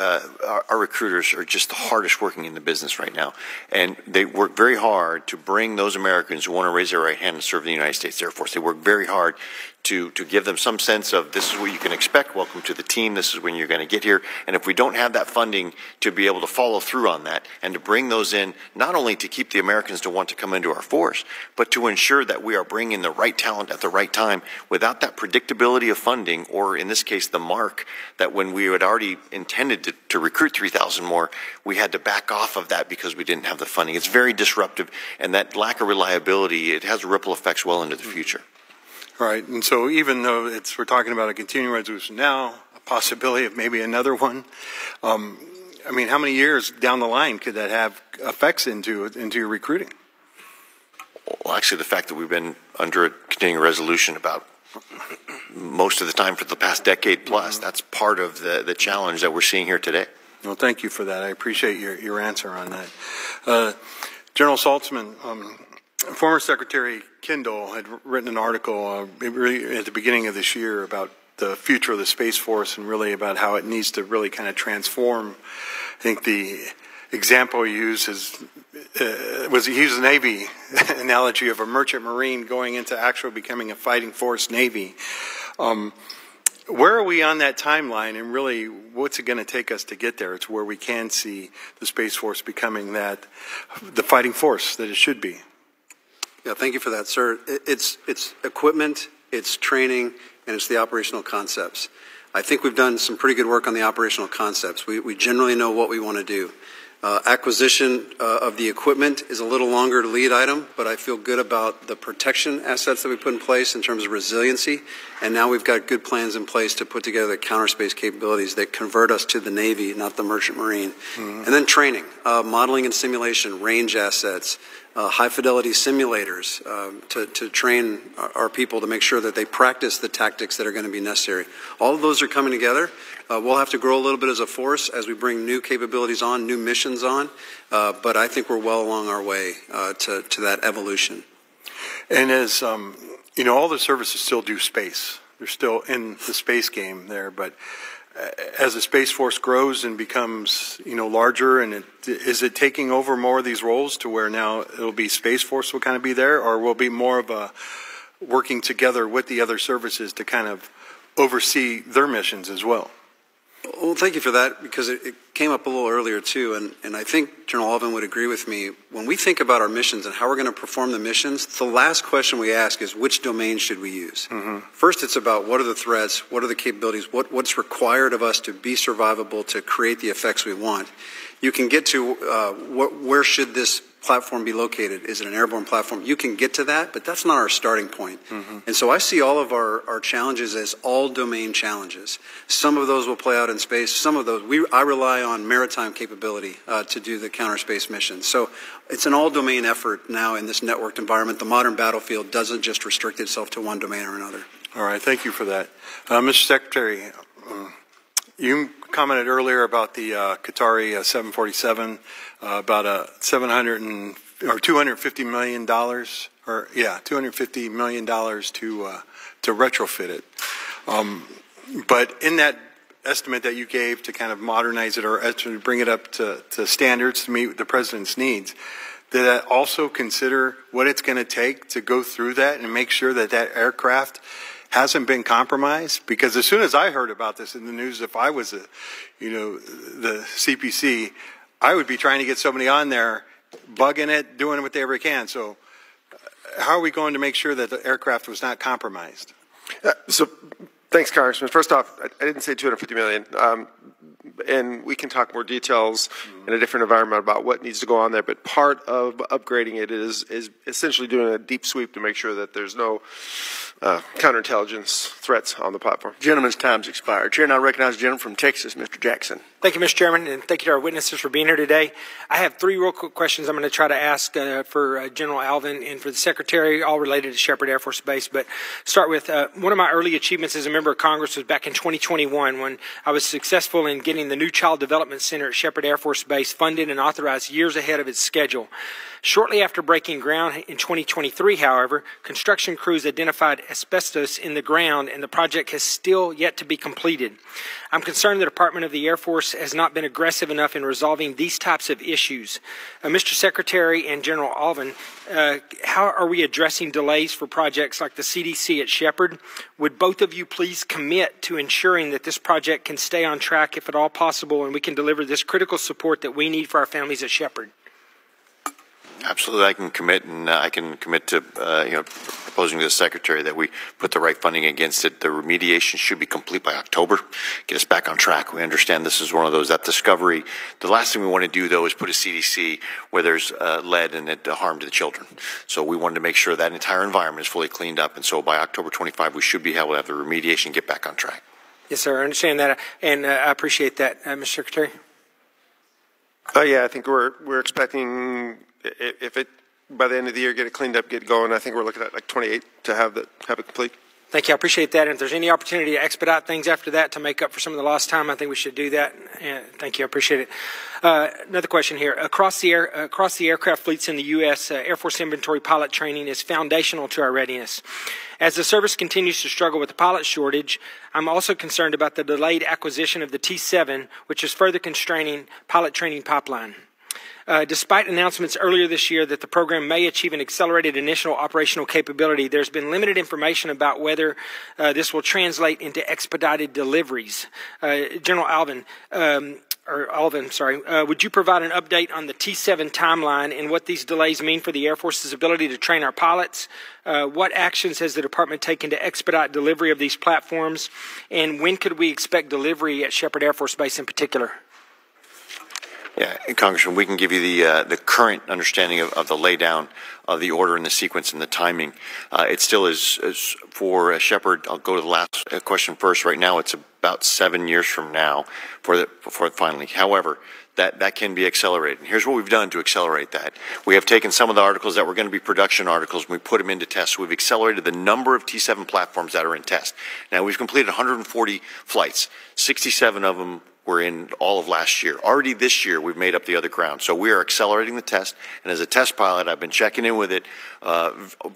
our recruiters are just the hardest working in the business right now, and they work very hard to bring those Americans who want to raise their right hand and serve in the United States Air Force. They work very hard to give them some sense of this is what you can expect. Welcome to the team. This is when you're going to get here. And if we don't have that funding to be able to follow through on that and to bring those in, not only to keep the Americans to want to come into our force, but to ensure that we are bringing the right talent at the right time without that predictability of funding, or in this case, the mark that when we had already intended to recruit 3,000 more, we had to back off of that because we didn't have the funding. It's very disruptive, and that lack of reliability, it has ripple effects well into the future. Right, and so even though we're talking about a continuing resolution now, a possibility of maybe another one, I mean, how many years down the line could that have effects into your recruiting? Well, actually, the fact that we've been under a continuing resolution about most of the time for the past decade plus, that's part of the challenge that we're seeing here today. Well, thank you for that. I appreciate your answer on that. General Saltzman, former Secretary Kendall had written an article really at the beginning of this year about the future of the Space Force and really about how it needs to really kind of transform. I think the example he used was he used a Navy analogy of a merchant marine going into actually becoming a fighting force Navy. Where are we on that timeline, and really what's it going to take us to get there? It's where we can see the Space Force becoming the fighting force that it should be. Yeah, thank you for that, sir. It's equipment, it's training, and it's the operational concepts. I think we've done some pretty good work on the operational concepts. We generally know what we want to do. Acquisition of the equipment is a little longer lead item, but I feel good about the protection assets that we put in place in terms of resiliency, and now we've got good plans in place to put together the counter space capabilities that convert us to the Navy, not the Merchant Marine. Mm-hmm. And then training, modeling and simulation, range assets, high-fidelity simulators to train our people to make sure that they practice the tactics that are going to be necessary. All of those are coming together. We'll have to grow a little bit as a force as we bring new capabilities on, new missions on, but I think we're well along our way to that evolution. And as, all the services still do space. They're still in the space game there, but as the Space Force grows and becomes, larger, and is it taking over more of these roles to where now it'll be Space Force will kind of be there, or will it be more of a working together with the other services to kind of oversee their missions as well? Well, thank you for that, because it came up a little earlier too, and I think General Alvin would agree with me. When we think about our missions and how we're going to perform the missions, the last question we ask is which domain should we use? First, it's about what are the threats, what are the capabilities, what's required of us to be survivable to create the effects we want. You can get to where should this platform be located? Is it an airborne platform? You can get to that, but that's not our starting point. And so I see all of our challenges as all domain challenges. Some of those will play out in space. Some of those, I rely on maritime capability to do the counter space missions. So it's an all domain effort now in this networked environment. The modern battlefield doesn't just restrict itself to one domain or another. All right, thank you for that. Mr. Secretary, you commented earlier about the Qatari 747, about $250 million, $250 million to retrofit it. But in that estimate that you gave to kind of modernize it or to bring it up to standards to meet the President's needs, did that also consider what it's going to take to go through that and make sure that that aircraft hasn't been compromised? Because as soon as I heard about this in the news, if I was the CPC, I would be trying to get somebody on there, bugging it, doing whatever they can. So how are we going to make sure that the aircraft was not compromised? So thanks, Congressman. First off, I didn't say $250 million. And we can talk more details in a different environment about what needs to go on there. But part of upgrading it is essentially doing a deep sweep to make sure that there's no counterintelligence threats on the platform. Gentleman's time's expired. Chair, now recognize the gentleman from Texas, Mr. Jackson. Thank you, Mr. Chairman, and thank you to our witnesses for being here today. I have three real quick questions I'm going to try to ask for General Alvin and for the Secretary, all related to Sheppard Air Force Base. But start with one of my early achievements as a member of Congress was back in 2021 when I was successful in getting the new Child Development Center at Sheppard Air Force Base funded and authorized years ahead of its schedule. Shortly after breaking ground in 2023, however, construction crews identified asbestos in the ground and the project has still yet to be completed. I'm concerned the Department of the Air Force has not been aggressive enough in resolving these types of issues. Mr. Secretary and General Alvin, how are we addressing delays for projects like the CDC at Sheppard? Would both of you please commit to ensuring that this project can stay on track if at all possible and we can deliver this critical support that we need for our families at Sheppard? Absolutely, I can commit, and I can commit to proposing to the Secretary that we put the right funding against it. The remediation should be complete by October, get us back on track. We understand this is one of those, that discovery. The last thing we want to do, though, is put a CDC where there's lead and it harm to the children. So we wanted to make sure that entire environment is fully cleaned up, and so by October 25, we should be able to have the remediation and get back on track. Yes, sir, I understand that, and I appreciate that, Mr. Secretary. Yeah, I think we're expecting, if it by the end of the year get it cleaned up, get it going, I think we're looking at like 28 to have it complete. Thank you. I appreciate that. And if there's any opportunity to expedite things after that to make up for some of the lost time, I think we should do that. Thank you. I appreciate it. Another question here. Across the aircraft fleets in the U.S., Air Force inventory pilot training is foundational to our readiness. As the service continues to struggle with the pilot shortage, I'm also concerned about the delayed acquisition of the T-7, which is further constraining pilot training pipeline. Despite announcements earlier this year that the program may achieve an accelerated initial operational capability, there's been limited information about whether this will translate into expedited deliveries. General Alvin, would you provide an update on the T-7 timeline and what these delays mean for the Air Force's ability to train our pilots? What actions has the Department taken to expedite delivery of these platforms? And when could we expect delivery at Sheppard Air Force Base in particular? Yeah, Congressman, we can give you the current understanding of the laydown of the order and the sequence and the timing. It still is for Sheppard. I'll go to the last question first. Right now, it's about 7 years from now for finally. However, that can be accelerated. And here's what we've done to accelerate that. We have taken some of the articles that were going to be production articles and we put them into tests. We've accelerated the number of T-7 platforms that are in test. Now, we've completed 140 flights. 67 of them were in all of last year. Already this year, we've made up the other ground. So we are accelerating the test. And as a test pilot, I've been checking in with it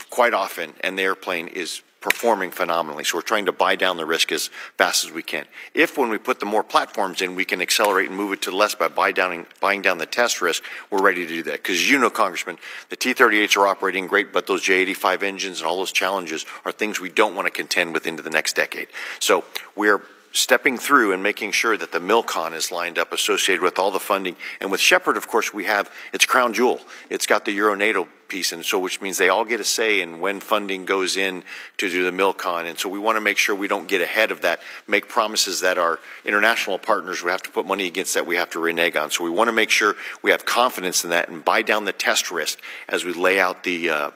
quite often, and the airplane is performing phenomenally. So we're trying to buy down the risk as fast as we can. If when we put the more platforms in, we can accelerate and move it to less by buying down the test risk, we're ready to do that. Because you know, Congressman, the T-38s are operating great, but those J-85 engines and all those challenges are things we don't want to contend with into the next decade. So we're stepping through and making sure that the MILCON is lined up associated with all the funding. And with Shepard, of course, we have its crown jewel. It's got the Euro-NATO piece, and so which means they all get a say in when funding goes in to do the MILCON. And so we want to make sure we don't get ahead of that, make promises that our international partners, we have to put money against that we have to renege on. So we want to make sure we have confidence in that and buy down the test risk as we lay out the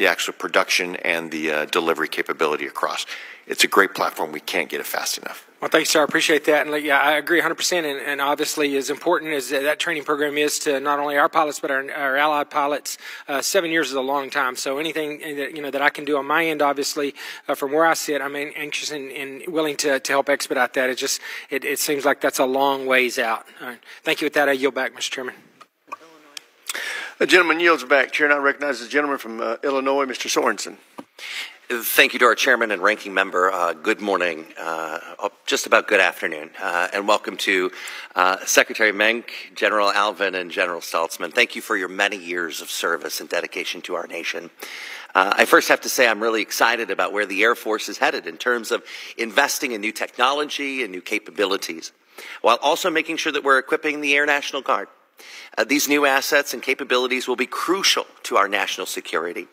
actual production and the delivery capability across. It's a great platform. We can't get it fast enough. Well, thanks, sir. I appreciate that. And yeah, I agree 100%. And obviously, as important as that training program is to not only our pilots but our allied pilots, 7 years is a long time. So anything that I can do on my end, obviously, from where I sit, I'm anxious and willing to help expedite that. It seems like that's a long ways out. All right. Thank you. With that, I yield back, Mr. Chairman. The gentleman yields back. Chair now recognizes the gentleman from Illinois, Mr. Sorensen. Thank you to our chairman and ranking member. Good morning, just about good afternoon, and welcome to Secretary Menk, General Alvin, and General Saltzman. Thank you for your many years of service and dedication to our nation. I first have to say I'm really excited about where the Air Force is headed in terms of investing in new technology and new capabilities, while also making sure that we're equipping the Air National Guard. These new assets and capabilities will be crucial to our national security.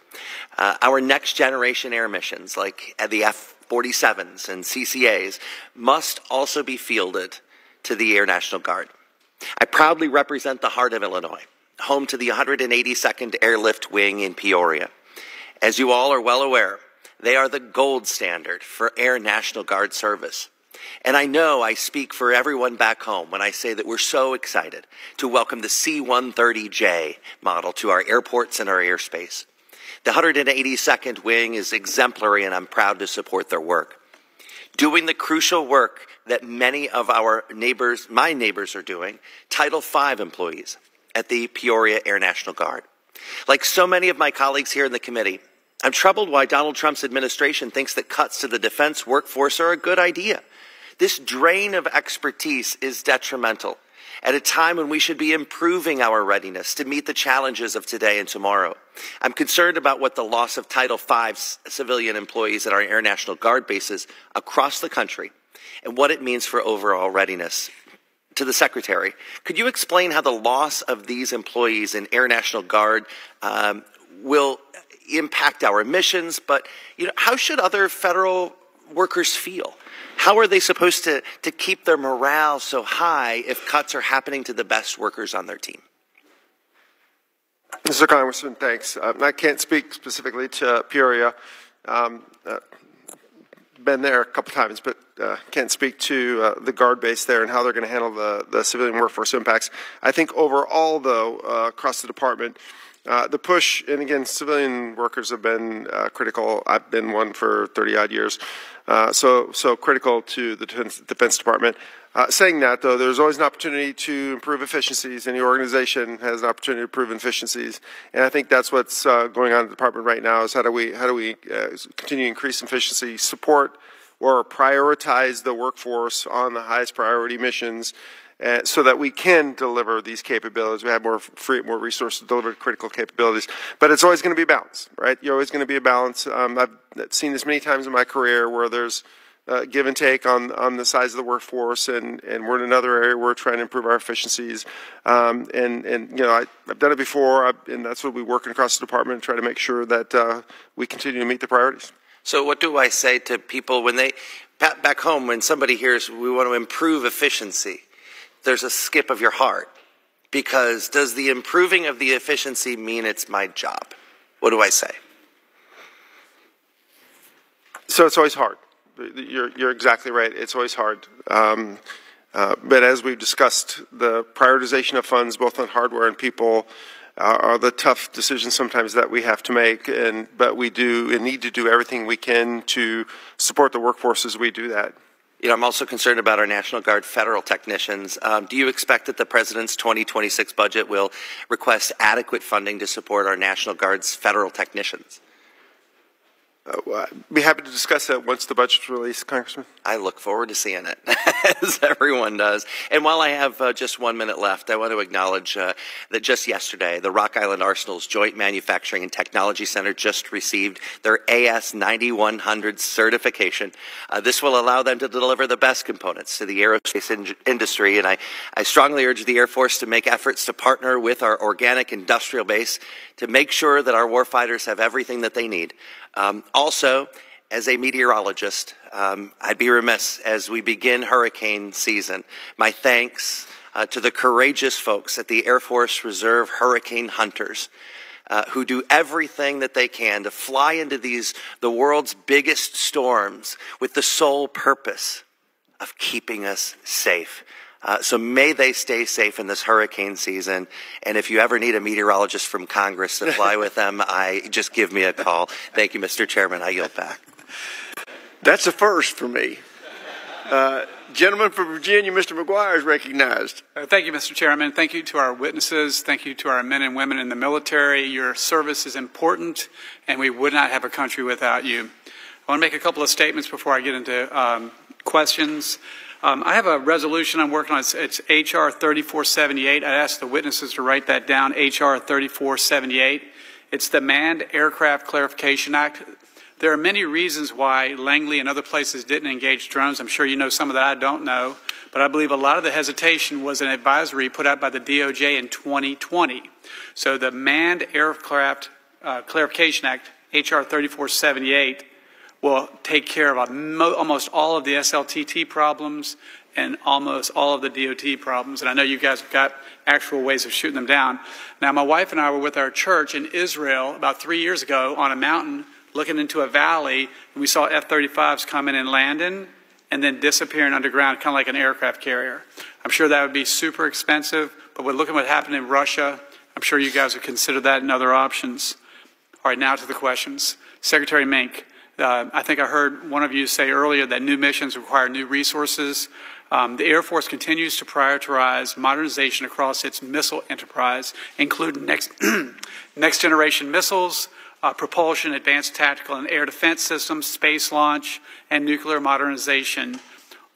Our next generation air missions, like the F-47s and CCAs, must also be fielded to the Air National Guard. I proudly represent the heart of Illinois, home to the 182nd Airlift Wing in Peoria. As you all are well aware, they are the gold standard for Air National Guard service. And I know I speak for everyone back home when I say that we're so excited to welcome the C-130J model to our airports and our airspace. The 182nd Wing is exemplary, and I'm proud to support their work. Doing the crucial work that many of our neighbors, my neighbors, are doing, Title V employees at the Peoria Air National Guard. Like so many of my colleagues here in the committee, I'm troubled why Donald Trump's administration thinks that cuts to the defense workforce are a good idea. This drain of expertise is detrimental at a time when we should be improving our readiness to meet the challenges of today and tomorrow. I'm concerned about what the loss of Title V civilian employees at our Air National Guard bases across the country and what it means for overall readiness. To the Secretary, could you explain how the loss of these employees in Air National Guard will impact our missions, but how should other federal workers feel? How are they supposed to keep their morale so high if cuts are happening to the best workers on their team? Mr. Congressman, thanks. I can't speak specifically to Peoria. Been there a couple times, but can't speak to the Guard base there and how they're going to handle the civilian workforce impacts. I think overall, though, across the department, the push, and again, civilian workers have been critical. I've been one for 30-odd years, so critical to the Defense Department. Saying that, though, there's always an opportunity to improve efficiencies. Any organization has an opportunity to improve efficiencies, and I think that's what's going on in the department right now. Is how do we continue to increase efficiency, support or prioritize the workforce on the highest priority missions, so that we can deliver these capabilities. We have more resources to deliver critical capabilities. But it's always going to be a balance, right? You're always going to be a balance. I've seen this many times in my career where there's give and take on the size of the workforce, and we're in another area where we're trying to improve our efficiencies. I've done it before, and that's what we work across the department, try to make sure that we continue to meet the priorities. So what do I say to people when they, back home, when somebody hears we want to improve efficiency? There's a skip of your heart, because does the improving of the efficiency mean it's my job? What do I say? So it's always hard. You're exactly right. It's always hard. But as we've discussed, the prioritization of funds, both on hardware and people, are the tough decisions sometimes that we have to make. But we do and need to do everything we can to support the workforce as we do that. I'm also concerned about our National Guard federal technicians. Do you expect that the President's 2026 budget will request adequate funding to support our National Guard's federal technicians? Be happy to discuss that once the budget's released, Congressman. I look forward to seeing it, as everyone does. And while I have just 1 minute left, I want to acknowledge that just yesterday, the Rock Island Arsenal's Joint Manufacturing and Technology Center just received their AS 9100 certification. This will allow them to deliver the best components to the aerospace industry, and I strongly urge the Air Force to make efforts to partner with our organic industrial base to make sure that our warfighters have everything that they need. Also, as a meteorologist, I'd be remiss as we begin hurricane season. My thanks to the courageous folks at the Air Force Reserve Hurricane Hunters who do everything that they can to fly into the world's biggest storms with the sole purpose of keeping us safe. So may they stay safe in this hurricane season. And if you ever need a meteorologist from Congress to fly with them, just give me a call. Thank you, Mr. Chairman. I yield back. That's a first for me. Gentleman from Virginia, Mr. McGuire, is recognized. Thank you, Mr. Chairman. Thank you to our witnesses. Thank you to our men and women in the military. Your service is important, and we would not have a country without you. I want to make a couple of statements before I get into questions. I have a resolution I'm working on. It's H.R. 3478. I asked the witnesses to write that down, H.R. 3478. It's the Manned Aircraft Clarification Act. There are many reasons why Langley and other places didn't engage drones. I'm sure you know some of that I don't know. But I believe a lot of the hesitation was an advisory put out by the DOJ in 2020. So the Manned Aircraft Clarification Act, H.R. 3478, will take care of almost all of the SLTT problems and almost all of the DOT problems. And I know you guys have got actual ways of shooting them down. Now, my wife and I were with our church in Israel about 3 years ago on a mountain looking into a valley, and we saw F-35s come in and landing and then disappearing underground, kind of like an aircraft carrier. I'm sure that would be super expensive, but we're looking at what happened in Russia. I'm sure you guys would consider that and other options. All right, now to the questions. Secretary Mink, I think I heard one of you say earlier that new missions require new resources. The Air Force continues to prioritize modernization across its missile enterprise, including next generation missiles, propulsion, advanced tactical and air defense systems, space launch, and nuclear modernization,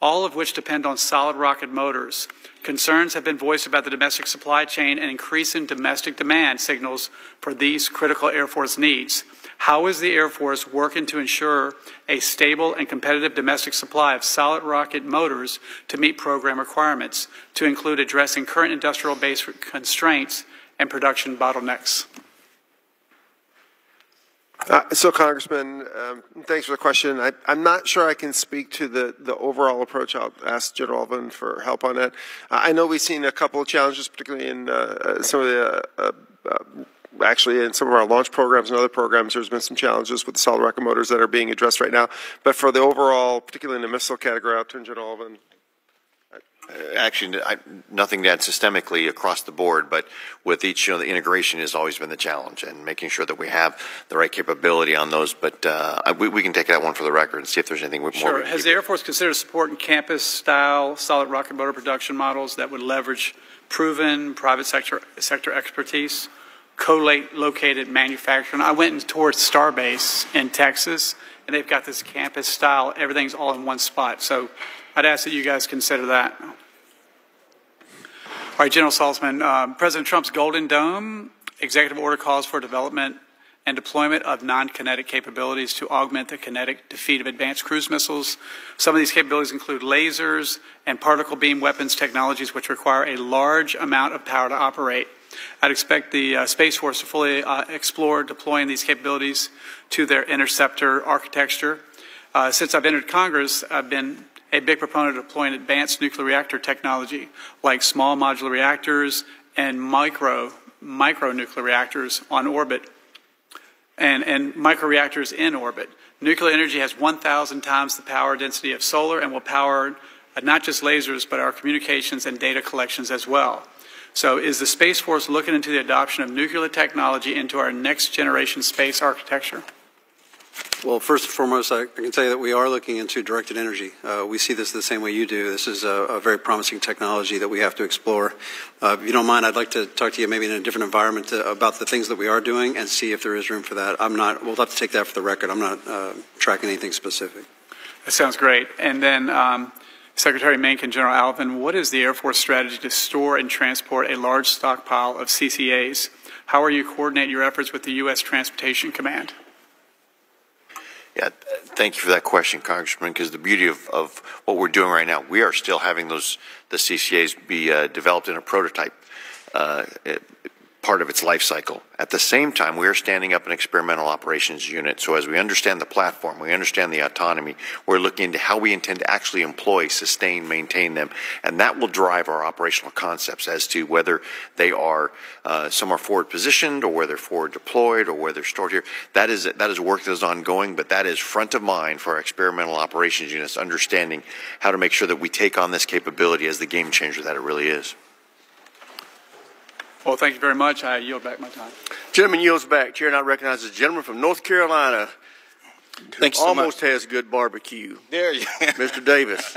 all of which depend on solid rocket motors. Concerns have been voiced about the domestic supply chain and increasing domestic demand signals for these critical Air Force needs. How is the Air Force working to ensure a stable and competitive domestic supply of solid rocket motors to meet program requirements, to include addressing current industrial base constraints and production bottlenecks? So, Congressman, thanks for the question. I'm not sure I can speak to the overall approach. I'll ask General Alvin for help on that. I know we've seen a couple of challenges, particularly in some of the actually in some of our launch programs and other programs. There's been some challenges with the solid rocket motors that are being addressed right now. But for the overall, particularly in the missile category, I'll turn General Alvin. Actually, nothing to add systemically across the board, but with each, the integration has always been the challenge, and making sure that we have the right capability on those. But we can take that one for the record and see if there's anything more. Sure. Has the Air Force considered supporting campus-style solid rocket motor production models that would leverage proven private sector expertise, co-located manufacturing? I went and toured Starbase in Texas, and they've got this campus-style, everything's all in one spot. So I'd ask that you guys consider that. All right, General Saltzman, President Trump's Golden Dome executive order calls for development and deployment of non-kinetic capabilities to augment the kinetic defeat of advanced cruise missiles. Some of these capabilities include lasers and particle beam weapons technologies, which require a large amount of power to operate. I'd expect the Space Force to fully explore deploying these capabilities to their interceptor architecture. Since I've entered Congress, I've been a big proponent of deploying advanced nuclear reactor technology like small modular reactors and micro nuclear reactors on orbit and micro reactors in orbit. Nuclear energy has 1,000 times the power density of solar and will power not just lasers but our communications and data collections as well. So is the Space Force looking into the adoption of nuclear technology into our next generation space architecture? Well, first and foremost, I can tell you that we are looking into directed energy. We see this the same way you do. This is a very promising technology that we have to explore. If you don't mind, I'd like to talk to you maybe in a different environment about the things that we are doing and see if there is room for that. We'll have to take that for the record. I'm not tracking anything specific. That sounds great. And then Secretary Menk and General Alvin, what is the Air Force strategy to store and transport a large stockpile of CCAs? How are you coordinate your efforts with the U.S. Transportation Command? Yeah, thank you for that question, Congressman, because the beauty of what we're doing right now, we are still having the CCAs be developed in a prototype part of its life cycle. At the same time, we are standing up an experimental operations unit. So as we understand the platform, we understand the autonomy, we're looking into how we intend to actually employ, sustain, maintain them, and that will drive our operational concepts as to whether they are some are forward positioned or whether they're forward deployed or whether they're stored here. That is work that is ongoing, but that is front of mind for our experimental operations units, understanding how to make sure that we take on this capability as the game changer that it really is. Well, thank you very much. I yield back my time. Gentleman yields back. Chair now recognizes the gentleman from North Carolina who almost has good barbecue. There you go. Mr. Davis.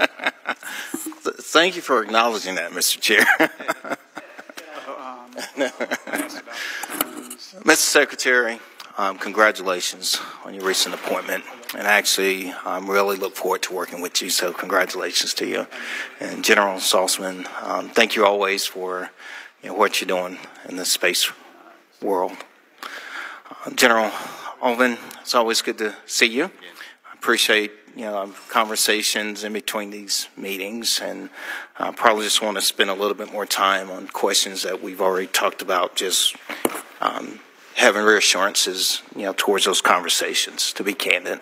Thank you for acknowledging that, Mr. Chair. Mr. Secretary, congratulations on your recent appointment. And actually, I really look forward to working with you, so congratulations to you. And General Saltzman, thank you always for what you're doing in the space world. General Alvin, it's always good to see you. I appreciate conversations in between these meetings, and I probably just want to spend a little bit more time on questions that we've already talked about, just having reassurances towards those conversations, to be candid.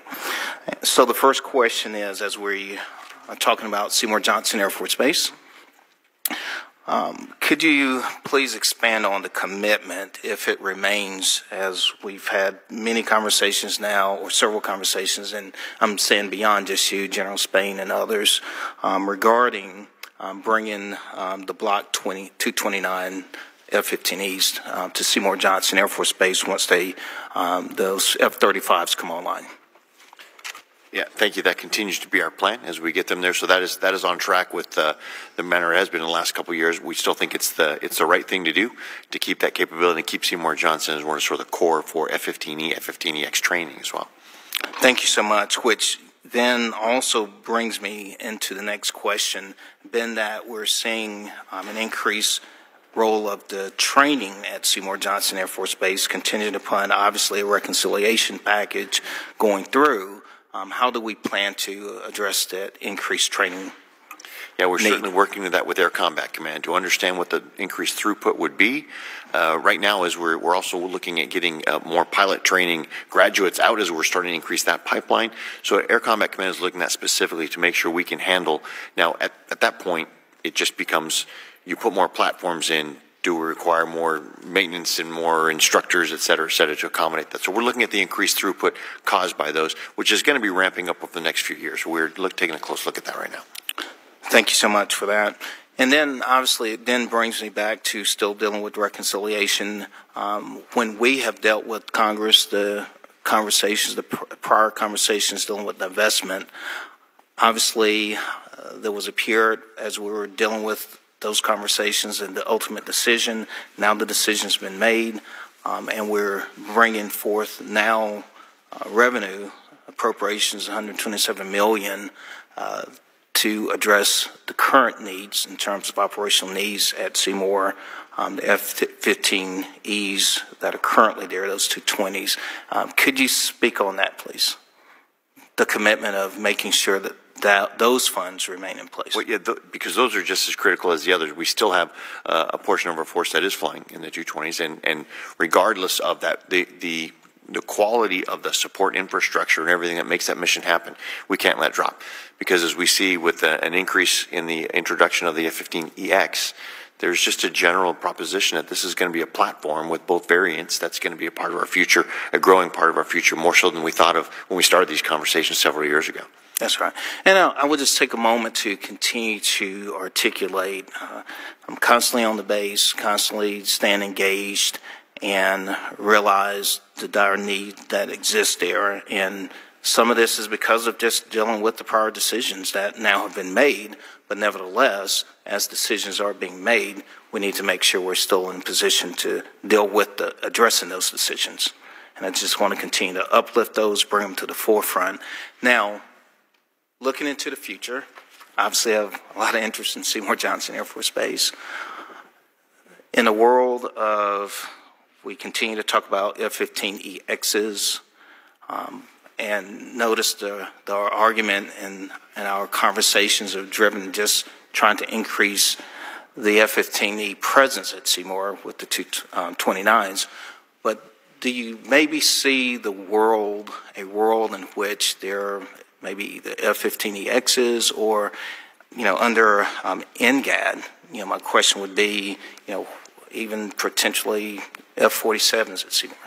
So the first question is, as we are talking about Seymour Johnson Air Force Base, could you please expand on the commitment, if it remains, as we've had many conversations now, or several conversations, and I'm saying beyond just you, General Spain and others, regarding bringing the Block 229 F-15Es to Seymour Johnson Air Force Base once those F-35s come online? Yeah, thank you. That continues to be our plan as we get them there. So that is on track with the manner it has been in the last couple of years. We still think it's the right thing to do to keep that capability and keep Seymour Johnson as one of sort of the core for F-15E, F-15EX training as well. Thank you so much, which then also brings me into the next question, being that we're seeing an increased role of the training at Seymour Johnson Air Force Base, contingent upon obviously a reconciliation package going through. How do we plan to address that increased training? Yeah, we're certainly working to that with Air Combat Command to understand what the increased throughput would be. Right now, as we're also looking at getting more pilot training graduates out as we're starting to increase that pipeline. So Air Combat Command is looking at that specifically to make sure we can handle. Now, at that point, it just becomes you put more platforms in. Do we require more maintenance and more instructors, et cetera, to accommodate that? So we're looking at the increased throughput caused by those, which is going to be ramping up over the next few years. We're taking a close look at that right now. Thank you so much for that. And then, obviously, it then brings me back to still dealing with reconciliation. When we have dealt with Congress, the conversations, the prior conversations dealing with divestment, obviously, there was a period as we were dealing with those conversations and the ultimate decision. Now the decision's been made, and we're bringing forth now revenue appropriations, $127 million, to address the current needs in terms of operational needs at Seymour, the F-15Es that are currently there, those 220s. Could you speak on that, please? The commitment of making sure that those funds remain in place. Well, yeah, because those are just as critical as the others. We still have a portion of our force that is flying in the 220s, and regardless of that, the quality of the support infrastructure and everything that makes that mission happen, we can't let drop. Because as we see with an increase in the introduction of the F-15EX, there's just a general proposition that this is going to be a platform with both variants that's going to be a part of our future, a growing part of our future, more so than we thought of when we started these conversations several years ago. That's right. And I would just take a moment to continue to articulate. I'm constantly on the base, constantly staying engaged, and realize the dire need that exists there. And some of this is because of just dealing with the prior decisions that now have been made, but nevertheless, as decisions are being made, we need to make sure we're still in position to deal with addressing those decisions. And I just want to continue to uplift those, bring them to the forefront. Now, looking into the future, obviously I have a lot of interest in Seymour Johnson Air Force Base. In the world of, we continue to talk about F-15EXs, and notice the argument and our conversations have driven just trying to increase the F-15E presence at Seymour with the 229s. But do you maybe see a world in which there may be the F-15EXs or, under NGAD, my question would be, even potentially F-47s at Seymour?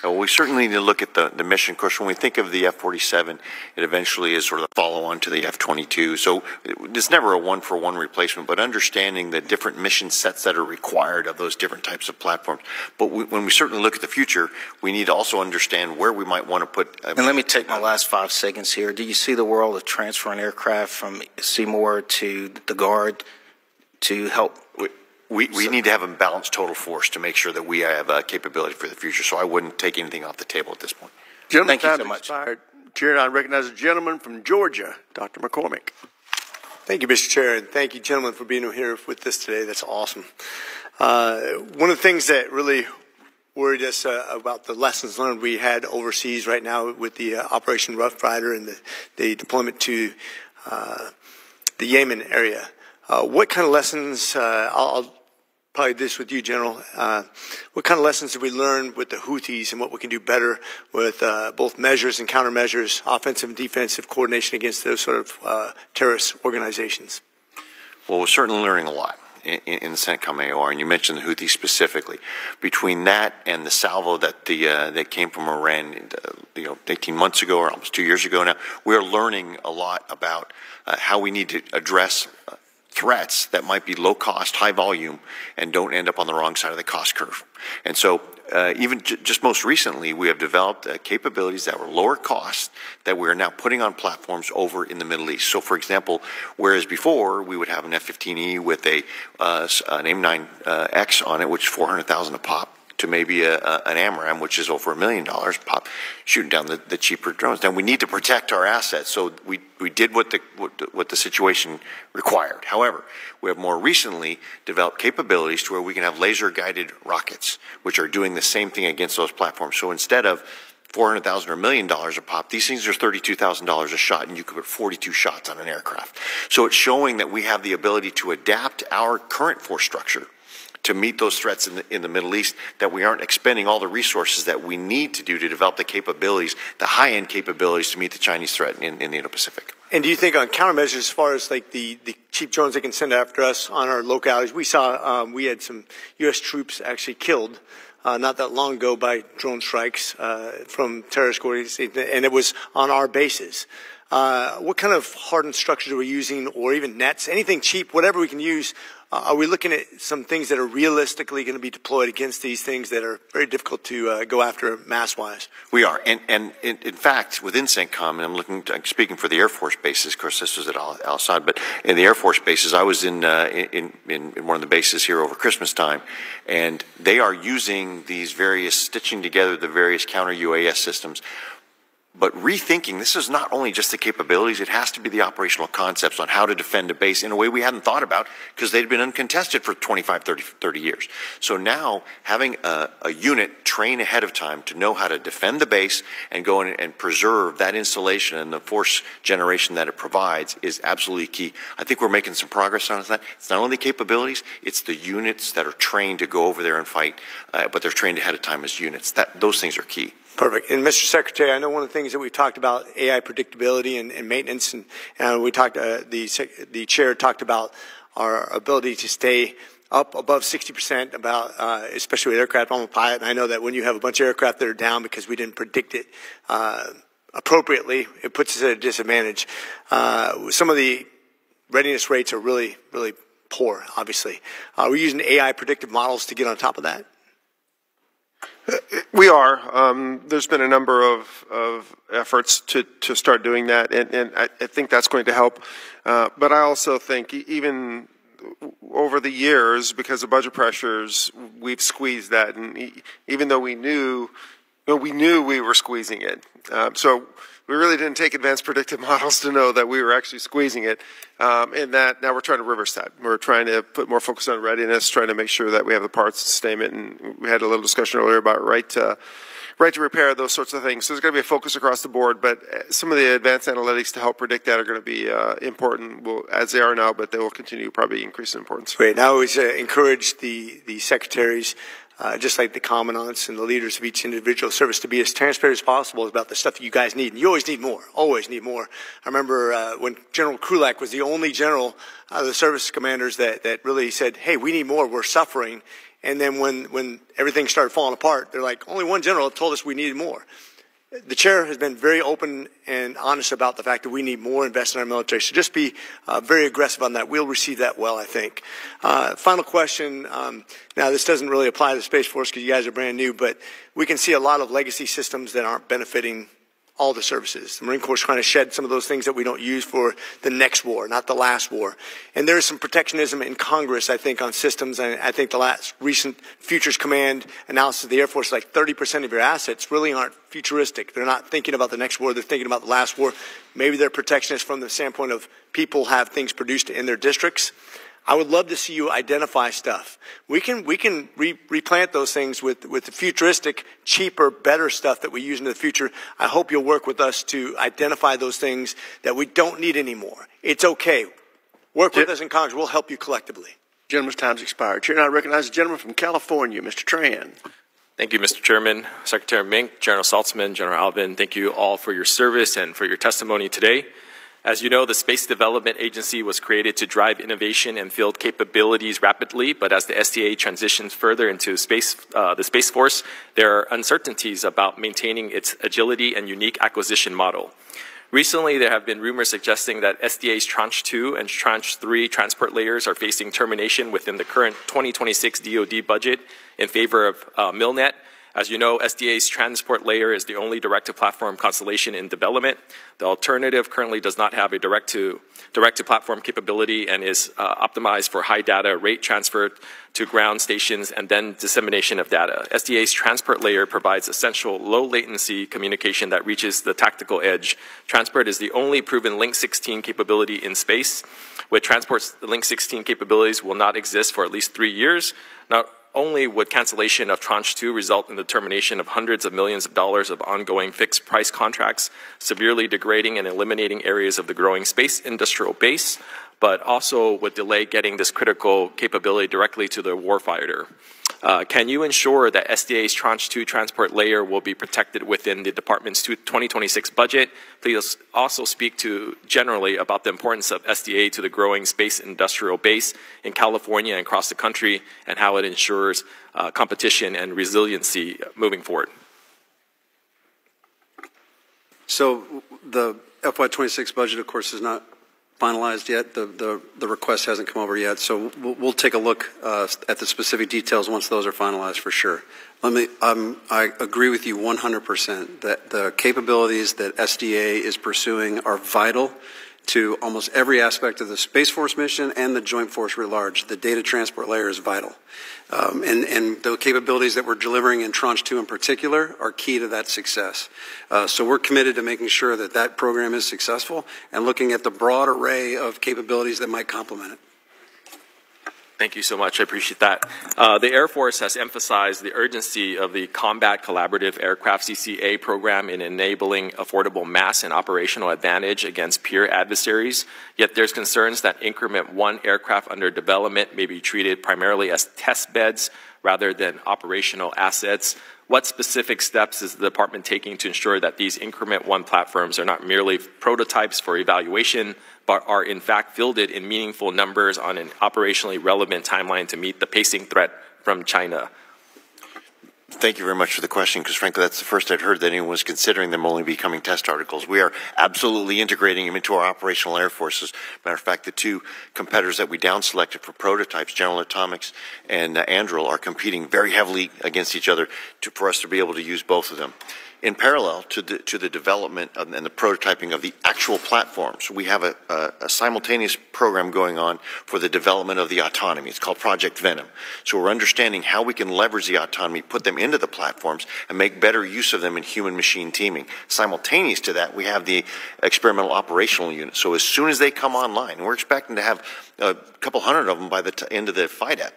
Well, we certainly need to look at the mission. Of course, when we think of the F-47, it eventually is sort of the follow-on to the F-22. So it's never a one-for-one replacement, but understanding the different mission sets that are required of those different types of platforms. But when we certainly look at the future, we need to also understand where we might want to put... and let me take my last 5 seconds here. Do you see the world of transferring aircraft from Seymour to the Guard to help... We need to have a balanced total force to make sure that we have capability for the future, so I wouldn't take anything off the table at this point. Thank you so much. Chair, I recognize a gentleman from Georgia, Dr. McCormick. Thank you, Mr. Chair, and thank you, gentlemen, for being here with us today. That's awesome. One of the things that really worried us about the lessons learned we had overseas right now with the Operation Rough Rider and the deployment to the Yemen area. What kind of lessons, I'll probably this with you, General, what kind of lessons did we learn with the Houthis and what we can do better with both measures and countermeasures, offensive and defensive coordination against those sort of terrorist organizations? Well, we're certainly learning a lot in the CENTCOM AOR, and you mentioned the Houthis specifically. Between that and the salvo that that came from Iran, 18 months ago or almost 2 years ago now, we're learning a lot about how we need to address threats that might be low cost, high volume, and don't end up on the wrong side of the cost curve. And so even just most recently, we have developed capabilities that were lower cost that we are now putting on platforms over in the Middle East. So for example, whereas before we would have an F-15E with an AIM-9X on it, which is $400,000 a pop, to maybe an AMRAAM, which is over $1 million pop, shooting down the cheaper drones. Now we need to protect our assets, so we did what the situation required. However, we have more recently developed capabilities to where we can have laser-guided rockets, which are doing the same thing against those platforms. So instead of $400,000 or $1 million a pop, these things are $32,000 a shot, and you could put 42 shots on an aircraft. So it's showing that we have the ability to adapt our current force structure to meet those threats in the Middle East, that we aren't expending all the resources that we need to do to develop the capabilities, the high-end capabilities to meet the Chinese threat in the Indo-Pacific. And do you think on countermeasures, as far as like the cheap drones they can send after us on our localities, we saw we had some U.S. troops actually killed not that long ago by drone strikes from terrorist organizations, and it was on our bases. What kind of hardened structures are we using, or even nets, anything cheap, whatever we can use? Are we looking at some things that are realistically going to be deployed against these things that are very difficult to go after mass-wise? We are, and in fact, within CENTCOM, and I'm speaking for the Air Force bases. Of course, this was at Al Saad, but in the Air Force bases, I was in one of the bases here over Christmas time, and they are using these stitching together the various counter-UAS systems. But rethinking, this is not only just the capabilities, it has to be the operational concepts on how to defend a base in a way we hadn't thought about, because they'd been uncontested for 25, 30 years. So now having a unit train ahead of time to know how to defend the base and go in and preserve that installation and the force generation that it provides is absolutely key. I think we're making some progress on that. It's not only the capabilities, it's the units that are trained to go over there and fight, but they're trained ahead of time as units. Those things are key. Perfect. And Mr. Secretary, I know one of the things that we talked about, AI predictability and maintenance, and we talked, the chair talked about our ability to stay up above 60%, especially with aircraft on the pilot. And I know that when you have a bunch of aircraft that are down because we didn't predict it appropriately, it puts us at a disadvantage. Some of the readiness rates are really poor, obviously. We're using AI predictive models to get on top of that. We are. There's been a number of efforts to start doing that, and I think that's going to help. But I also think even over the years, because of budget pressures, we've squeezed that, and even though we knew we were squeezing it. So we really didn't take advanced predictive models to know that we were actually squeezing it. And that now we're trying to reverse that. We're trying to put more focus on readiness, trying to make sure that we have the parts, sustainment, and we had a little discussion earlier about right to repair, those sorts of things. So there's going to be a focus across the board, but some of the advanced analytics to help predict that are going to be important, as they are now, but they will continue to probably increase in importance. Great. And I always encourage the secretaries, just like the commandants and the leaders of each individual service, to be as transparent as possible about the stuff that you guys need. And you always need more, always need more. I remember when General Krulak was the only general out of the service commanders that really said, hey, we need more, we're suffering. And then when everything started falling apart, they're like, only one general told us we needed more. The chair has been very open and honest about the fact that we need more investment in our military. So just be very aggressive on that. We'll receive that well, I think. Final question. Now, this doesn't really apply to the Space Force because you guys are brand new, but we can see a lot of legacy systems that aren't benefiting all the services. The Marine Corps is trying to shed some of those things that we don't use for the next war, not the last war. And there is some protectionism in Congress, I think, on systems. And I think the last recent Futures Command analysis of the Air Force is like 30% of your assets really aren't futuristic. They're not thinking about the next war. They're thinking about the last war. Maybe they're protectionist from the standpoint of people have things produced in their districts. I would love to see you identify stuff. We can replant those things with the futuristic, cheaper, better stuff that we use in the future. I hope you'll work with us to identify those things that we don't need anymore. It's okay. Work with us in Congress. We'll help you collectively. Gentleman's time's expired. Chair, now I recognize the gentleman from California, Mr. Tran. Thank you, Mr. Chairman, Secretary Mink, General Saltzman, General Alvin. Thank you all for your service and for your testimony today. As you know, the Space Development Agency was created to drive innovation and field capabilities rapidly, but as the SDA transitions further into the Space Force, there are uncertainties about maintaining its agility and unique acquisition model. Recently, there have been rumors suggesting that SDA's Tranche 2 and Tranche 3 transport layers are facing termination within the current 2026 DoD budget in favor of MILNET. As you know, SDA's transport layer is the only direct-to-platform constellation in development. The alternative currently does not have a direct-to-platform capability and is optimized for high data rate transfer to ground stations and then dissemination of data. SDA's transport layer provides essential low-latency communication that reaches the tactical edge. Transport is the only proven Link 16 capability in space. With transport's Link 16 capabilities will not exist for at least 3 years. Not only would cancellation of Tranche 2 result in the termination of hundreds of millions of dollars of ongoing fixed-price contracts, severely degrading and eliminating areas of the growing space industrial base, but also would delay getting this critical capability directly to the warfighter. Can you ensure that SDA's Tranche 2 transport layer will be protected within the Department's 2026 budget? Please also speak to generally about the importance of SDA to the growing space industrial base in California and across the country and how it ensures competition and resiliency moving forward. So the FY26 budget, of course, is not finalized yet. The request hasn't come over yet, so we'll take a look at the specific details once those are finalized for sure. I agree with you 100% that the capabilities that SDA is pursuing are vital to almost every aspect of the Space Force mission and the Joint Force writ large. The data transport layer is vital. And the capabilities that we're delivering in Tranche 2 in particular are key to that success. So we're committed to making sure that that program is successful and looking at the broad array of capabilities that might complement it. Thank you so much. I appreciate that. The Air Force has emphasized the urgency of the Combat Collaborative Aircraft CCA program in enabling affordable mass and operational advantage against peer adversaries. Yet there's concerns that Increment 1 aircraft under development may be treated primarily as test beds rather than operational assets. What specific steps is the department taking to ensure that these Increment 1 platforms are not merely prototypes for evaluation, but are in fact fielded in meaningful numbers on an operationally relevant timeline to meet the pacing threat from China? Thank you very much for the question, because frankly, that's the first I'd heard that anyone was considering them only becoming test articles. We are absolutely integrating them into our operational air forces. Matter of fact, the two competitors that we down selected for prototypes, General Atomics and Anduril, are competing very heavily against each other for us to be able to use both of them. In parallel to the development and the prototyping of the actual platforms, we have a simultaneous program going on for the development of the autonomy. It's called Project Venom. So we're understanding how we can leverage the autonomy, put them into the platforms, and make better use of them in human-machine teaming. Simultaneous to that, we have the experimental operational unit. So as soon as they come online, and we're expecting to have a couple hundred of them by the end of the FIDEP,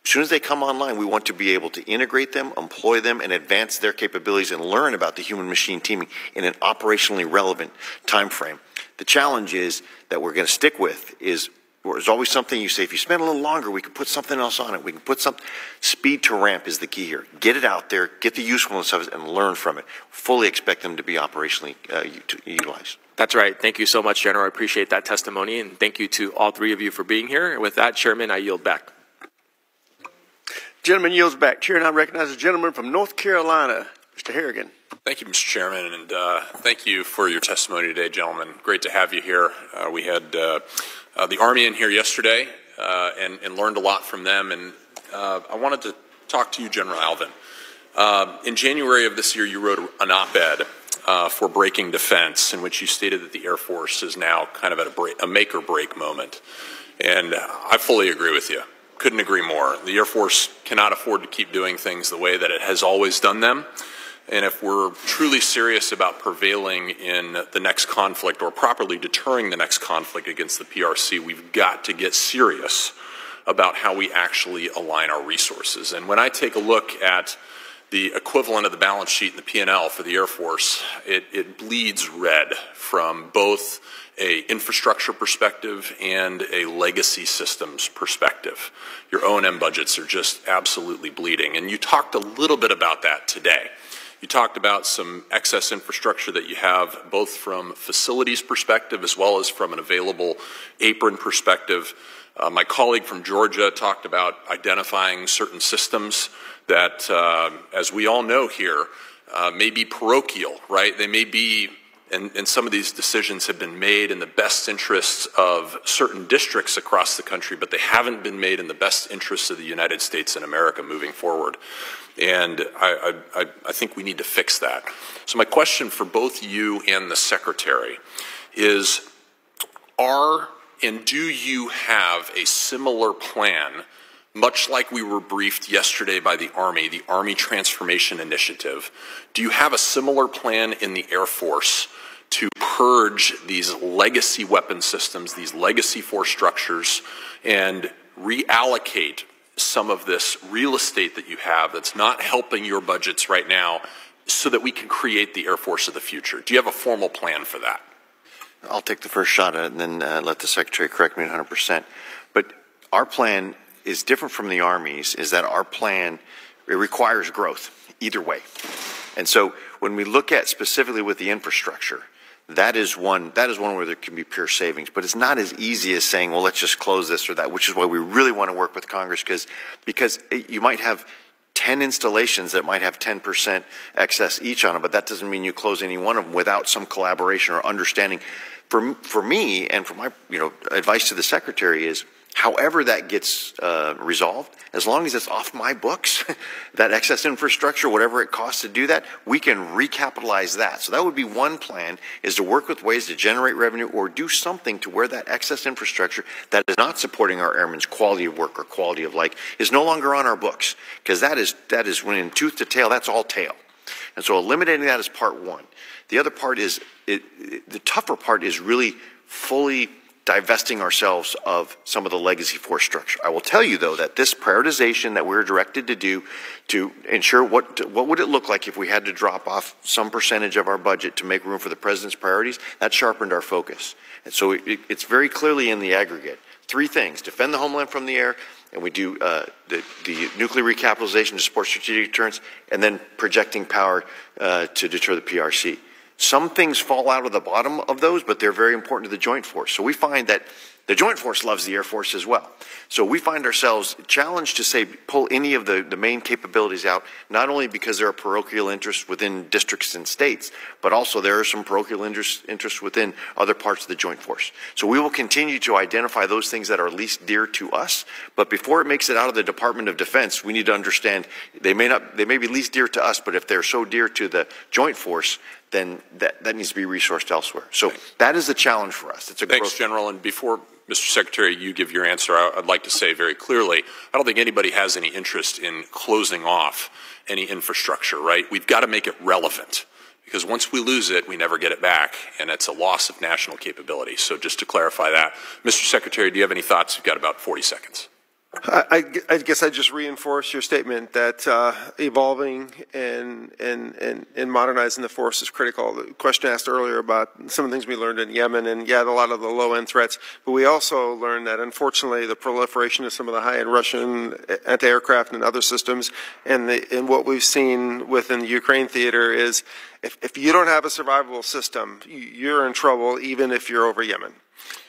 as soon as they come online, we want to be able to integrate them, employ them, and advance their capabilities and learn about the human-machine teaming in an operationally relevant time frame. The challenge is that we're going to stick with is there's always something you say, if you spend a little longer, we can put something else on it. We can put some speed to ramp is the key here. Get it out there, get the usefulness of it, and learn from it. Fully expect them to be operationally utilized. That's right. Thank you so much, General. I appreciate that testimony, and thank you to all three of you for being here. And with that, Chairman, I yield back. Gentleman yields back. Chair, and I recognize the gentleman from North Carolina, Mr. Harrigan. Thank you, Mr. Chairman, and thank you for your testimony today, gentlemen. Great to have you here. We had the Army in here yesterday and learned a lot from them, and I wanted to talk to you, General Alvin. In January of this year, you wrote an op-ed for Breaking Defense, in which you stated that the Air Force is now kind of at a make-or-break moment, and I fully agree with you. Couldn't agree more. The Air Force cannot afford to keep doing things the way that it has always done them. And if we're truly serious about prevailing in the next conflict or properly deterring the next conflict against the PRC, we've got to get serious about how we actually align our resources. And when I take a look at the equivalent of the balance sheet and the P&L for the Air Force, it bleeds red from both an infrastructure perspective and a legacy systems perspective. Your O&M budgets are just absolutely bleeding. And you talked a little bit about that today. You talked about some excess infrastructure that you have, both from facilities perspective as well as from an available apron perspective. My colleague from Georgia talked about identifying certain systems that, as we all know here, may be parochial, right? They may be, and some of these decisions have been made in the best interests of certain districts across the country, but they haven't been made in the best interests of the United States and America moving forward. And I think we need to fix that. So my question for both you and the Secretary is, do you have a similar plan, much like we were briefed yesterday by the Army Transformation Initiative? Do you have a similar plan in the Air Force to purge these legacy weapon systems, these legacy force structures, and reallocate some of this real estate that you have that's not helping your budgets right now so that we can create the Air Force of the future? Do you have a formal plan for that? I'll take the first shot at it and then let the Secretary correct me 100%. But our plan is different from the Army's, is that our plan, it requires growth either way. And so when we look at specifically with the infrastructure, that is one where there can be pure savings, but it's not as easy as saying, well, let's just close this or that, which is why we really want to work with Congress, because you might have 10 installations that might have 10% excess each on them, but that doesn't mean you close any one of them without some collaboration or understanding. For me, and for my advice to the Secretary is, however that gets resolved, as long as it's off my books, that excess infrastructure, whatever it costs to do that, we can recapitalize that. So that would be one plan, is to work with ways to generate revenue or do something to where that excess infrastructure that is not supporting our airmen's quality of work or quality of life is no longer on our books. Because that is when in tooth to tail, that's all tail. And so eliminating that is part one. The other part is, the tougher part is really fully divesting ourselves of some of the legacy force structure. I will tell you, though, that this prioritization that we're directed to do to ensure what would it look like if we had to drop off some percentage of our budget to make room for the President's priorities, that sharpened our focus. And so it's very clearly in the aggregate. Three things: defend the homeland from the air, and we do the nuclear recapitalization to support strategic deterrence, and then projecting power to deter the PRC. Some things fall out of the bottom of those, but they're very important to the joint force. So we find that The Joint Force loves the Air Force as well. So we find ourselves challenged to say, pull any of the main capabilities out, not only because there are parochial interests within districts and states, but also there are some parochial interests within other parts of the Joint Force. So we will continue to identify those things that are least dear to us, but before it makes it out of the Department of Defense, we need to understand they may be least dear to us, but if they're so dear to the Joint Force, then that needs to be resourced elsewhere. So that is the challenge for us. It's a Thanks, General. And before, Mr. Secretary, you give your answer, I'd like to say very clearly, I don't think anybody has any interest in closing off any infrastructure, right? We've got to make it relevant, because once we lose it, we never get it back, and it's a loss of national capability. So just to clarify that, Mr. Secretary, do you have any thoughts? We've got about 40 seconds. I guess I just reinforce your statement that evolving and modernizing the force is critical. The question asked earlier about some of the things we learned in Yemen, and a lot of the low-end threats, but we also learned that unfortunately the proliferation of some of the high-end Russian anti-aircraft and other systems, and what we've seen within the Ukraine theater is if you don't have a survivable system, you're in trouble even if you're over Yemen.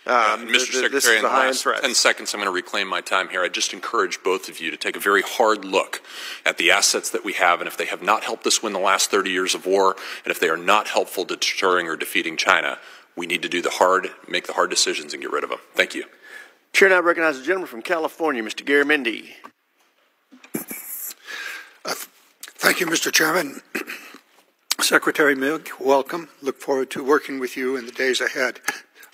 Mr. Secretary, in the last 10 seconds, I'm going to reclaim my time here. I just encourage both of you to take a very hard look at the assets that we have, and if they have not helped us win the last 30 years of war, and if they are not helpful to deterring or defeating China, we need to do make the hard decisions and get rid of them. Thank you. Chair now recognizes the gentleman from California, Mr. Gary Mendy. Thank you, Mr. Chairman. Secretary Milk, welcome. Look forward to working with you in the days ahead.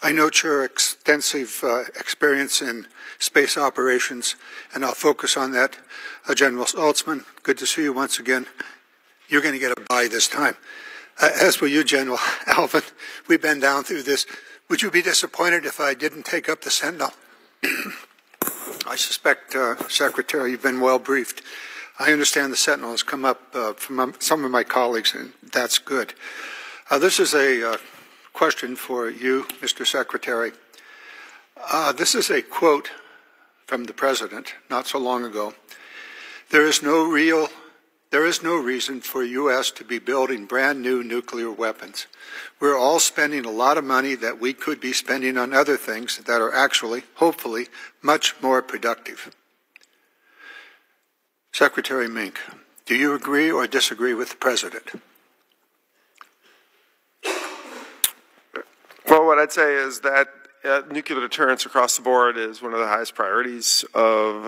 I note your extensive experience in space operations, and I'll focus on that. General Saltzman, good to see you once again. You're going to get a bye this time. As for you, General Alvin, we've been down through this. Would you be disappointed if I didn't take up the Sentinel? I suspect, Secretary, you've been well briefed. I understand the Sentinel has come up from some of my colleagues, and that's good. This is a question for you, Mr. Secretary. This is a quote from the President not so long ago. There is no reason for U.S. to be building brand new nuclear weapons. We're all spending a lot of money that we could be spending on other things that are actually, hopefully, much more productive. Secretary Mink, do you agree or disagree with the President? Well, what I'd say is that nuclear deterrence across the board is one of the highest priorities of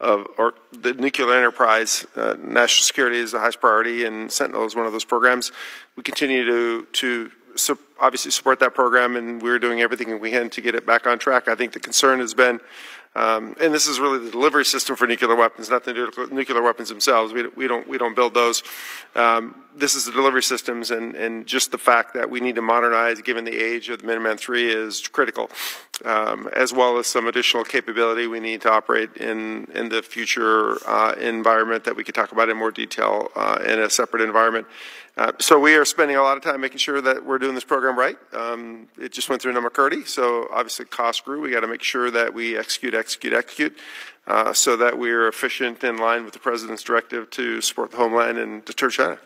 the nuclear enterprise. National security is the highest priority, and Sentinel is one of those programs. We continue to obviously support that program, and we're doing everything we can to get it back on track. I think the concern has been, and this is really the delivery system for nuclear weapons, not the nuclear weapons themselves. We don't build those. This is the delivery systems, and just the fact that we need to modernize, given the age of the Minuteman III, is critical, as well as some additional capability we need to operate in the future environment that we could talk about in more detail in a separate environment. So we are spending a lot of time making sure that we're doing this program right. It just went through McCurdy, so obviously cost grew. We got to make sure that we execute, so that we're efficient in line with the President's directive to support the homeland and deter China.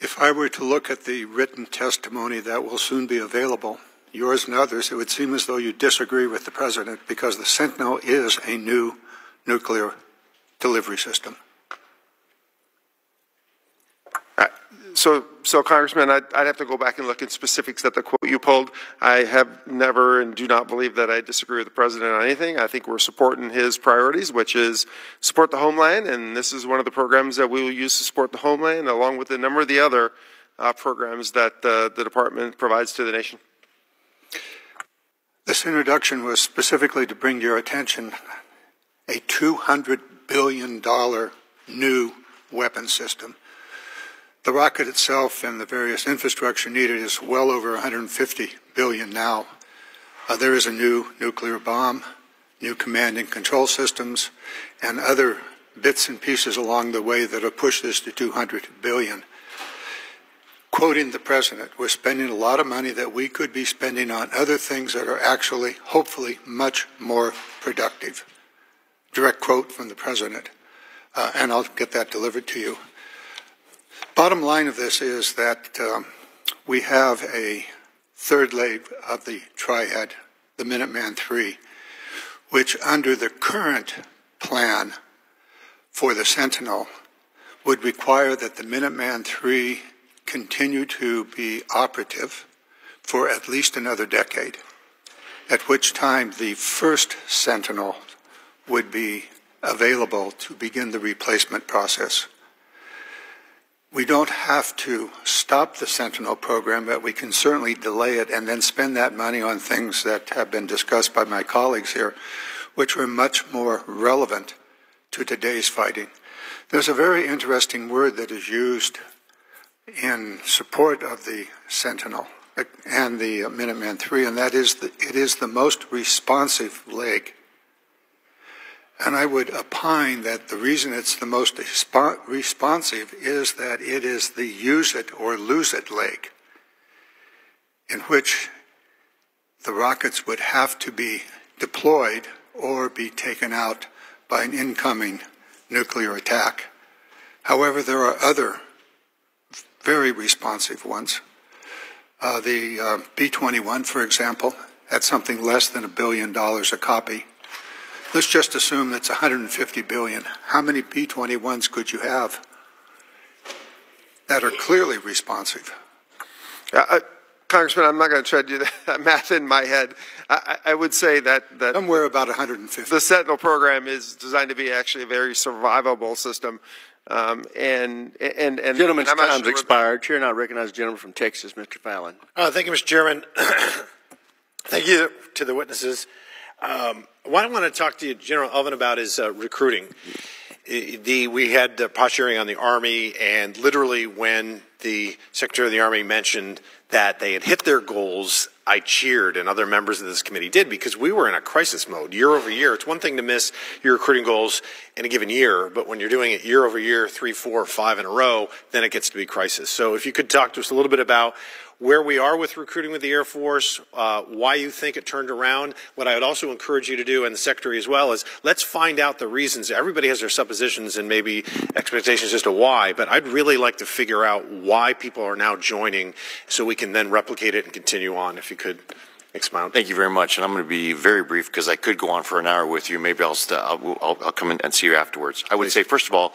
If I were to look at the written testimony that will soon be available, yours and others, it would seem as though you disagree with the President because the Sentinel is a new nuclear delivery system. So Congressman, I'd have to go back and look at specifics at the quote you pulled. I have never and do not believe that I disagree with the President on anything. I think we're supporting his priorities, which is support the homeland, and this is one of the programs that we will use to support the homeland, along with a number of the other programs that the Department provides to the nation. This introduction was specifically to bring to your attention a $200 billion new weapon system. The rocket itself and the various infrastructure needed is well over $150 billion now. There is a new nuclear bomb, new command and control systems, and other bits and pieces along the way that will push this to $200 billion. Quoting the President, we're spending a lot of money that we could be spending on other things that are actually, hopefully, much more productive. Direct quote from the President, and I'll get that delivered to you. Bottom line of this is that we have a third leg of the triad, the Minuteman III, which under the current plan for the Sentinel would require that the Minuteman III continue to be operative for at least another decade, at which time the first Sentinel would be available to begin the replacement process. We don't have to stop the Sentinel program, but we can certainly delay it and then spend that money on things that have been discussed by my colleagues here, which are much more relevant to today's fighting. There's a very interesting word that is used in support of the Sentinel and the Minuteman III, and that is it is the most responsive leg. And I would opine that the reason it's the most responsive is that it is the use it or lose it leg, in which the rockets would have to be deployed or be taken out by an incoming nuclear attack. However, there are other very responsive ones. The B-21, for example, at something less than $1 billion a copy. Let's just assume it's $150 billion. How many B-21s could you have that are clearly responsive? Congressman, I'm not going to try to do that math in my head. I would say that somewhere about 150. The Sentinel program is designed to be actually a very survivable system. Gentleman's time's expired. Chair, now recognize the gentleman from Texas, Mr. Fallon. Thank you, Mr. Chairman. Thank you to the witnesses. What I want to talk to you, General Elvin, about is recruiting. We had the posturing on the Army, and literally when the Secretary of the Army mentioned that they had hit their goals, I cheered, and other members of this committee did, because we were in a crisis mode year over year. It's one thing to miss your recruiting goals in a given year, but when you're doing it year over year, 3, 4, 5 in a row, then it gets to be crisis. So if you could talk to us a little bit about where we are with recruiting with the Air Force, why you think it turned around. What I would also encourage you to do, and the Secretary as well, is let's find out the reasons. Everybody has their suppositions and maybe expectations as to why, but I'd really like to figure out why people are now joining so we can then replicate it and continue on, if you could expound. Thank you very much, and I'm going to be very brief because I could go on for an hour with you. Maybe I'll come in and see you afterwards. I would say, first of all,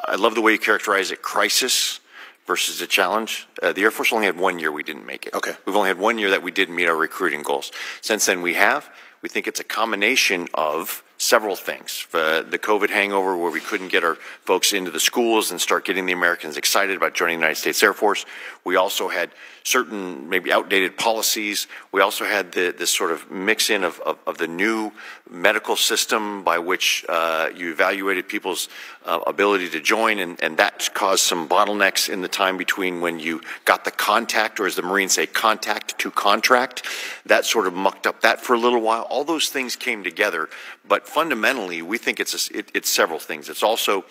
I love the way you characterize it, crisis versus a challenge. The Air Force only had 1 year we didn't make it. Okay. We've only had 1 year that we didn't meet our recruiting goals. Since then we have. We think it's a combination of several things. The COVID hangover where we couldn't get our folks into the schools and start getting the Americans excited about joining the United States Air Force. We also had certain maybe outdated policies. We also had this sort of mix-in of the new medical system by which you evaluated people's ability to join, and that caused some bottlenecks in the time between when you got the contact, or as the Marines say, contact to contract. That sort of mucked up that for a little while. All those things came together, but fundamentally we think it's several things. It's also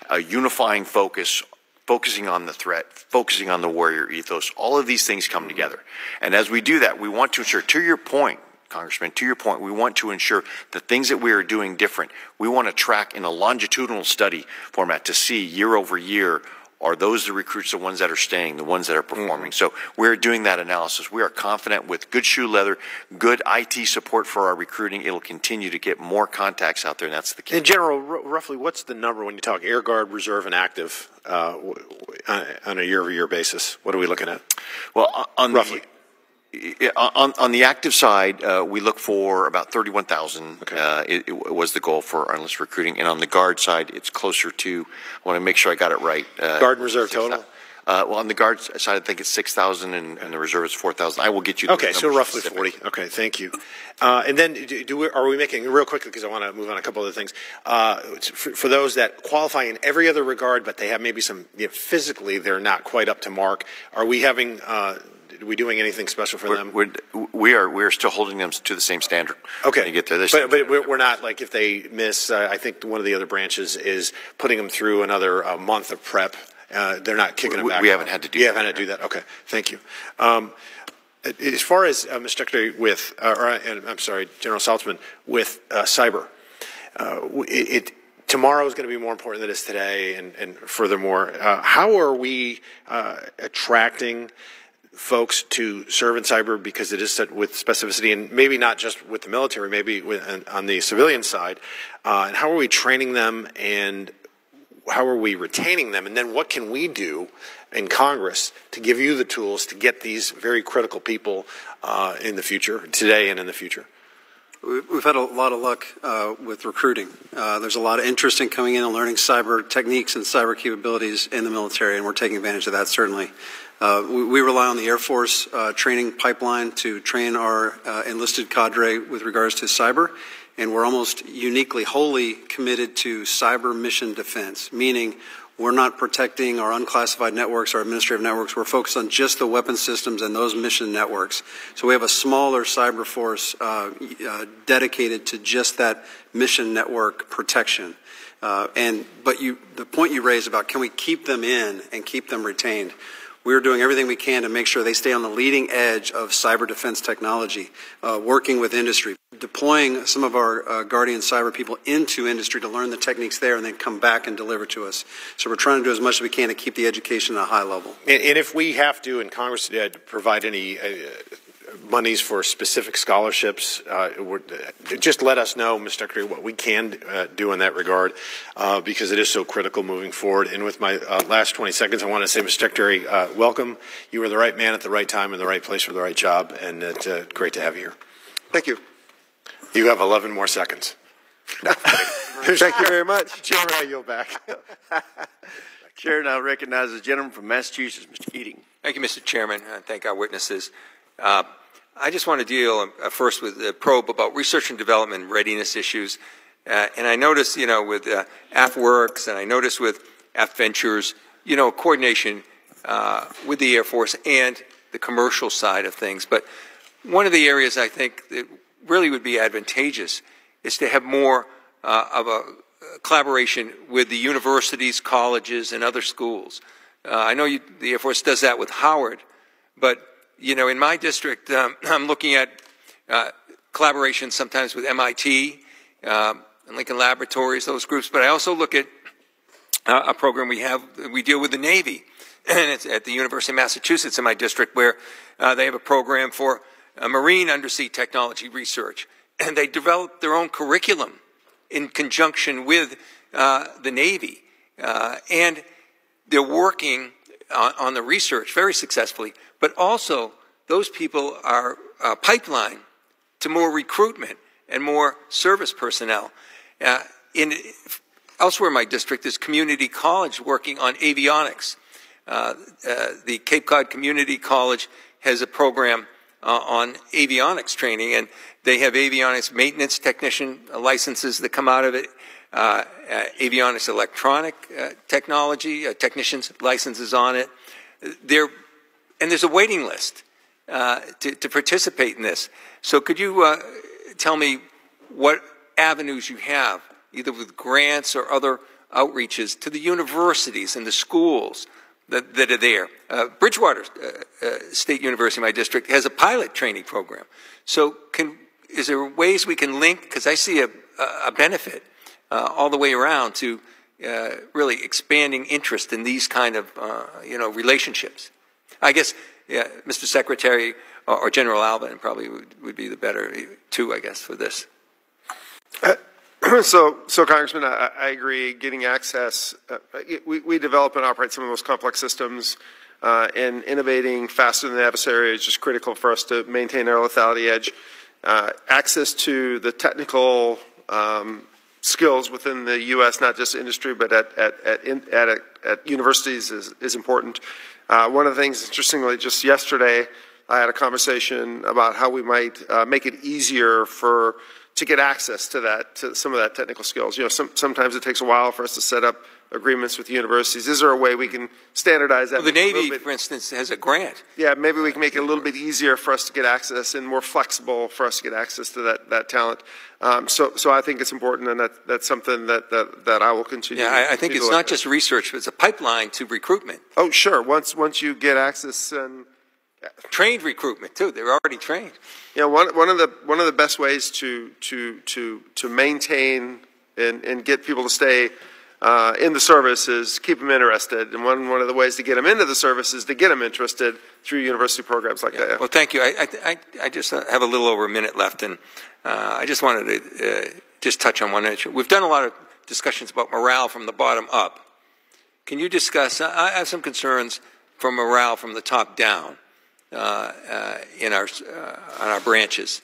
a unifying focus, focusing on the threat, focusing on the warrior ethos. All of these things come together. And as we do that, we want to ensure, to your point, Congressman, to your point, we want to ensure the things that we are doing different. We want to track in a longitudinal study format to see year over year, are those the recruits, the ones that are staying, the ones that are performing? So we're doing that analysis. We are confident with good shoe leather, good IT support for our recruiting, it'll continue to get more contacts out there, and that's the key. In general, roughly, what's the number when you talk Air Guard, Reserve, and Active on a year-over-year basis? What are we looking at? Well, roughly. On the active side, we look for about 31,000. Okay. It was the goal for our enlisted recruiting, and on the Guard side, it's closer to. I want to make sure I got it right. Guard and Reserve total. Well, on the Guard side, I think it's 6,000, and the Reserve is 4,000. I will get you. Okay, so roughly 40. Okay, thank you. And then, are we making real quickly, because I want to move on a couple other things. For those that qualify in every other regard, but they have maybe some physically they're not quite up to mark. Are we having? Are we doing anything special for them? We are still holding them to the same standard. Okay. To get there. But we're not, like, if they miss, I think one of the other branches is putting them through another month of prep. They're not kicking them back. We haven't had to do that. You haven't had to do that. Okay. Thank you. As far as, Mr. Secretary, with, I'm sorry, General Saltzman, with cyber, tomorrow is going to be more important than it is today, and furthermore, how are we attracting folks to serve in cyber because it is set with specificity, and maybe not just with the military, maybe on the civilian side? And how are we training them, and how are we retaining them? And then what can we do in Congress to give you the tools to get these very critical people in the future, today and in the future? We've had a lot of luck with recruiting. There's a lot of interest in coming in and learning cyber techniques and cyber capabilities in the military, and we're taking advantage of that, certainly. We rely on the Air Force training pipeline to train our enlisted cadre with regards to cyber, and we're almost uniquely, wholly committed to cyber mission defense, meaning we're not protecting our unclassified networks, our administrative networks. We're focused on just the weapon systems and those mission networks. So we have a smaller cyber force dedicated to just that mission network protection. But the point you raised about can we keep them in and keep them retained, we're doing everything we can to make sure they stay on the leading edge of cyber defense technology, working with industry, deploying some of our Guardian cyber people into industry to learn the techniques there and then come back and deliver to us. So we're trying to do as much as we can to keep the education at a high level. And if we have to, in Congress, provide any monies for specific scholarships, just let us know, Mr. Secretary, what we can do in that regard, because it is so critical moving forward. And with my last 20 seconds, I want to say, Mr. Secretary, welcome. You were the right man at the right time in the right place for the right job, and it's great to have you here. Thank you. You have 11 more seconds. Thank you very much. Chairman, I yield back. Chair now recognizes the gentleman from Massachusetts, Mr. Keating. Thank you, Mr. Chairman. Thank our witnesses. I just want to deal first with the probe about research and development readiness issues. And I noticed, with AFWorks, and I noticed with AFVentures, coordination with the Air Force and the commercial side of things. But one of the areas I think that really would be advantageous is to have more of a collaboration with the universities, colleges, and other schools. I know the Air Force does that with Howard, but in my district, I'm looking at collaboration sometimes with MIT and Lincoln Laboratories, those groups. But I also look at a program we deal with the Navy, and it's at the University of Massachusetts in my district, where they have a program for marine undersea technology research, and they develop their own curriculum in conjunction with the Navy, and they're working on the research very successfully. But also, those people are pipeline to more recruitment and more service personnel. Elsewhere in my district, there's community college working on avionics. The Cape Cod Community College has a program on avionics training, and they have avionics maintenance technician licenses that come out of it, avionics electronic technology, technicians licenses on it. And there's a waiting list to participate in this. So could you tell me what avenues you have, either with grants or other outreaches to the universities and the schools that are there? Bridgewater State University, my district, has a pilot training program. So is there ways we can link? Because I see a benefit all the way around to really expanding interest in these kind of relationships. I guess Mr. Secretary or General Alvin probably would be the better two, I guess, for this. So Congressman, I agree. Getting access, we develop and operate some of the most complex systems, and innovating faster than the adversary is just critical for us to maintain our lethality edge. Access to the technical skills within the U.S., not just industry, but at universities is important. One of the things, interestingly, just yesterday, I had a conversation about how we might make it easier to get access to some of that technical skills. Sometimes it takes a while for us to set up agreements with universities. Is there a way we can standardize that? Well, the Navy, for instance, has a grant. Yeah, maybe we can make it a little bit easier for us to get access and more flexible for us to get access to that talent. So I think it's important, and that's something that I will continue. Yeah, I think it's not just research, but it's a pipeline to recruitment. Oh, sure. Once you get access and trained recruitment too. They're already trained. Yeah, one of the best ways to maintain and get people to stay in the service is keep them interested. And one of the ways to get them into the service is to get them interested through university programs like that. Well, thank you. I just have a little over a minute left, and I just wanted to just touch on one issue. We've done a lot of discussions about morale from the bottom up. Can you discuss, I have some concerns for morale from the top down on our branches.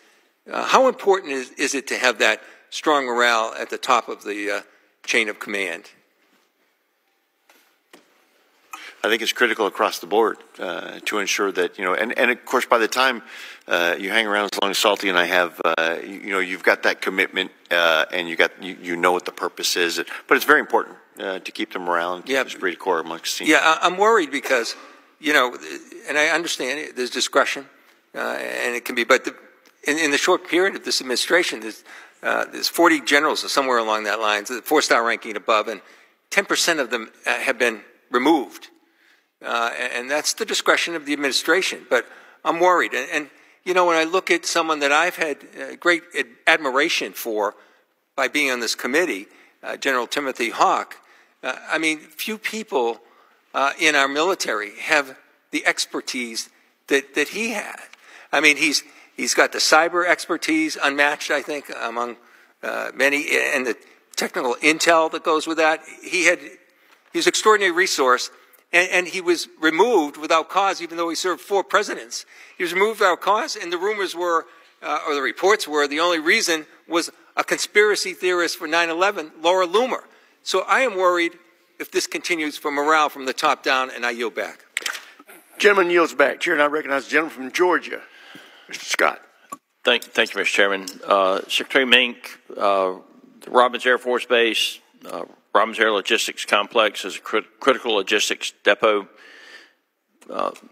How important is it to have that strong morale at the top of the chain of command? I think it's critical across the board to ensure that, and of course by the time you hang around as long as Salty and I have, you've got that commitment and you know what the purpose is. But it's very important to keep them around, keep the esprit de corps amongst the team. Yeah, I'm worried because, and I understand it, there's discretion and it can be, but in the short period of this administration, there's 40 generals or somewhere along that line, the 4-star ranking above, and 10% of them have been removed. And that's the discretion of the administration. But I'm worried. And when I look at someone that I've had great admiration for by being on this committee, General Timothy Hawk, few people in our military have the expertise that he had. He's got the cyber expertise unmatched, I think, among many, and the technical intel that goes with that. He's an extraordinary resource. And he was removed without cause, even though he served 4 presidents. He was removed without cause, and the rumors were, or the reports were, the only reason was a conspiracy theorist for 9/11, Laura Loomer. So I am worried if this continues for morale from the top down, and I yield back. Gentleman yields back. Chair, and I recognize the gentleman from Georgia, Mr. Scott. Thank you, Mr. Chairman. Secretary Mink, the Robins Air Force Base, Robins Air Logistics Complex is a critical logistics depot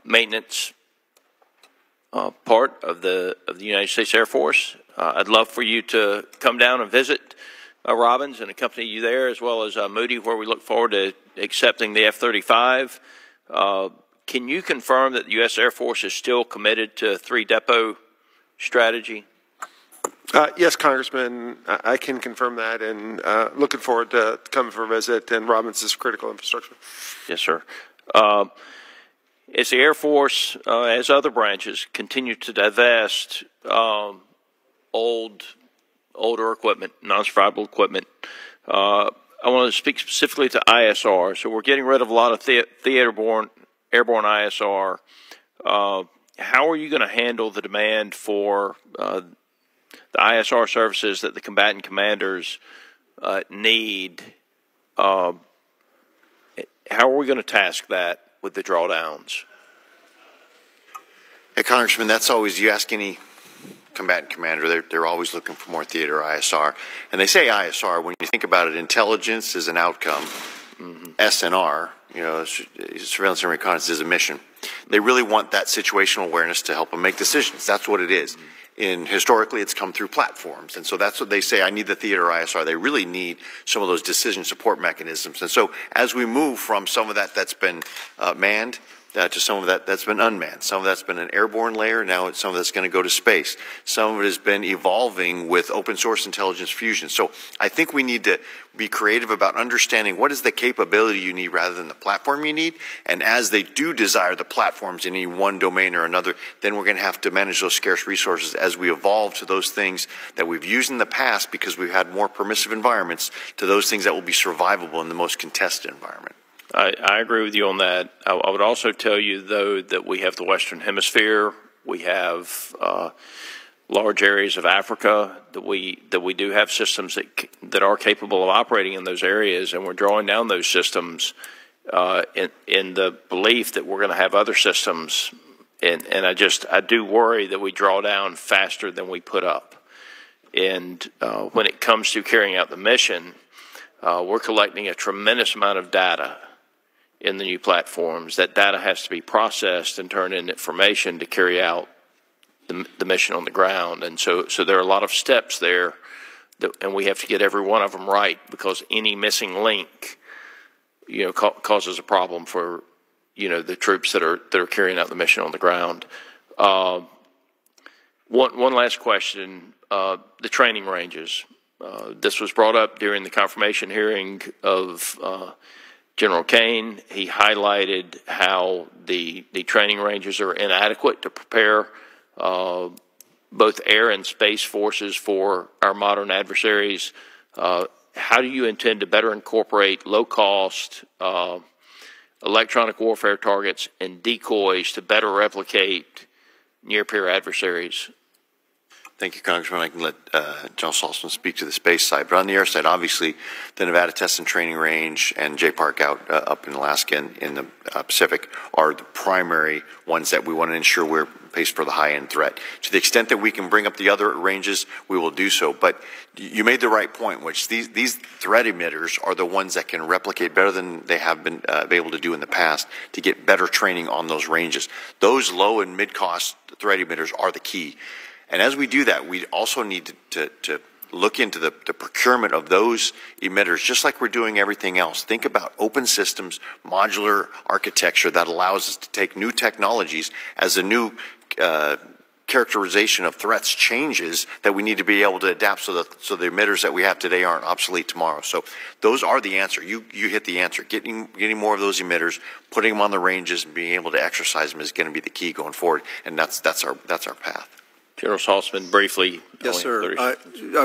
maintenance part of the United States Air Force. I'd love for you to come down and visit Robins and accompany you there, as well as Moody, where we look forward to accepting the F-35. Can you confirm that the U.S. Air Force is still committed to a 3-depot strategy? Yes, Congressman, I can confirm that, and looking forward to coming for a visit. And Robins is critical infrastructure. Yes, sir. As the Air Force, as other branches, continue to divest older equipment, non-survivable equipment, I want to speak specifically to ISR. So we're getting rid of a lot of airborne ISR. How are you going to handle the demand for the ISR services that the combatant commanders need? How are we going to task that with the drawdowns? Hey, Congressman, that's always, you ask any combatant commander, they're always looking for more theater ISR. And they say ISR, when you think about it, intelligence is an outcome, SNR, surveillance and reconnaissance is a mission. They really want that situational awareness to help them make decisions. That's what it is. Historically, it's come through platforms. And so that's what they say, I need the theater ISR. They really need some of those decision support mechanisms. And so as we move from some of that that's been manned to some of that that's been unmanned, some of that's been an airborne layer, now some of that's going to go to space. Some of it has been evolving with open source intelligence fusion. So I think we need to be creative about understanding what is the capability you need rather than the platform you need. And as they do desire the platforms in any one domain or another, then we're going to have to manage those scarce resources as we evolve to those things that we've used in the past because we've had more permissive environments to those things that will be survivable in the most contested environment. I agree with you on that. I would also tell you, though, that we have the Western Hemisphere. We have large areas of Africa that we do have systems that are capable of operating in those areas, and we're drawing down those systems in the belief that we're going to have other systems. And I do worry that we draw down faster than we put up. And when it comes to carrying out the mission, we're collecting a tremendous amount of data in the new platforms. That data has to be processed and turned into information to carry out the mission on the ground. And so there are a lot of steps there, and we have to get every one of them right, because any missing link, causes a problem for, the troops that are carrying out the mission on the ground. One last question: the training ranges. This was brought up during the confirmation hearing of General Kane. He highlighted how the training ranges are inadequate to prepare both air and space forces for our modern adversaries. How do you intend to better incorporate low-cost electronic warfare targets and decoys to better replicate near-peer adversaries? Thank you, Congressman. I can let General Saltzman speak to the space side. But on the air side, obviously, the Nevada Test and Training Range and Jay Park out up in Alaska and in the Pacific are the primary ones that we want to ensure we're paced for the high-end threat. To the extent that we can bring up the other ranges, we will do so. But you made the right point, which these threat emitters are the ones that can replicate better than they have been able to do in the past to get better training on those ranges. Those low and mid-cost threat emitters are the key. And as we do that, we also need to look into the procurement of those emitters, just like we're doing everything else. Think about open systems, modular architecture that allows us to take new technologies as a new characterization of threats changes, that we need to be able to adapt so the emitters that we have today aren't obsolete tomorrow. So those are the answer. You hit the answer. Getting more of those emitters, putting them on the ranges, and being able to exercise them is going to be the key going forward. And that's our path. General Saltzman, briefly. Yes, sir. I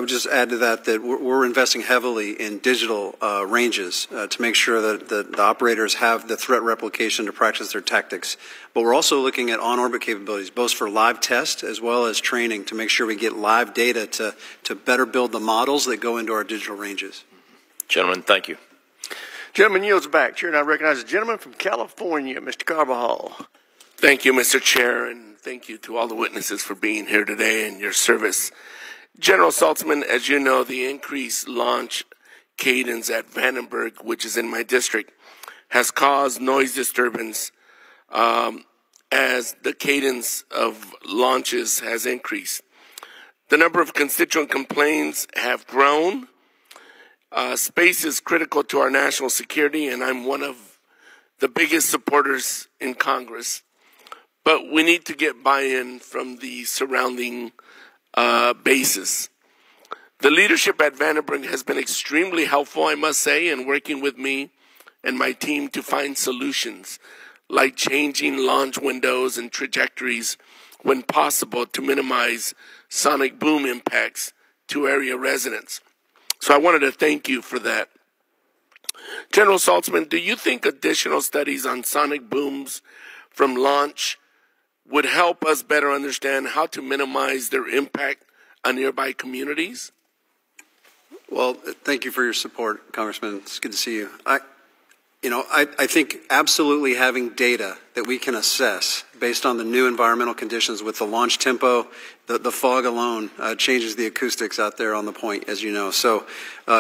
would just add to that we're investing heavily in digital ranges to make sure that the operators have the threat replication to practice their tactics. But we're also looking at on-orbit capabilities, both for live test as well as training, to make sure we get live data to better build the models that go into our digital ranges. Gentlemen, thank you. Gentleman yields back. Chair now recognizes the gentleman from California, Mr. Carbajal. Thank you, Mr. Chair, and thank you to all the witnesses for being here today and your service. General Saltzman, as you know, the increased launch cadence at Vandenberg, which is in my district, has caused noise disturbance as the cadence of launches has increased. The number of constituent complaints have grown. Space is critical to our national security, and I'm one of the biggest supporters in Congress. But we need to get buy-in from the surrounding bases. The leadership at Vandenberg has been extremely helpful, I must say, in working with me and my team to find solutions, like changing launch windows and trajectories when possible to minimize sonic boom impacts to area residents. So I wanted to thank you for that. General Saltzman, do you think additional studies on sonic booms from launch would help us better understand how to minimize their impact on nearby communities? Well, thank you for your support, Congressman. It's good to see you. I think absolutely having data that we can assess based on the new environmental conditions with the launch tempo, the fog alone changes the acoustics out there on the point, as you know. So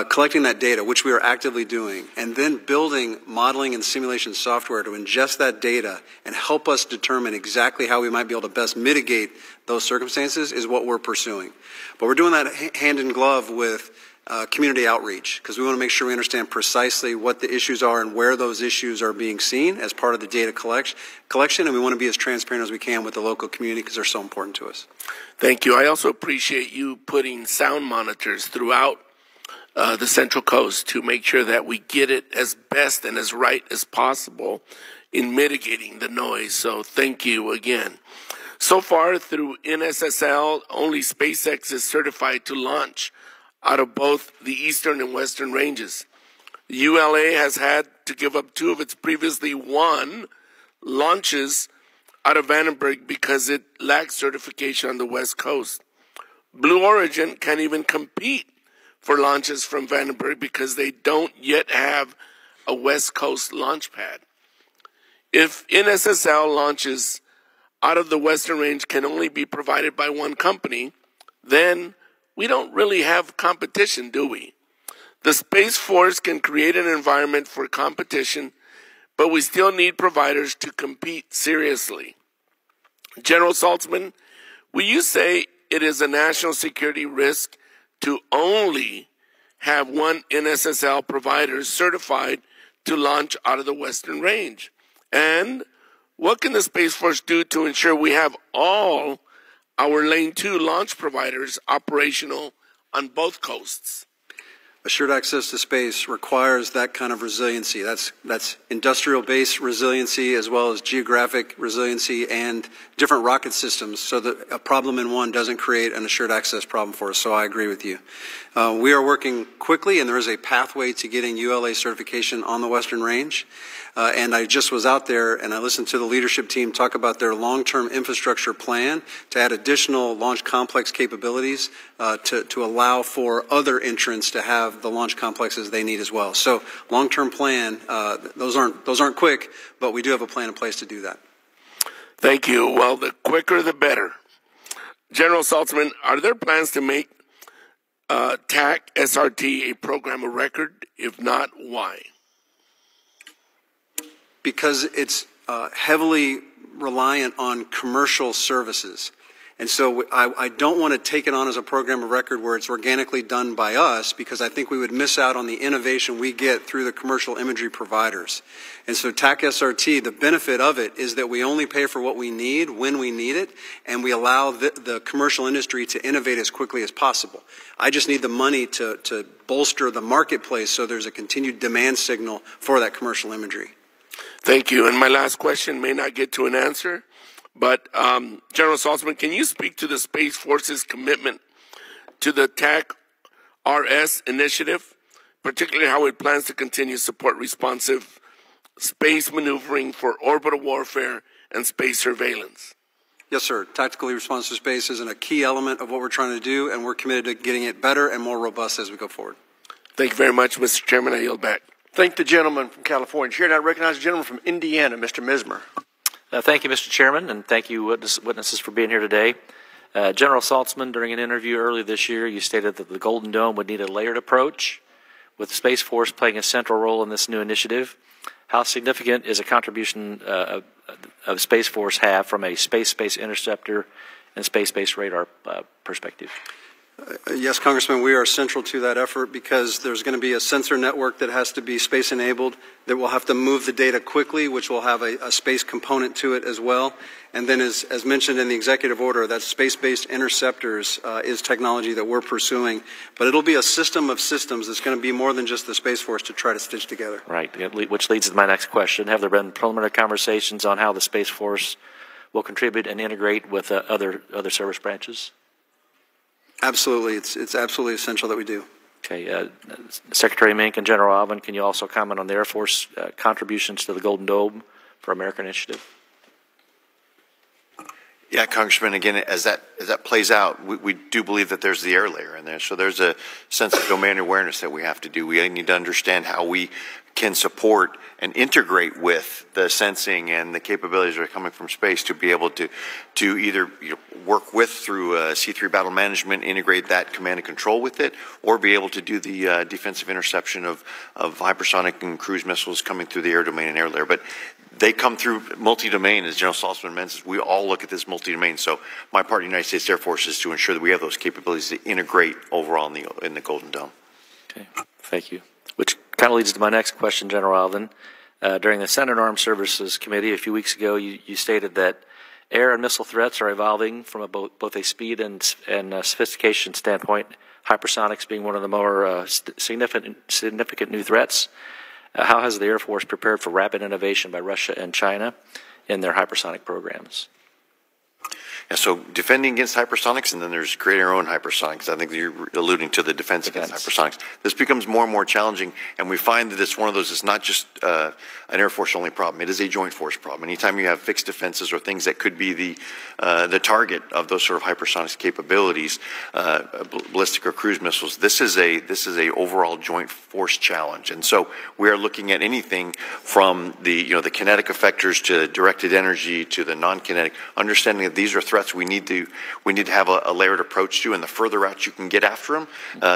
collecting that data, which we are actively doing, and then building modeling and simulation software to ingest that data and help us determine exactly how we might be able to best mitigate those circumstances is what we're pursuing. But we're doing that hand in glove with community outreach, because we want to make sure we understand precisely what the issues are and where those issues are being seen as part of the data collection, and we want to be as transparent as we can with the local community because they're so important to us. Thank you. I also appreciate you putting sound monitors throughout the Central Coast to make sure that we get it as best and as right as possible in mitigating the noise. So thank you again. So far, through NSSL, only SpaceX is certified to launch out of both the eastern and western ranges. ULA has had to give up 2 of its previously 1 launches out of Vandenberg because it lacks certification on the West Coast. Blue Origin can't even compete for launches from Vandenberg because they don't yet have a West Coast launch pad. If NSSL launches out of the western range can only be provided by 1 company, then we don't really have competition, do we? The Space Force can create an environment for competition, but we still need providers to compete seriously. General Saltzman, will you say it is a national security risk to only have 1 NSSL provider certified to launch out of the Western Range? And what can the Space Force do to ensure we have all our Lane 2 launch providers operational on both coasts? Assured access to space requires that kind of resiliency. That's industrial-based resiliency as well as geographic resiliency and different rocket systems so that a problem in one doesn't create an assured access problem for us. So I agree with you. We are working quickly, and there is a pathway to getting ULA certification on the Western Range. And I just was out there and I listened to the leadership team talk about their long-term infrastructure plan to add additional launch complex capabilities to allow for other entrants to have the launch complexes they need as well. So long-term plan, those aren't quick, but we do have a plan in place to do that. Thank you. Well, the quicker the better. General Saltzman, are there plans to make TAC SRT a program of record? If not, why? Because it's heavily reliant on commercial services. And so I don't want to take it on as a program of record where it's organically done by us, because I think we would miss out on the innovation we get through the commercial imagery providers. And so TAC SRT, the benefit of it is that we only pay for what we need when we need it, and we allow the commercial industry to innovate as quickly as possible. I just need the money to bolster the marketplace so there's a continued demand signal for that commercial imagery. Thank you. And my last question may not get to an answer, but General Saltzman, can you speak to the Space Force's commitment to the TAC-RS initiative, particularly how it plans to continue to support responsive space maneuvering for orbital warfare and space surveillance? Yes, sir. Tactically responsive space is a key element of what we're trying to do, and we're committed to getting it better and more robust as we go forward. Thank you very much, Mr. Chairman. I yield back. Thank the gentleman from California. Chair, now recognize the gentleman from Indiana, Mr. Mismer. Thank you, Mr. Chairman, and thank you, witnesses, for being here today. General Saltzman, during an interview earlier this year, you stated that the Golden Dome would need a layered approach, with the Space Force playing a central role in this new initiative. How significant is a contribution of Space Force have from a space-based interceptor and space-based radar perspective? Yes, Congressman, we are central to that effort because there's going to be a sensor network that has to be space-enabled that will have to move the data quickly, which will have a space component to it as well. And then as mentioned in the executive order, that space-based interceptors is technology that we're pursuing. But it'll be a system of systems that's going to be more than just the Space Force to try to stitch together. Right, which leads to my next question. Have there been preliminary conversations on how the Space Force will contribute and integrate with other service branches? Absolutely. It's absolutely essential that we do. Okay. Secretary Mink and General Alvin, can you also comment on the Air Force contributions to the Golden Dome for American Initiative? Yeah, Congressman, again, as that plays out, we do believe that there's the air layer in there. So there's a sense of domain awareness that we have to do. We need to understand how we can support and integrate with the sensing and the capabilities that are coming from space to be able to either work with through C3 battle management, integrate that command and control with it, or be able to do the defensive interception of hypersonic and cruise missiles coming through the air domain and air layer. But they come through multi-domain, as General Saltzman mentions. We all look at this multi-domain. So my part of the United States Air Force is to ensure that we have those capabilities to integrate overall in the Golden Dome. Okay, thank you. Which kind of leads to my next question, General Alvin. During the Senate Armed Services Committee a few weeks ago, you stated that air and missile threats are evolving from both a speed and sophistication standpoint, hypersonics being one of the more significant new threats. How has the Air Force prepared for rapid innovation by Russia and China in their hypersonic programs? Yeah, so defending against hypersonics, and then there's creating our own hypersonics. I think you're alluding to the defense against hypersonics. This becomes more and more challenging, and we find that it's one of those, it's not just an Air Force-only problem. It is a joint force problem. Anytime you have fixed defenses or things that could be the target of those sort of hypersonics capabilities, ballistic or cruise missiles, this is a overall joint force challenge. And so we are looking at anything from the kinetic effectors to directed energy to the non-kinetic, understanding that these are threats we need to have a layered approach to, and the further out you can get after them,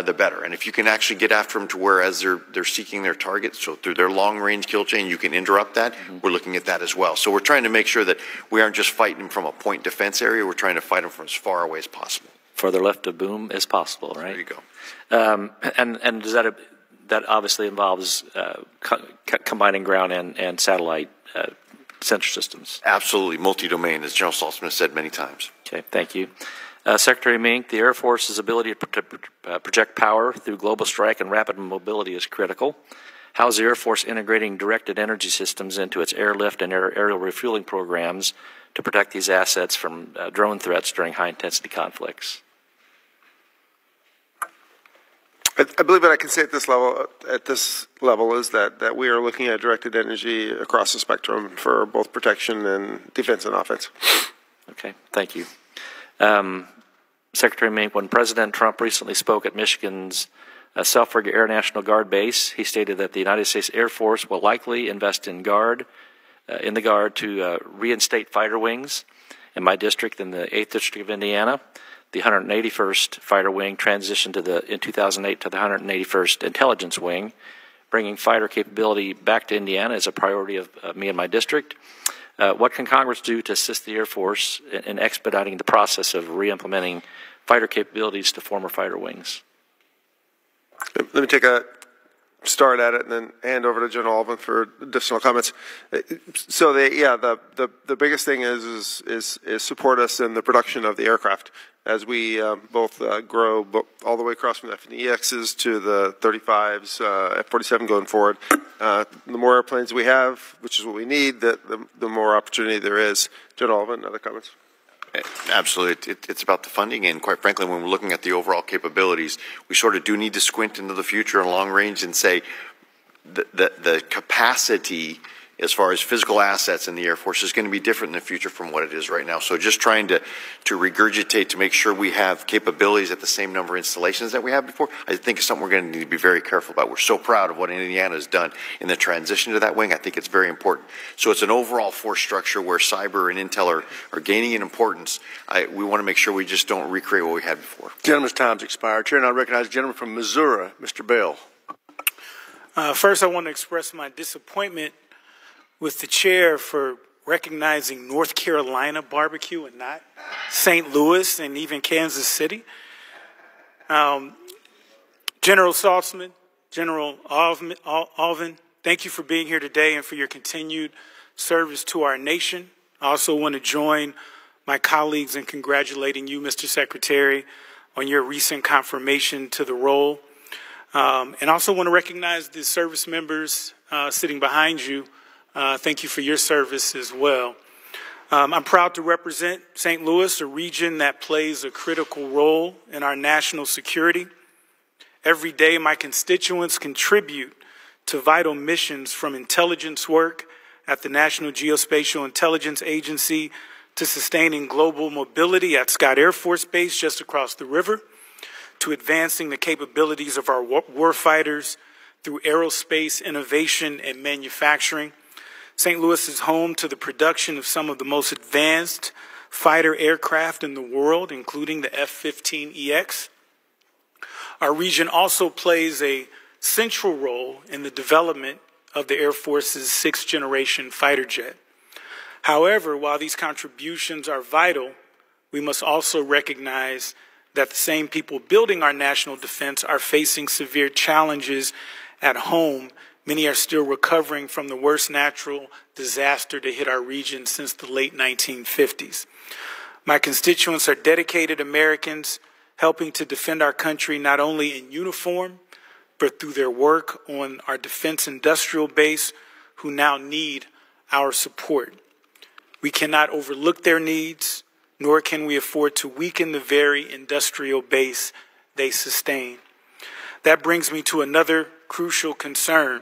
the better. And if you can actually get after them to where as they're seeking their targets, so through their long-range kill chain, you can interrupt that. We're looking at that as well. So we're trying to make sure that we aren't just fighting them from a point defense area. We're trying to fight them from as far away as possible. Further left of boom as possible, right? There you go. And does that obviously involves combining ground and satellite sensor systems? Absolutely, multi-domain, as General Saltzman has said many times. Okay, thank you. Secretary Mink, the Air Force's ability to project power through global strike and rapid mobility is critical. How is the Air Force integrating directed energy systems into its airlift and aerial refueling programs to protect these assets from drone threats during high-intensity conflicts? I believe what I can say at this level is that we are looking at directed energy across the spectrum for both protection and defense and offense. Okay, thank you. Secretary Mink, when President Trump recently spoke at Michigan's Selfridge Air National Guard Base, he stated that the United States Air Force will likely invest in the Guard to reinstate fighter wings. In my district, in the 8th District of Indiana, the 181st Fighter Wing transitioned in 2008 to the 181st Intelligence Wing. Bringing fighter capability back to Indiana is a priority of me and my district. What can Congress do to assist the Air Force in expediting the process of re-implementing fighter capabilities to former fighter wings? Let me take a start at it and then hand over to General Alvin for additional comments. So the biggest thing is support us in the production of the aircraft as we both grow all the way across from the F&EXs to the 35s, F-47 going forward. The more airplanes we have, which is what we need, the more opportunity there is. General Alvin, other comments? Absolutely. It's about the funding, and quite frankly, when we're looking at the overall capabilities, we sort of do need to squint into the future and long range and say the capacity as far as physical assets in the Air Force is going to be different in the future from what it is right now. So just trying to regurgitate to make sure we have capabilities at the same number of installations that we had before, I think is something we're going to need to be very careful about. We're so proud of what Indiana has done in the transition to that wing. I think it's very important. So it's an overall force structure where cyber and intel are gaining in importance. We want to make sure we just don't recreate what we had before. Gentleman's time's expired. Chair, and I recognize the gentleman from Missouri, Mr. Bell. First, I want to express my disappointment with the chair for recognizing North Carolina barbecue and not St. Louis and even Kansas City. General Saltzman, General Alvin, thank you for being here today and for your continued service to our nation. I also want to join my colleagues in congratulating you, Mr. Secretary, on your recent confirmation to the role. And also want to recognize the service members sitting behind you. Thank you for your service as well. I'm proud to represent St. Louis, a region that plays a critical role in our national security. Every day, my constituents contribute to vital missions from intelligence work at the National Geospatial Intelligence Agency to sustaining global mobility at Scott Air Force Base just across the river, to advancing the capabilities of our warfighters through aerospace innovation and manufacturing. St. Louis is home to the production of some of the most advanced fighter aircraft in the world, including the F-15EX. Our region also plays a central role in the development of the Air Force's sixth-generation fighter jet. However, while these contributions are vital, we must also recognize that the same people building our national defense are facing severe challenges at home. Many are still recovering from the worst natural disaster to hit our region since the late 1950s. My constituents are dedicated Americans helping to defend our country not only in uniform, but through their work on our defense industrial base, who now need our support. We cannot overlook their needs, nor can we afford to weaken the very industrial base they sustain. That brings me to another crucial concern.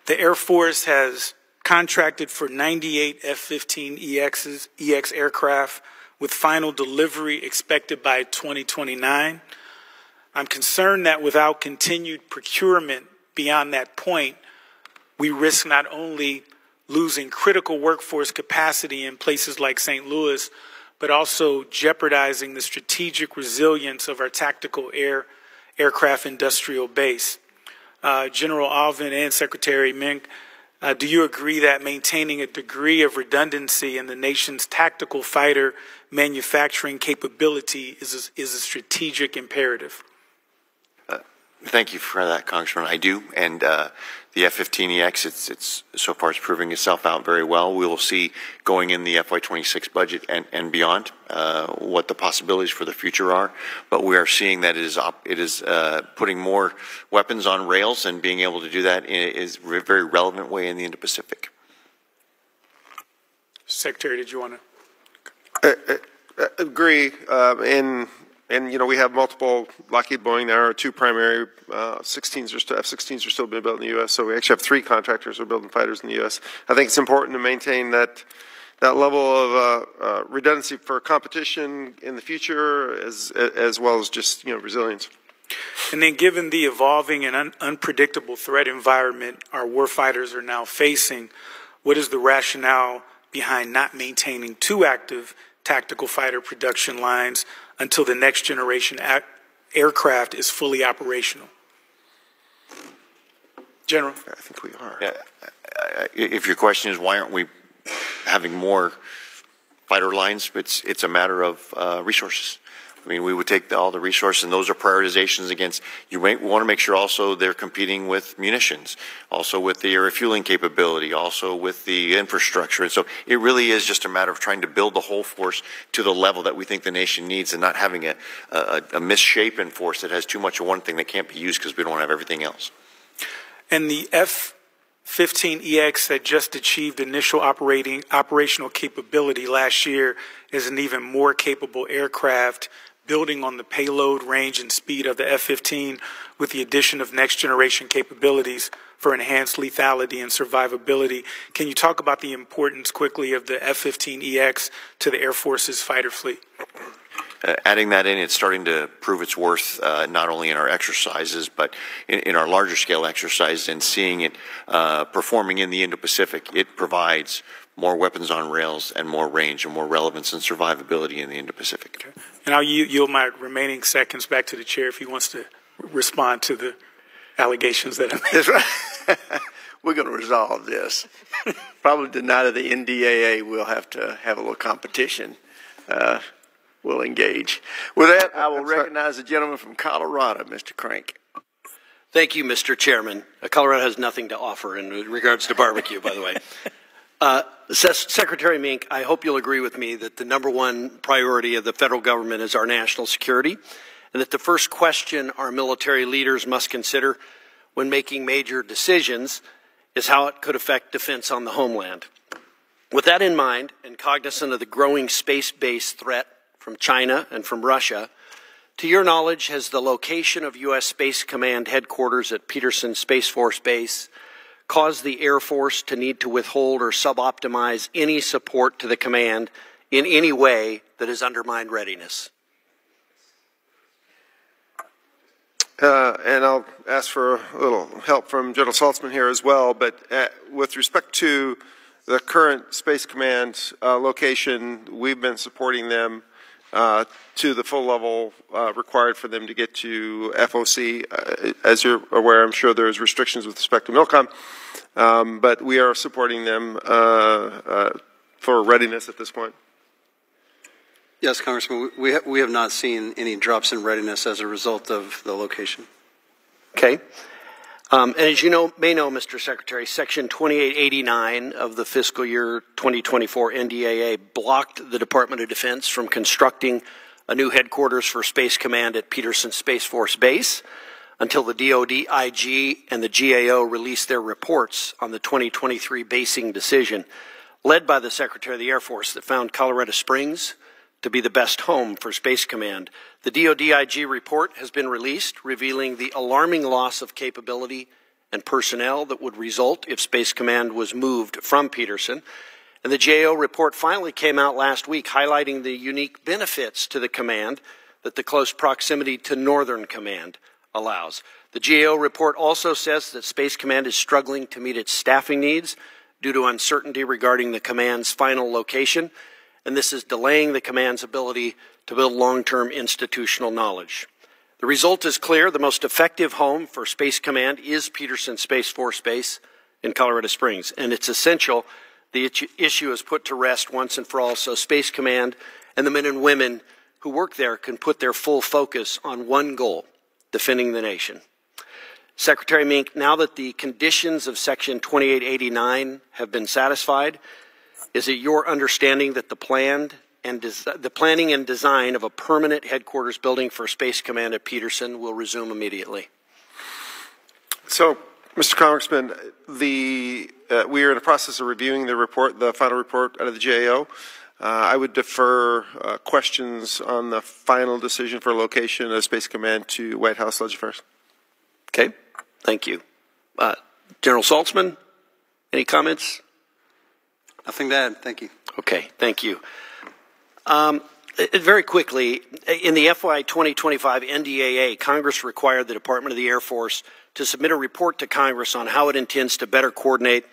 The Air Force has contracted for 98 F-15EX aircraft with final delivery expected by 2029. I'm concerned that without continued procurement beyond that point, we risk not only losing critical workforce capacity in places like St. Louis, but also jeopardizing the strategic resilience of our tactical aircraft industrial base. General Alvin and Secretary Mink, do you agree that maintaining a degree of redundancy in the nation's tactical fighter manufacturing capability is a strategic imperative? Thank you for that, Congressman. I do, and the F-15EX, it's so far it's proving itself out very well. We will see going in the FY26 budget and beyond what the possibilities for the future are. But we are seeing that it is putting more weapons on rails, and being able to do that is a very relevant way in the Indo-Pacific. Secretary, did you want to? Agree. And you know, we have multiple Lockheed Boeing. There are two primary F-16s are still being built in the U.S. So we actually have three contractors who are building fighters in the U.S. I think it's important to maintain that level of redundancy for competition in the future, as well as just, you know, resilience. And then, given the evolving and unpredictable threat environment our warfighters are now facing, what is the rationale behind not maintaining two active tactical fighter production lines until the next generation aircraft is fully operational? General? I think we are. If your question is why aren't we having more fighter lines, it's a matter of resources. I mean, we would take all the resources, and those are prioritizations against, you want to make sure also they're competing with munitions, also with the refueling capability, also with the infrastructure. And so it really is just a matter of trying to build the whole force to the level that we think the nation needs, and not having a misshapen force that has too much of one thing that can't be used because we don't have everything else. And the F-15EX that just achieved initial operational capability last year is an even more capable aircraft, building on the payload, range, and speed of the F-15 with the addition of next-generation capabilities for enhanced lethality and survivability. Can you talk about the importance quickly of the F-15EX to the Air Force's fighter fleet? Adding that in, it's starting to prove its worth, not only in our exercises, but in our larger scale exercises, and seeing it performing in the Indo-Pacific. It provides more weapons on rails and more range and more relevance and survivability in the Indo-Pacific. Okay. And I'll yield my remaining seconds back to the chair if he wants to respond to the allegations that I made. That's right. We're going to resolve this. Probably the night of the NDAA, we'll have to have a little competition. We'll engage. With that, I will recognize the gentleman from Colorado, Mr. Crank. Thank you, Mr. Chairman. Colorado has nothing to offer in regards to barbecue, by the way. Secretary Mink, I hope you'll agree with me that the #1 priority of the federal government is our national security, and that the first question our military leaders must consider when making major decisions is how it could affect defense on the homeland. With that in mind, and cognizant of the growing space-based threat from China and from Russia, to your knowledge, has the location of U.S. Space Command headquarters at Peterson Space Force Base caused the Air Force to need to withhold or suboptimize any support to the command in any way that has undermined readiness? And I'll ask for a little help from General Saltzman here as well, but with respect to the current Space Command location, we've been supporting them to the full level required for them to get to FOC. As you're aware, I'm sure there's restrictions with respect to MILCOM, but we are supporting them for readiness at this point. Yes, Congressman, we have not seen any drops in readiness as a result of the location. Okay. And as you may know, Mr. Secretary, Section 2889 of the fiscal year 2024 NDAA blocked the Department of Defense from constructing a new headquarters for Space Command at Peterson Space Force Base until the DoD IG and the GAO released their reports on the 2023 basing decision, led by the Secretary of the Air Force, that found Colorado Springs to be the best home for Space Command. The DoD IG report has been released, revealing the alarming loss of capability and personnel that would result if Space Command was moved from Peterson. And the GAO report finally came out last week, highlighting the unique benefits to the command that the close proximity to Northern Command allows. The GAO report also says that Space Command is struggling to meet its staffing needs due to uncertainty regarding the command's final location, and this is delaying the command's ability to build long-term institutional knowledge. The result is clear. The most effective home for Space Command is Peterson Space Force Base in Colorado Springs, and it's essential the issue is put to rest once and for all, so Space Command and the men and women who work there can put their full focus on one goal: defending the nation. Secretary Mink, now that the conditions of Section 2889 have been satisfied, is it your understanding that the planning and design of a permanent headquarters building for Space Command at Peterson will resume immediately? So, Mr. Congressman, we are in the process of reviewing the report, the final report out of the GAO. I would defer questions on the final decision for location of Space Command to White House Legislative Affairs. Okay, thank you. General Saltzman, any comments? Nothing to add, thank you. Okay, thank you. Very quickly, in the FY 2025 NDAA, Congress required the Department of the Air Force to submit a report to Congress on how it intends to better coordinate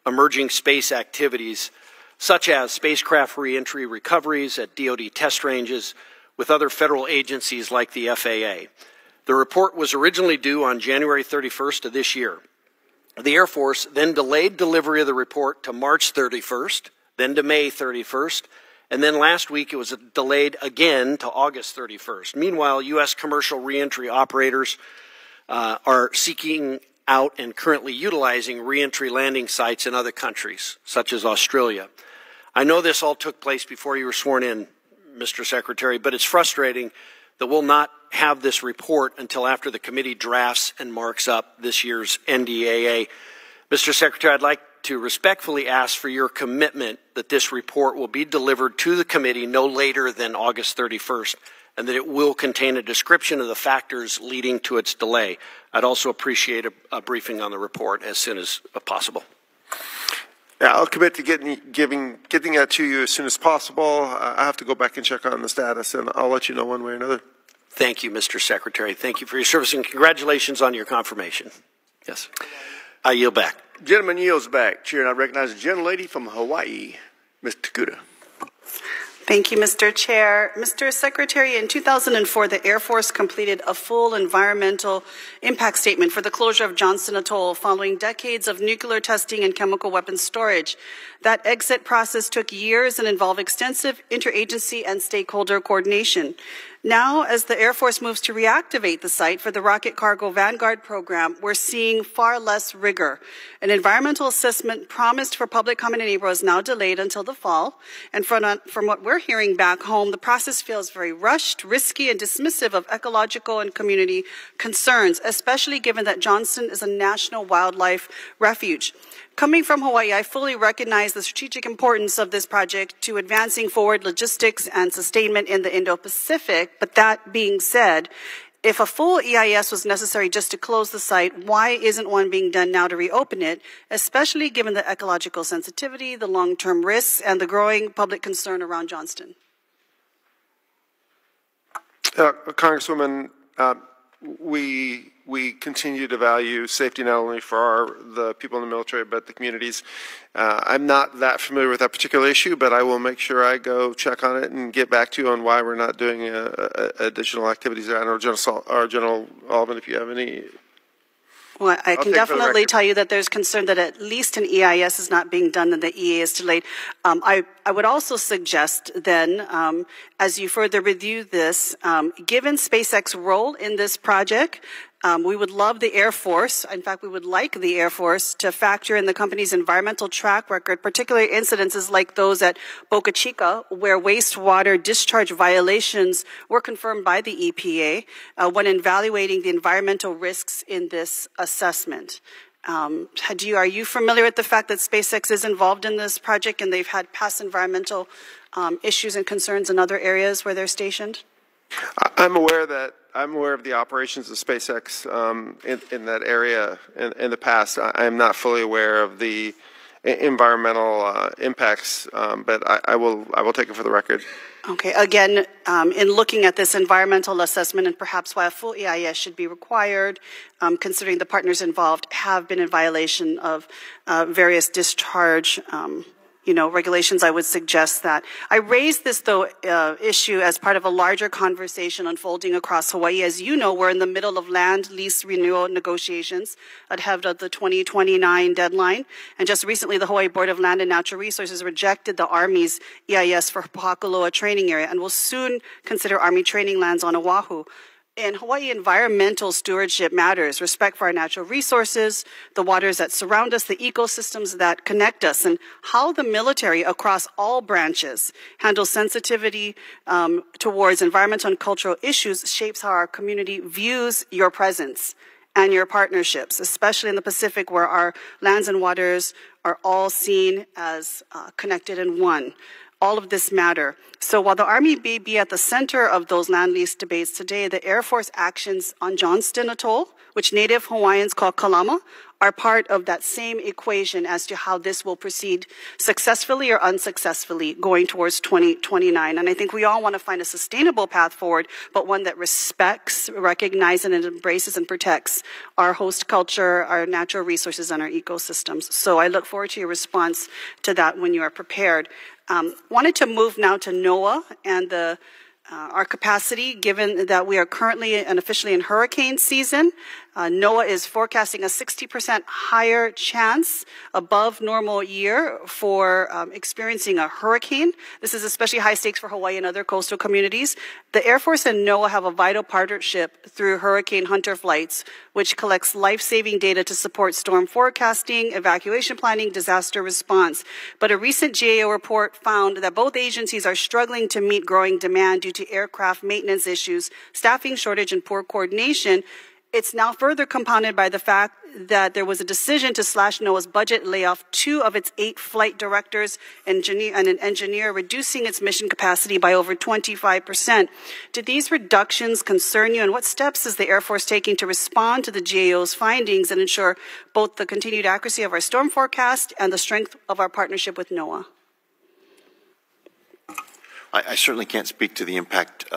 emerging space activities, such as spacecraft reentry recoveries at DoD test ranges with other federal agencies like the FAA. The report was originally due on January 31st of this year. The Air Force then delayed delivery of the report to March 31st, then to May 31st, and then last week it was delayed again to August 31st. Meanwhile, U.S. commercial reentry operators are seeking out and currently utilizing reentry landing sites in other countries, such as Australia. I know this all took place before you were sworn in, Mr. Secretary, but it's frustrating that we'll not have this report until after the committee drafts and marks up this year's NDAA. Mr. Secretary, I'd like to respectfully ask for your commitment that this report will be delivered to the committee no later than August 31st, and that it will contain a description of the factors leading to its delay. I'd also appreciate a briefing on the report as soon as possible. Yeah, I'll commit to getting that to you as soon as possible. I have to go back and check on the status, and I'll let you know one way or another. Thank you, Mr. Secretary. Thank you for your service, and congratulations on your confirmation. Yes. I yield back. Gentleman yields back. Chair, and I recognize the gentlelady from Hawaii, Ms. Takuda. Thank you, Mr. Chair. Mr. Secretary, in 2004, the Air Force completed a full environmental impact statement for the closure of Johnston Atoll following decades of nuclear testing and chemical weapons storage. That exit process took years and involved extensive interagency and stakeholder coordination. Now, as the Air Force moves to reactivate the site for the Rocket Cargo Vanguard program, we're seeing far less rigor. An environmental assessment promised for public comment in April is now delayed until the fall. And from what we're hearing back home, the process feels very rushed, risky, and dismissive of ecological and community concerns, especially given that Johnston is a national wildlife refuge. Coming from Hawaii, I fully recognize the strategic importance of this project to advancing forward logistics and sustainment in the Indo-Pacific. But that being said, if a full EIS was necessary just to close the site, why isn't one being done now to reopen it, especially given the ecological sensitivity, the long-term risks, and the growing public concern around Johnston? Congresswoman, we continue to value safety not only for the people in the military, but the communities. I'm not that familiar with that particular issue, but I will make sure I go check on it and get back to you on why we're not doing additional activities there. I don't know, General Alvin, if you have any. Well, I can definitely tell you that there's concern that at least an EIS is not being done and the EA is delayed. I would also suggest then, as you further review this, given SpaceX's role in this project, we would love the Air Force, in fact, we would like the Air Force to factor in the company's environmental track record, particularly incidences like those at Boca Chica, where wastewater discharge violations were confirmed by the EPA when evaluating the environmental risks in this assessment. Are you familiar with the fact that SpaceX is involved in this project and they've had past environmental issues and concerns in other areas where they're stationed? I'm aware of the operations of SpaceX in that area in the past. I'm not fully aware of the environmental impacts, but I will take it for the record. Okay. Again, in looking at this environmental assessment and perhaps why a full EIS should be required, considering the partners involved have been in violation of various discharge regulations, I would suggest that. I raised this, though, issue as part of a larger conversation unfolding across Hawaii. As you know, we're in the middle of land lease renewal negotiations ahead of the 2029 deadline. And just recently, the Hawaii Board of Land and Natural Resources rejected the Army's EIS for Pakuloa training area and will soon consider Army training lands on Oahu. In Hawaii, environmental stewardship matters. Respect for our natural resources, the waters that surround us, the ecosystems that connect us, and how the military across all branches handles sensitivity towards environmental and cultural issues shapes how our community views your presence and your partnerships, especially in the Pacific, where our lands and waters are all seen as connected in one. All of this matter. So while the Army may be at the center of those land lease debates today, the Air Force actions on Johnston Atoll, which Native Hawaiians call Kalama, are part of that same equation as to how this will proceed successfully or unsuccessfully going towards 2029. And I think we all want to find a sustainable path forward, but one that respects, recognizes, and embraces and protects our host culture, our natural resources, and our ecosystems. So I look forward to your response to that when you are prepared. Wanted to move now to NOAA and our capacity, given that we are currently and officially in hurricane season. NOAA is forecasting a 60% higher chance above normal year for experiencing a hurricane. This is especially high stakes for Hawaii and other coastal communities. The Air Force and NOAA have a vital partnership through Hurricane Hunter flights, which collects life-saving data to support storm forecasting, evacuation planning, disaster response. But a recent GAO report found that both agencies are struggling to meet growing demand due to aircraft maintenance issues, staffing shortage, and poor coordination. It's now further compounded by the fact that there was a decision to slash NOAA's budget, lay off 2 of its 8 flight directors and an engineer, reducing its mission capacity by over 25%. Do these reductions concern you, and what steps is the Air Force taking to respond to the GAO's findings and ensure both the continued accuracy of our storm forecast and the strength of our partnership with NOAA? I certainly can't speak to the impact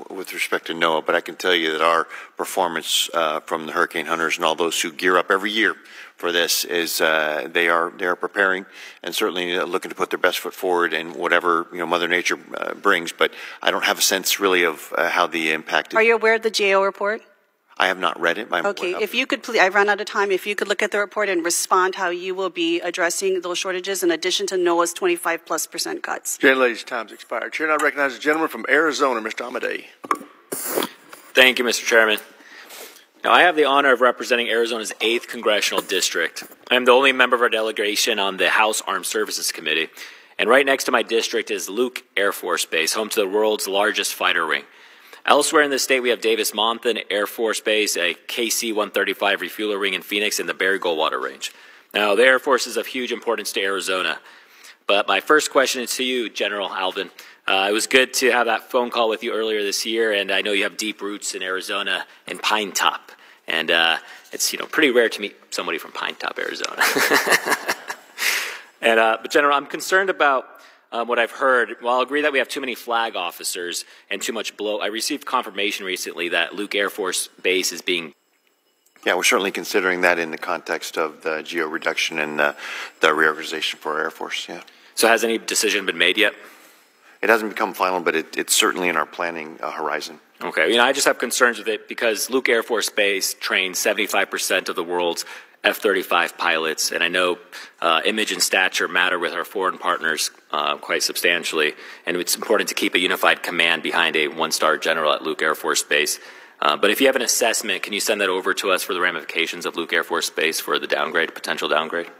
with respect to NOAA, but I can tell you that our performance from the hurricane hunters and all those who gear up every year for this is they are preparing and certainly looking to put their best foot forward in whatever Mother Nature brings. But I don't have a sense really of how the impact is. Are you aware of the GAO report? I have not read it. Okay, if you could please, I ran out of time. If you could look at the report and respond how you will be addressing those shortages in addition to NOAA's 25+% cuts. Ladies, time's expired. Chair, I recognize the gentleman from Arizona, Mr. Amadei. Thank you, Mr. Chairman. Now, I have the honor of representing Arizona's 8th Congressional District. I am the only member of our delegation on the House Armed Services Committee. And right next to my district is Luke Air Force Base, home to the world's largest fighter wing. Elsewhere in the state, we have Davis-Monthan Air Force Base, a KC-135 refueler wing in Phoenix, and the Barry Goldwater Range. Now, the Air Force is of huge importance to Arizona. But my first question is to you, General Alvin. It was good to have that phone call with you earlier this year, and I know you have deep roots in Arizona and Pine Top. And it's pretty rare to meet somebody from Pine Top, Arizona. But General, I'm concerned about what I've heard. While I agree that we have too many flag officers and too much blow, I received confirmation recently that Luke Air Force Base is being... Yeah, we're certainly considering that in the context of the geo reduction and the reorganization for our Air Force, yeah. So has any decision been made yet? It hasn't become final, but it's certainly in our planning horizon. Okay, I just have concerns with it because Luke Air Force Base trains 75% of the world's F-35 pilots, and I know image and stature matter with our foreign partners quite substantially, and it's important to keep a unified command behind a one-star general at Luke Air Force Base. But if you have an assessment, can you send that over to us for the ramifications of Luke Air Force Base for the downgrade, potential downgrade?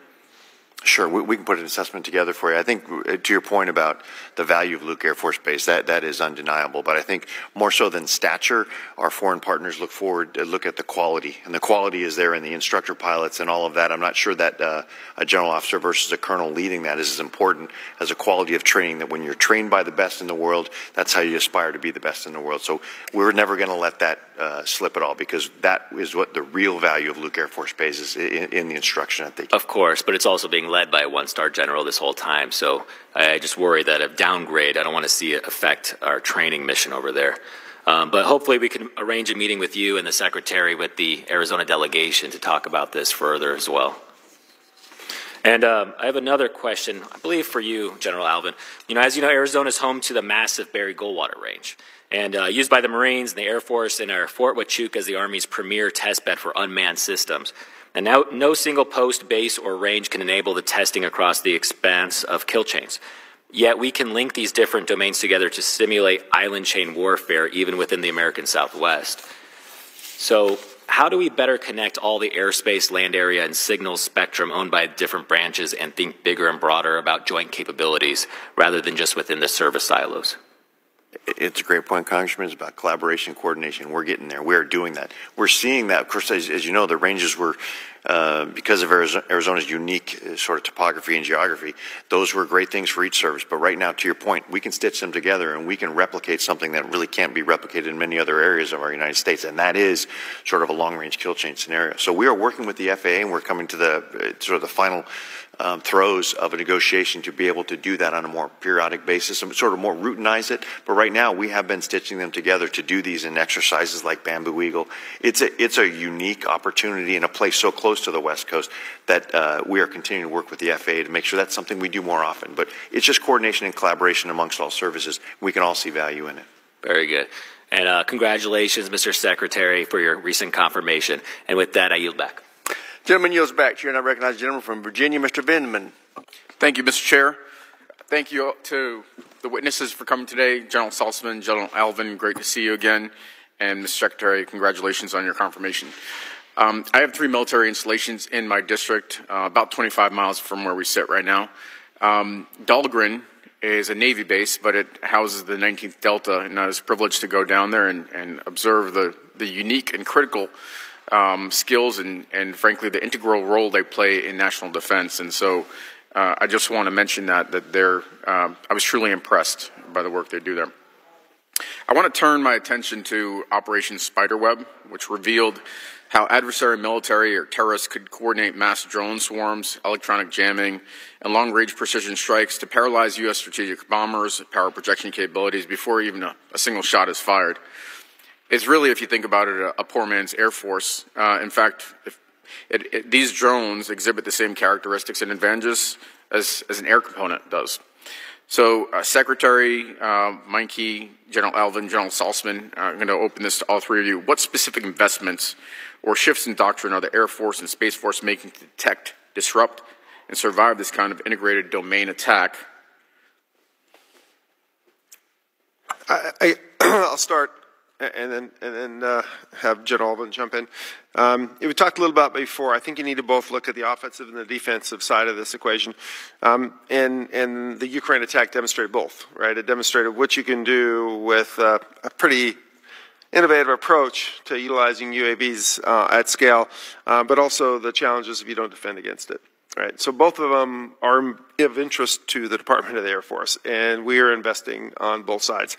Sure, we can put an assessment together for you. I think to your point about the value of Luke Air Force Base, that is undeniable. But I think more so than stature, our foreign partners look at the quality, and the quality is there in the instructor pilots and all of that. I'm not sure that a general officer versus a colonel leading that is as important as a quality of training. That when you're trained by the best in the world, that's how you aspire to be the best in the world. So we're never going to let that slip at all, because that is what the real value of Luke Air Force Base is in the instruction that they give. Of course, but it's also being led by a one-star general this whole time, so I just worry that a downgrade, I don't want to see it affect our training mission over there. But hopefully we can arrange a meeting with you and the Secretary with the Arizona delegation to talk about this further as well. And I have another question, I believe for you, General Alvin. As you know, Arizona is home to the massive Barry Goldwater Range, and used by the Marines and the Air Force and our Fort Huachuca as the Army's premier test bed for unmanned systems. And now, no single post, base, or range can enable the testing across the expanse of kill chains. Yet we can link these different domains together to simulate island chain warfare even within the American Southwest. So how do we better connect all the airspace, land area, and signal spectrum owned by different branches and think bigger and broader about joint capabilities rather than just within the service silos? It's a great point, Congressman. It's about collaboration, coordination. We're getting there. We're doing that. We're seeing that. Of course, as you know, the ranges were, because of Arizona's unique sort of topography and geography, those were great things for each service. But right now, to your point, we can stitch them together and we can replicate something that really can't be replicated in many other areas of our United States, and that is sort of a long-range kill chain scenario. So we are working with the FAA, and we're coming to the sort of the final throes of a negotiation to be able to do that on a more periodic basis and sort of more routinize it. But right now, we have been stitching them together to do these in exercises like Bamboo Eagle. It's a unique opportunity in a place so close to the West Coast that we are continuing to work with the FAA to make sure that's something we do more often. But it's just coordination and collaboration amongst all services. We can all see value in it. Very good. And congratulations, Mr. Secretary, for your recent confirmation. And with that, I yield back. Gentleman yields back. Chair, and I recognize the gentleman from Virginia, Mr. Vindman. Thank you, Mr. Chair. Thank you to the witnesses for coming today. General Saltzman, General Alvin, great to see you again. And Mr. Secretary, congratulations on your confirmation. I have 3 military installations in my district, about 25 miles from where we sit right now. Dahlgren is a Navy base, but it houses the 19th Delta, and I was privileged to go down there and observe the unique and critical skills and frankly the integral role they play in national defense. And so I just want to mention that I was truly impressed by the work they do there. I want to turn my attention to Operation Spiderweb, which revealed how adversary military or terrorists could coordinate mass drone swarms, electronic jamming, and long-range precision strikes to paralyze U.S. strategic bombers, power projection capabilities before even a single shot is fired. It's really, if you think about it, a poor man's Air Force. In fact, these drones exhibit the same characteristics and advantages as an air component does. So, Secretary Meinke, General Alvin, General Saltzman, I'm going to open this to all 3 of you. What specific investments or shifts in doctrine are the Air Force and Space Force making to detect, disrupt, and survive this kind of integrated domain attack? I'll start and then have General Alvin jump in. We talked a little about before. I think you need to both look at the offensive and the defensive side of this equation. And the Ukraine attack demonstrated both, right? It demonstrated what you can do with a pretty innovative approach to utilizing UAVs at scale, but also the challenges if you don't defend against it. Right, so both of them are of interest to the Department of the Air Force, and we are investing on both sides.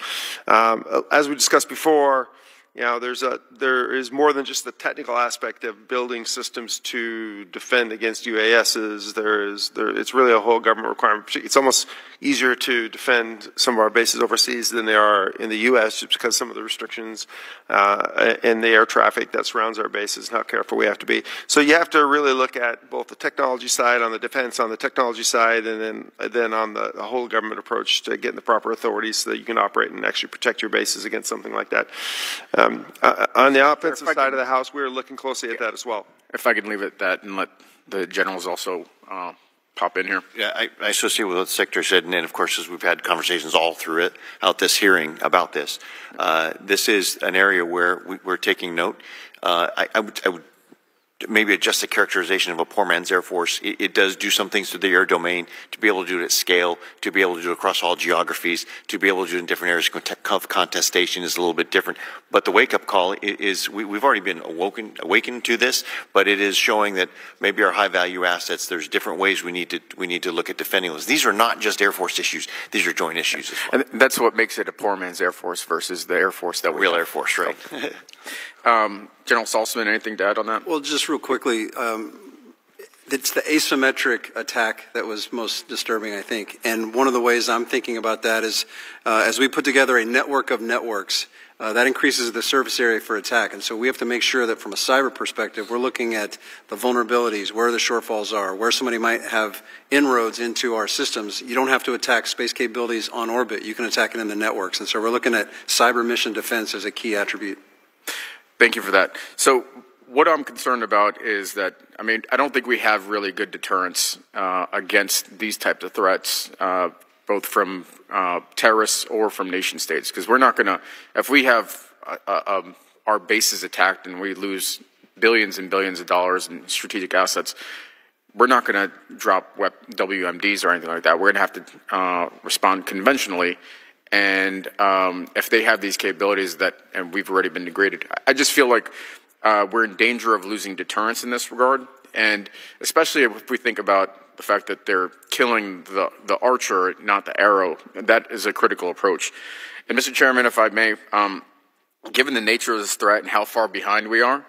As we discussed before, you know, there is more than just the technical aspect of building systems to defend against UASs. It's really a whole government requirement. It's almost easier to defend some of our bases overseas than they are in the U.S. just because some of the restrictions in the air traffic that surrounds our bases and how careful we have to be. So you have to really look at both the technology side on the defense, on the technology side, and then on the whole government approach to getting the proper authorities so that you can operate and actually protect your bases against something like that. On the offensive side of the house, we're looking closely at that as well. If I can leave it at that and let the generals also pop in here. Yeah, I associate with what the Secretary said, and then, of course, as we've had conversations all throughout this hearing about this, this is an area where we're taking note. I would maybe adjust the characterization of a poor man's Air Force. It does do some things to the air domain, to be able to do it at scale, to be able to do it across all geographies, to be able to do it in different areas. Contestation is a little bit different. But the wake-up call is we've already been awakened to this, but it is showing that maybe our high-value assets, there's different ways we need to look at defending those. These are not just Air Force issues. These are joint issues as well. And that's what makes it a poor man's Air Force versus the Air Force that we Real have. Air Force, right. General Saltzman, anything to add on that? Well, just real quickly, it's the asymmetric attack that was most disturbing, I think. And one of the ways I'm thinking about that is as we put together a network of networks, that increases the surface area for attack. And so we have to make sure that from a cyber perspective, we're looking at the vulnerabilities, where the shortfalls are, where somebody might have inroads into our systems. You don't have to attack space capabilities on orbit. You can attack it in the networks. And so we're looking at cyber mission defense as a key attribute. Thank you for that. So what I'm concerned about is that, I mean, I don't think we have really good deterrence against these types of threats, both from terrorists or from nation states, because we're not going to, if we have our base is attacked and we lose billions and billions of dollars in strategic assets, we're not going to drop WMDs or anything like that. We're going to have to respond conventionally. And if they have these capabilities and we've already been degraded, I just feel like we're in danger of losing deterrence in this regard. And especially if we think about the fact that they're killing the archer, not the arrow, that is a critical approach. And Mr. Chairman, if I may, given the nature of this threat and how far behind we are,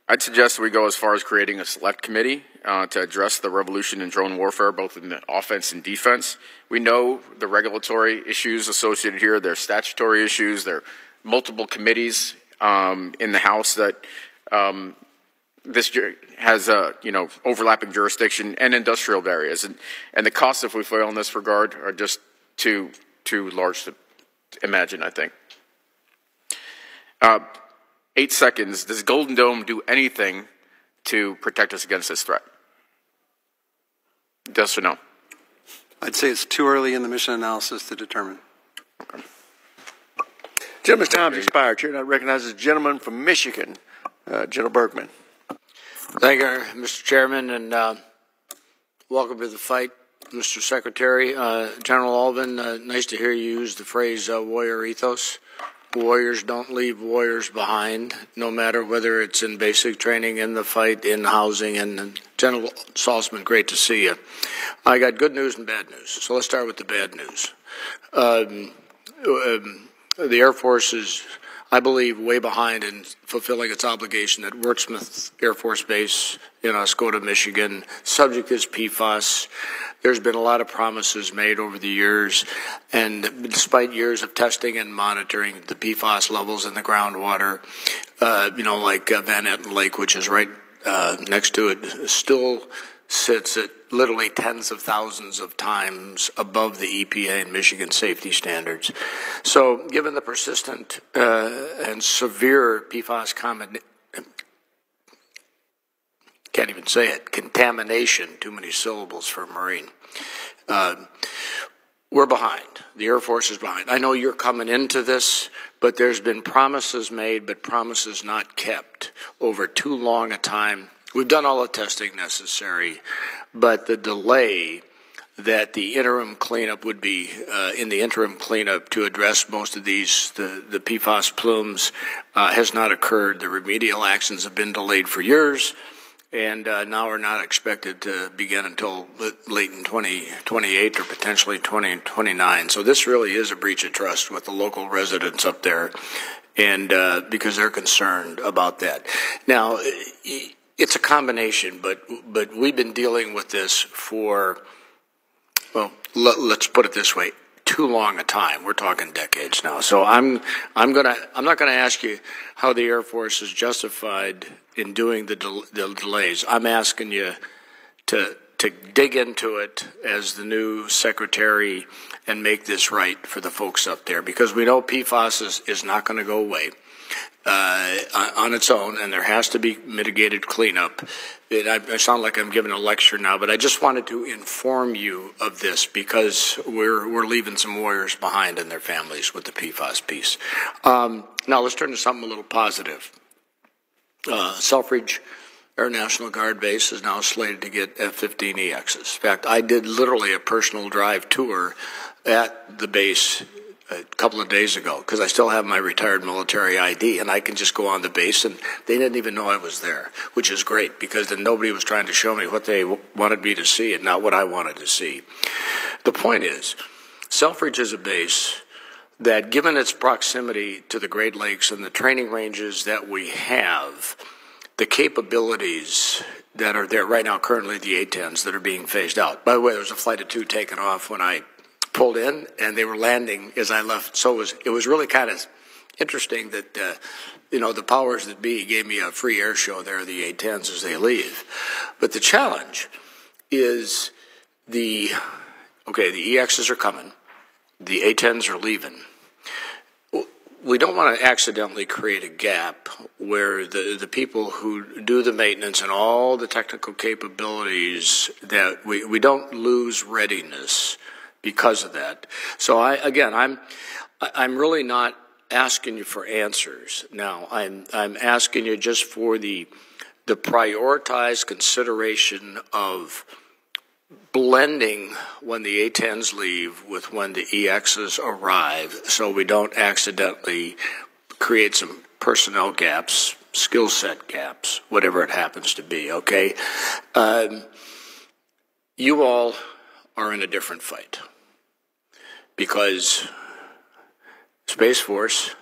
I'd suggest we go as far as creating a select committee to address the revolution in drone warfare, both in the offense and defense. We know the regulatory issues associated here. There are statutory issues. There are multiple committees in the House that this has overlapping jurisdiction and industrial areas. And the costs, if we fail in this regard, are just too large to imagine, I think. 8 seconds. Does Golden Dome do anything to protect us against this threat? Yes or no? I'd say it's too early in the mission analysis to determine. Okay. Gentleman's time has expired. Chair now recognizes the gentleman from Michigan, General Bergman. Thank you, Mr. Chairman, and welcome to the fight, Mr. Secretary. General Alvin, nice to hear you use the phrase warrior ethos. Warriors don't leave warriors behind, no matter whether it's in basic training, in the fight, in housing. And General Saltzman, great to see you. I got good news and bad news. So let's start with the bad news. The Air Force is, I believe, way behind in fulfilling its obligation at Wurtsmith Air Force Base in Oscoda, Michigan. Subject is PFAS. There's been a lot of promises made over the years, and despite years of testing and monitoring the PFAS levels in the groundwater, like Van Etten Lake, which is right next to it, still sits at literally tens of thousands of times above the EPA and Michigan safety standards. So given the persistent and severe PFAS contamination, too many syllables for Marine, we're behind. The Air Force is behind. I know you're coming into this, but there's been promises made, but promises not kept over too long a time. We've done all the testing necessary, but the delay that the interim cleanup would be in the interim cleanup to address most of these, the PFAS plumes, has not occurred. The remedial actions have been delayed for years, and now are not expected to begin until late in 2028 or potentially 2029. So this really is a breach of trust with the local residents up there, and because they're concerned about that. Now, it's a combination, but we've been dealing with this for, well, let's put it this way, too long a time. We're talking decades now. So I'm not gonna ask you how the Air Force is justified in doing the delays. I'm asking you to dig into it as the new secretary and make this right for the folks up there, because we know PFAS is not going to go away on its own, and there has to be mitigated cleanup. I sound like I'm giving a lecture now, but I just wanted to inform you of this because we're leaving some warriors behind and their families with the PFAS piece. Now let's turn to something a little positive. Selfridge Air National Guard Base is now slated to get F-15EXs. In fact, I did literally a personal drive tour at the base a couple of days ago because I still have my retired military ID, and I can just go on the base, and they didn't even know I was there, which is great because then nobody was trying to show me what they wanted me to see and not what I wanted to see. The point is, Selfridge is a base that, given its proximity to the Great Lakes and the training ranges that we have, the capabilities that are there right now, currently the A-10s that are being phased out. By the way, there was a flight of 2 taking off when I pulled in, and they were landing as I left. So it was really kind of interesting that, the powers that be gave me a free air show there, the A-10s, as they leave. But the challenge is the EXs are coming. The A-10s are leaving. We don't want to accidentally create a gap where the people who do the maintenance and all the technical capabilities, that we don't lose readiness because of that. So I'm really not asking you for answers now. I'm asking you just for the prioritized consideration of blending when the A-10s leave with when the EXs arrive, so we don't accidentally create some personnel gaps, skill set gaps, whatever it happens to be, okay? You all are in a different fight because Space Force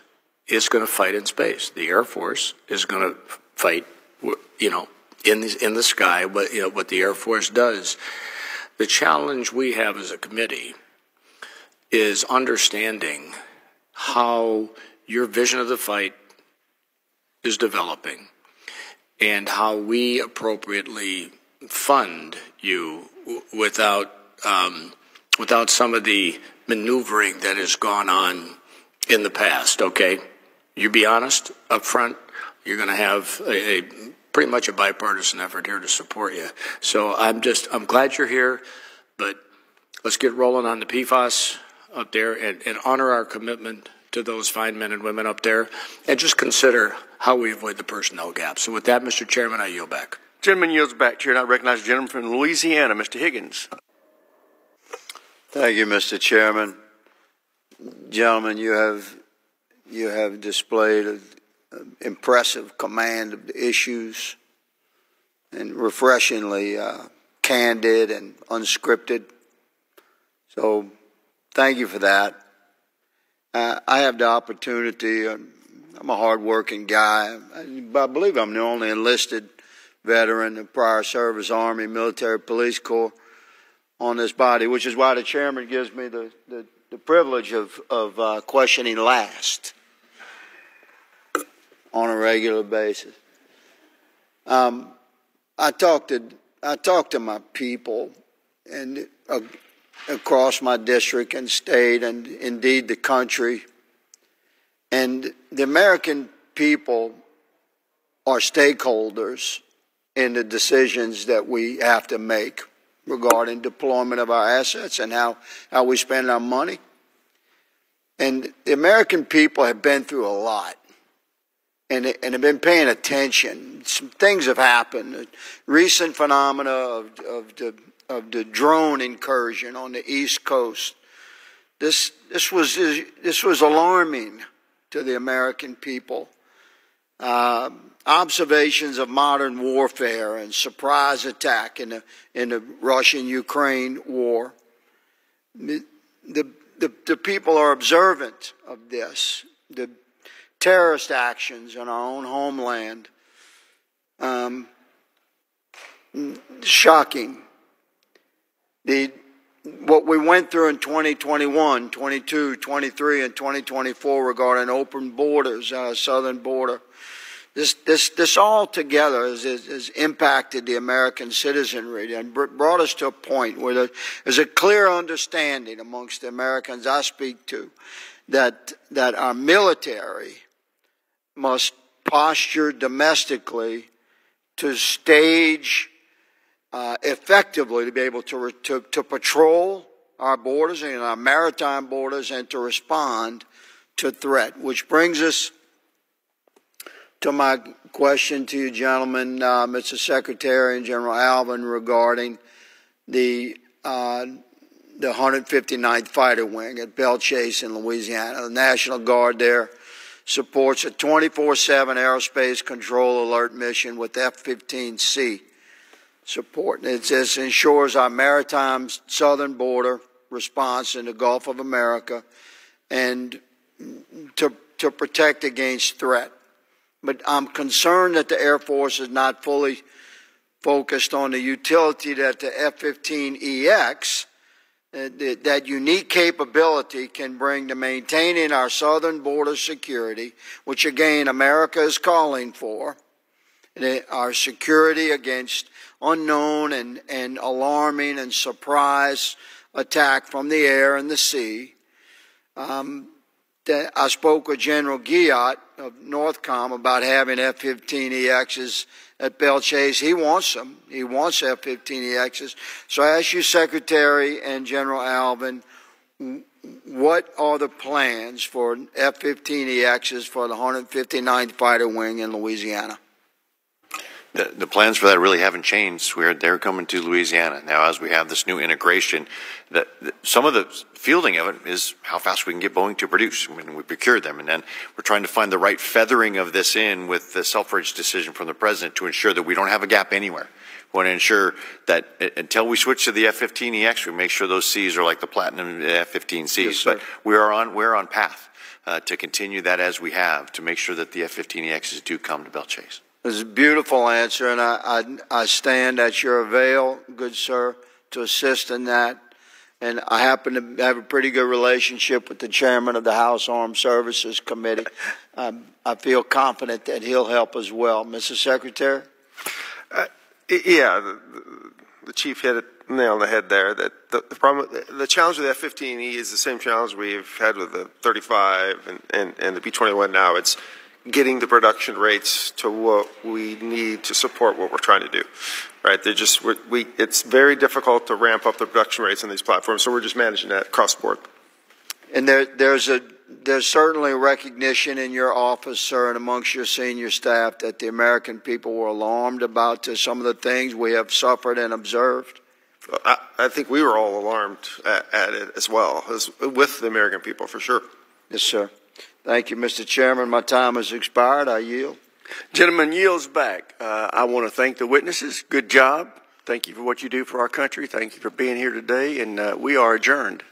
is going to fight in space. The Air Force is going to fight, you know, in the sky, what the Air Force does. The challenge we have as a committee is understanding how your vision of the fight is developing and how we appropriately fund you without some of the maneuvering that has gone on in the past, okay? You be honest up front, you're going to have a pretty much a bipartisan effort here to support you. So I'm glad you're here, but let's get rolling on the PFAS up there and honor our commitment to those fine men and women up there, and just consider how we avoid the personnel gap. So with that, Mr. Chairman, I yield back. Gentleman yields back. Chair, and I recognize the gentleman from Louisiana, Mr. Higgins. Thank you, Mr. Chairman. Gentlemen, you have displayed an impressive command of the issues and refreshingly candid and unscripted. So thank you for that. I have the opportunity, I'm a hard-working guy. I believe I'm the only enlisted veteran of prior service, Army, military, police corps on this body, which is why the chairman gives me the privilege of questioning last on a regular basis. I talk to my people and across my district and state and indeed the country, and the American people are stakeholders in the decisions that we have to make regarding deployment of our assets and how we spend our money. And the American people have been through a lot and have been paying attention. Some things have happened. Recent phenomena of the drone incursion on the East Coast. This was alarming to the American people. Observations of modern warfare and surprise attack in the Russian-Ukraine war. The people are observant of this. The terrorist actions in our own homeland. Shocking. What we went through in 2021, 22, 23, and 2024 regarding open borders, our southern border, this all together has impacted the American citizenry and brought us to a point where there's a clear understanding amongst the Americans I speak to that our military must posture domestically to stage effectively to be able to patrol our borders and our maritime borders and to respond to threat. Which brings us to my question to you, gentlemen, Mr. Secretary and General Alvin, regarding the 159th Fighter Wing at Belle Chase in Louisiana. The National Guard there supports a 24/7 aerospace control alert mission with F-15C support. It ensures our maritime southern border response in the Gulf of America and to protect against threat. But I'm concerned that the Air Force is not fully focused on the utility that the F-15EX, that unique capability, can bring to maintaining our southern border security, which again America is calling for, our security against unknown and alarming and surprise attack from the air and the sea. I spoke with General Guillotte of NORTHCOM about having F-15EXs at Belle Chase. He wants them. He wants F-15EXs. So I ask you, Secretary and General Alvin, what are the plans for F-15EXs for the 159th Fighter Wing in Louisiana? The plans for that really haven't changed. They're coming to Louisiana. Now, as we have this new integration, some of the fielding of it is how fast we can get Boeing to produce when we procure them. And then we're trying to find the right feathering of this in with the self-bridge decision from the President to ensure that we don't have a gap anywhere. We want to ensure that until we switch to the F-15EX, we make sure those Cs are like the platinum F-15Cs. Yes, but we're on path to continue that as we have to make sure that the F-15EXs do come to Belle Chase. This is a beautiful answer, and I stand at your avail, good sir, to assist in that. And I happen to have a pretty good relationship with the chairman of the House Armed Services Committee. I feel confident that he'll help as well. Mr. Secretary? Yeah, the chief hit it nail on the head there. That the challenge with F-15E is the same challenge we've had with the 35 and the B-21 now. It's getting the production rates to what we need to support what we're trying to do, right? It's very difficult to ramp up the production rates on these platforms, so we're just managing that across the board. And there's certainly recognition in your office, sir, and amongst your senior staff that the American people were alarmed about some of the things we have suffered and observed. I think we were all alarmed at it as well, with the American people, for sure. Yes, sir. Thank you, Mr. Chairman. My time has expired. I yield. Gentleman yields back. I want to thank the witnesses. Good job. Thank you for what you do for our country. Thank you for being here today, and we are adjourned.